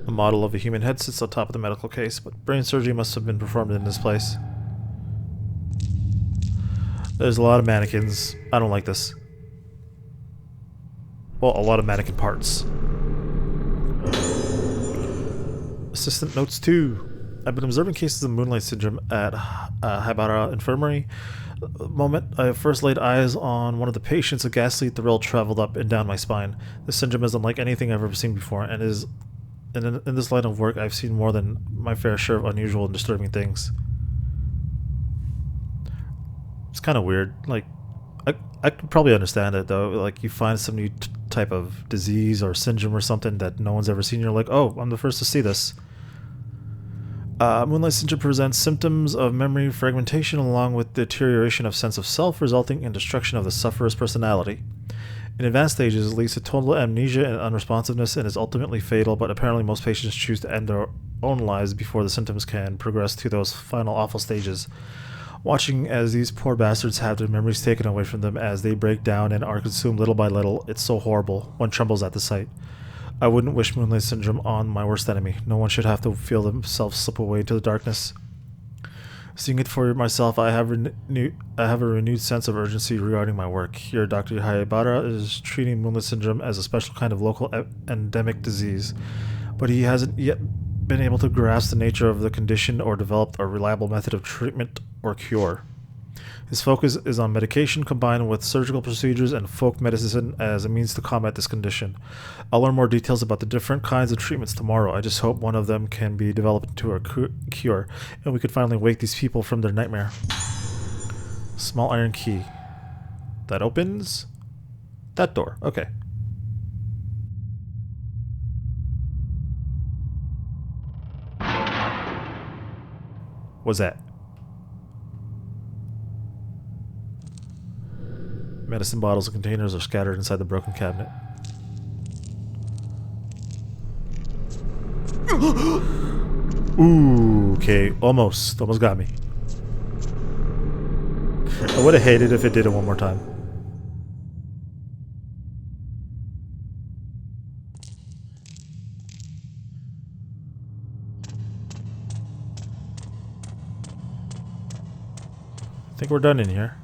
A model of a human head sits on top of the medical case, but brain surgery must have been performed in this place. There's a lot of mannequins. I don't like this. Well, a lot of mannequin parts. Assistant notes 2. I've been observing cases of moonlight syndrome at Haibara Infirmary. The moment I first laid eyes on one of the patients, a ghastly thrill traveled up and down my spine. This syndrome is unlike anything I've ever seen before, and in this line of work, I've seen more than my fair share of unusual and disturbing things. It's kind of weird. Like, I could probably understand it though. Like, you find some new type of disease or syndrome or something that no one's ever seen. You're like, oh, I'm the first to see this. Moonlight syndrome presents symptoms of memory fragmentation along with deterioration of sense of self, resulting in destruction of the sufferer's personality. In advanced stages, it leads to total amnesia and unresponsiveness and is ultimately fatal, but apparently most patients choose to end their own lives before the symptoms can progress to those final awful stages. Watching as these poor bastards have their memories taken away from them as they break down and are consumed little by little, it's so horrible. One trembles at the sight. I wouldn't wish Moonlight Syndrome on my worst enemy. No one should have to feel themselves slip away into the darkness. Seeing it for myself, I have a renewed sense of urgency regarding my work. Here, Dr. Haibara is treating Moonlight Syndrome as a special kind of local endemic disease, but he hasn't yet been able to grasp the nature of the condition or developed a reliable method of treatment or cure. His focus is on medication combined with surgical procedures and folk medicine as a means to combat this condition. I'll learn more details about the different kinds of treatments tomorrow. I just hope one of them can be developed into a cure, and we can finally wake these people from their nightmare. Small iron key. That opens that door. Okay. What's that? Medicine bottles and containers are scattered inside the broken cabinet. Ooh, okay, almost got me. I would have hated if it did it one more time. I think we're done in here.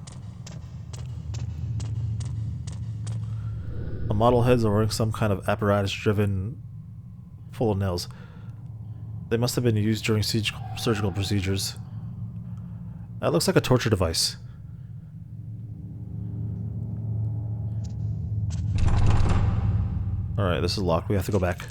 The model heads are wearing some kind of apparatus driven full of nails. They must have been used during surgical procedures. That looks like a torture device. Alright, this is locked. We have to go back.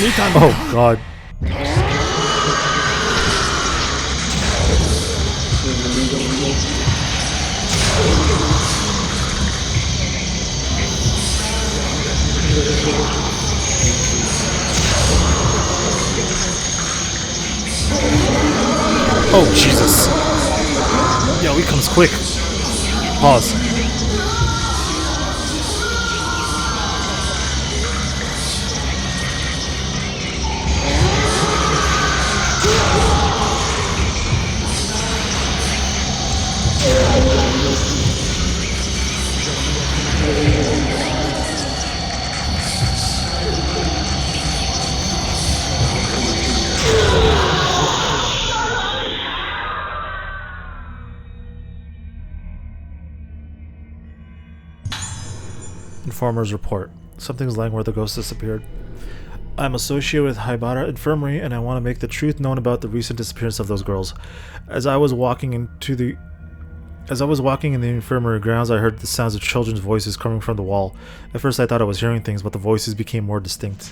Oh god. Oh Jesus. Yo, he comes quick. Pause. Informer's report. Something's lying where the ghost disappeared. I'm associated with Haibara Infirmary, and I want to make the truth known about the recent disappearance of those girls. As I was walking in the infirmary grounds, I heard the sounds of children's voices coming from the wall. At first I thought I was hearing things, but the voices became more distinct.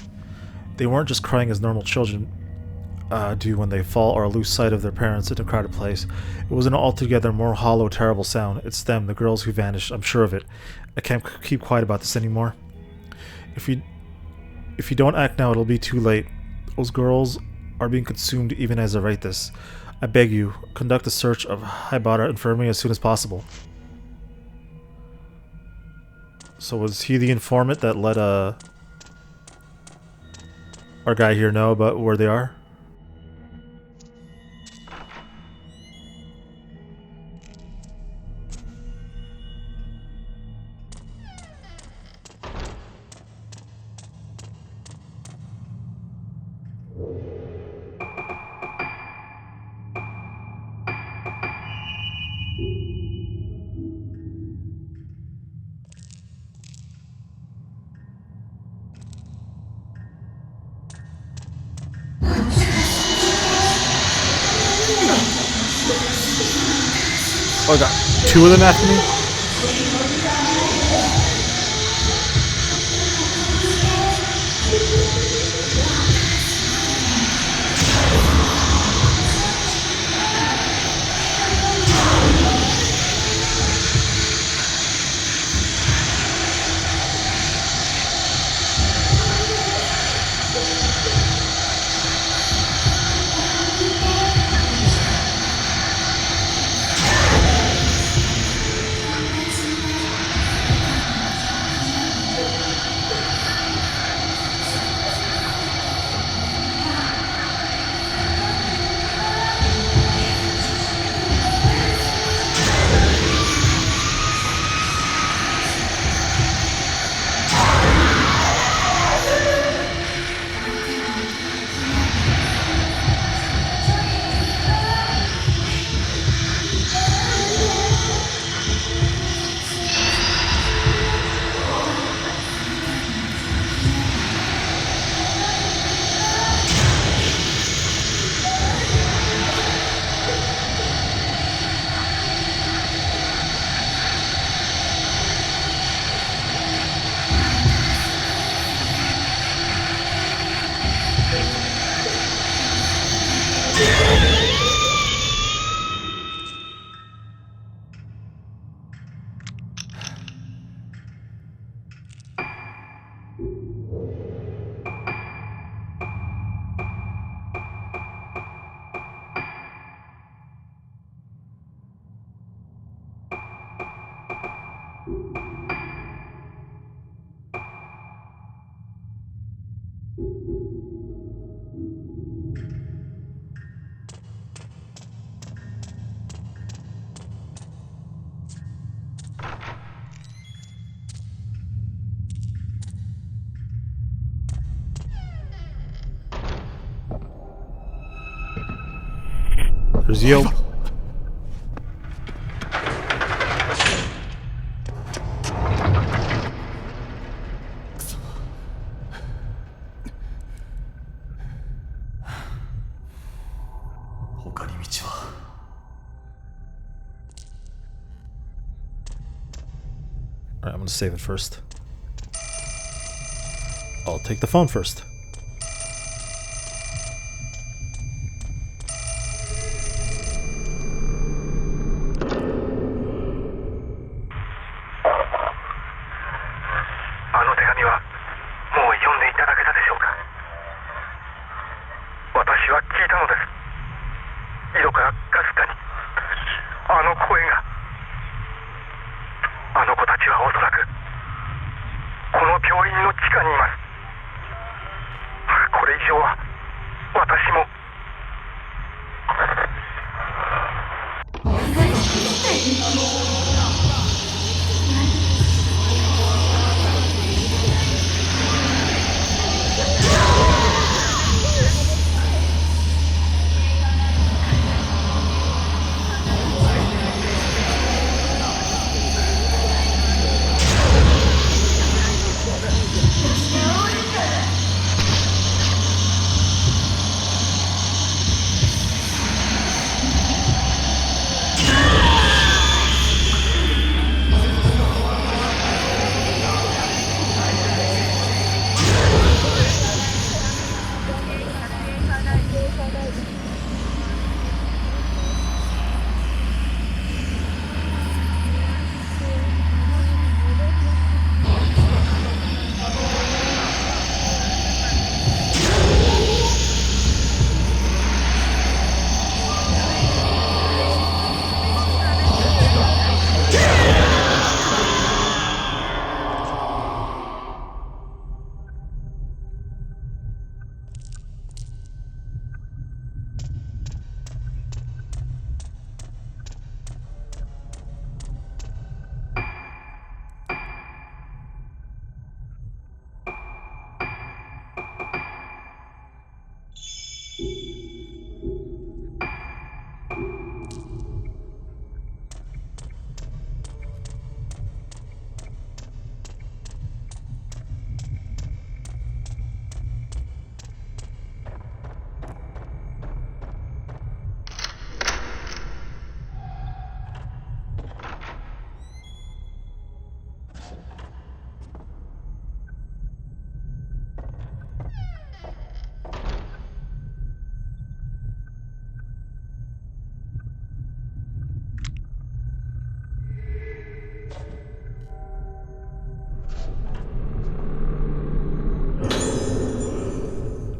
They weren't just crying as normal children do when they fall or lose sight of their parents in a crowded place. It was an altogether more hollow, terrible sound. It's them, the girls who vanished, I'm sure of it. I can't keep quiet about this anymore. If you don't act now, it'll be too late. Those girls are being consumed even as I write this. I beg you, conduct a search of Haibara Infirmary as soon as possible. So was he the informant that let our guy here know about where they are? Oh, I got two of them after me? There's Yo. Alright, I'm gonna save it first. I'll take the phone first. 私は聞いたのです。井戸からかすかにあの声が。あの子たちはおそらくこの病院の地下にいます。これ以上は私も。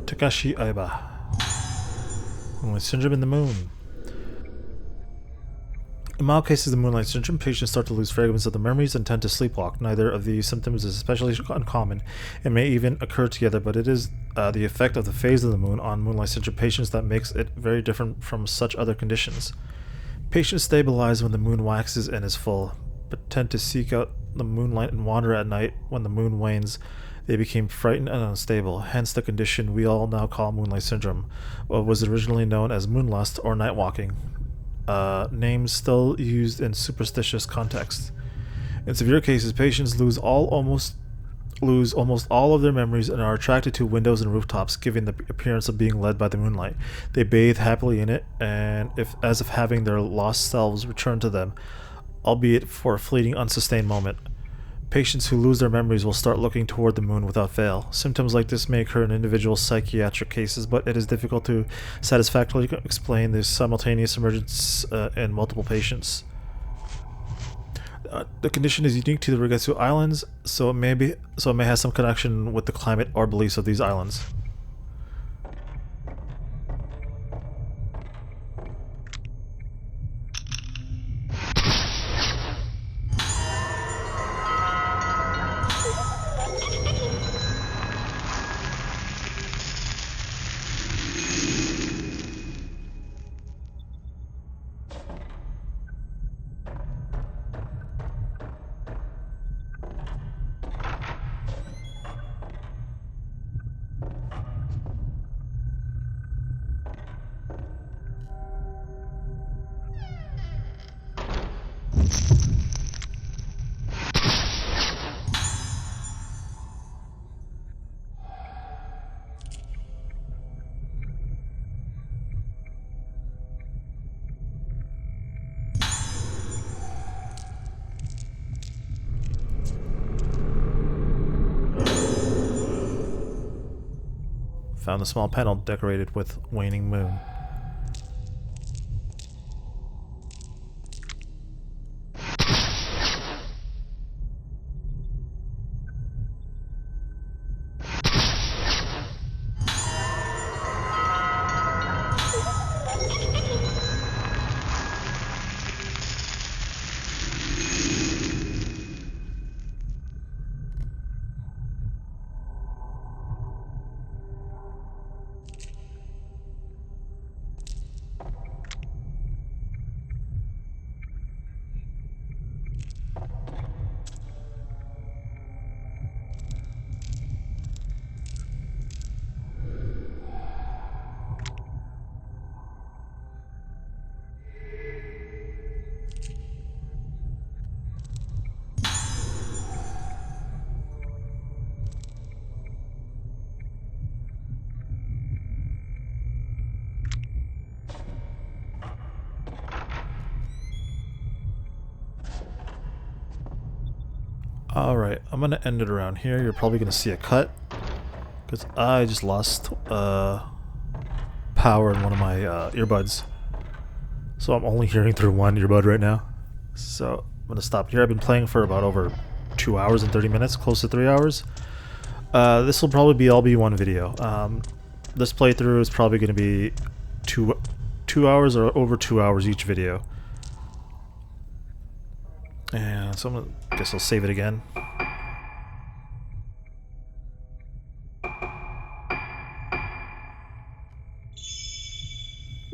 Takashi Aiba. Moonlight Syndrome in the Moon. In mild cases of Moonlight Syndrome, patients start to lose fragments of the memories and tend to sleepwalk. Neither of these symptoms is especially uncommon. It may even occur together, but it is the effect of the phase of the moon on Moonlight Syndrome patients that makes it very different from such other conditions. Patients stabilize when the moon waxes and is full, but tend to seek out the moonlight and wander at night. When the moon wanes, they became frightened and unstable, hence the condition we all now call Moonlight Syndrome, what was originally known as moonlust or night walking, names still used in superstitious contexts. In severe cases, patients lose almost all of their memories and are attracted to windows and rooftops, giving the appearance of being led by the moonlight. They bathe happily in it, and as if having their lost selves return to them, albeit for a fleeting, unsustained moment. Patients who lose their memories will start looking toward the moon without fail. Symptoms like this may occur in individual psychiatric cases, but it is difficult to satisfactorily explain the simultaneous emergence in multiple patients. The condition is unique to the Rogetsu Islands, so it may have some connection with the climate or beliefs of these islands. Found a small panel decorated with waning moon. Alright, I'm gonna end it around here. You're probably gonna see a cut. Because I just lost power in one of my earbuds. So I'm only hearing through one earbud right now. So I'm gonna stop here. I've been playing for about over 2 hours and 30 minutes, close to 3 hours. This will probably all be one video. This playthrough is probably going to be two hours or over 2 hours each video. And so I guess I'll save it again.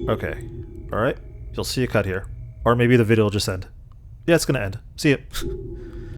Okay. Alright. You'll see a cut here. Or maybe the video will just end. Yeah, it's gonna end. See ya.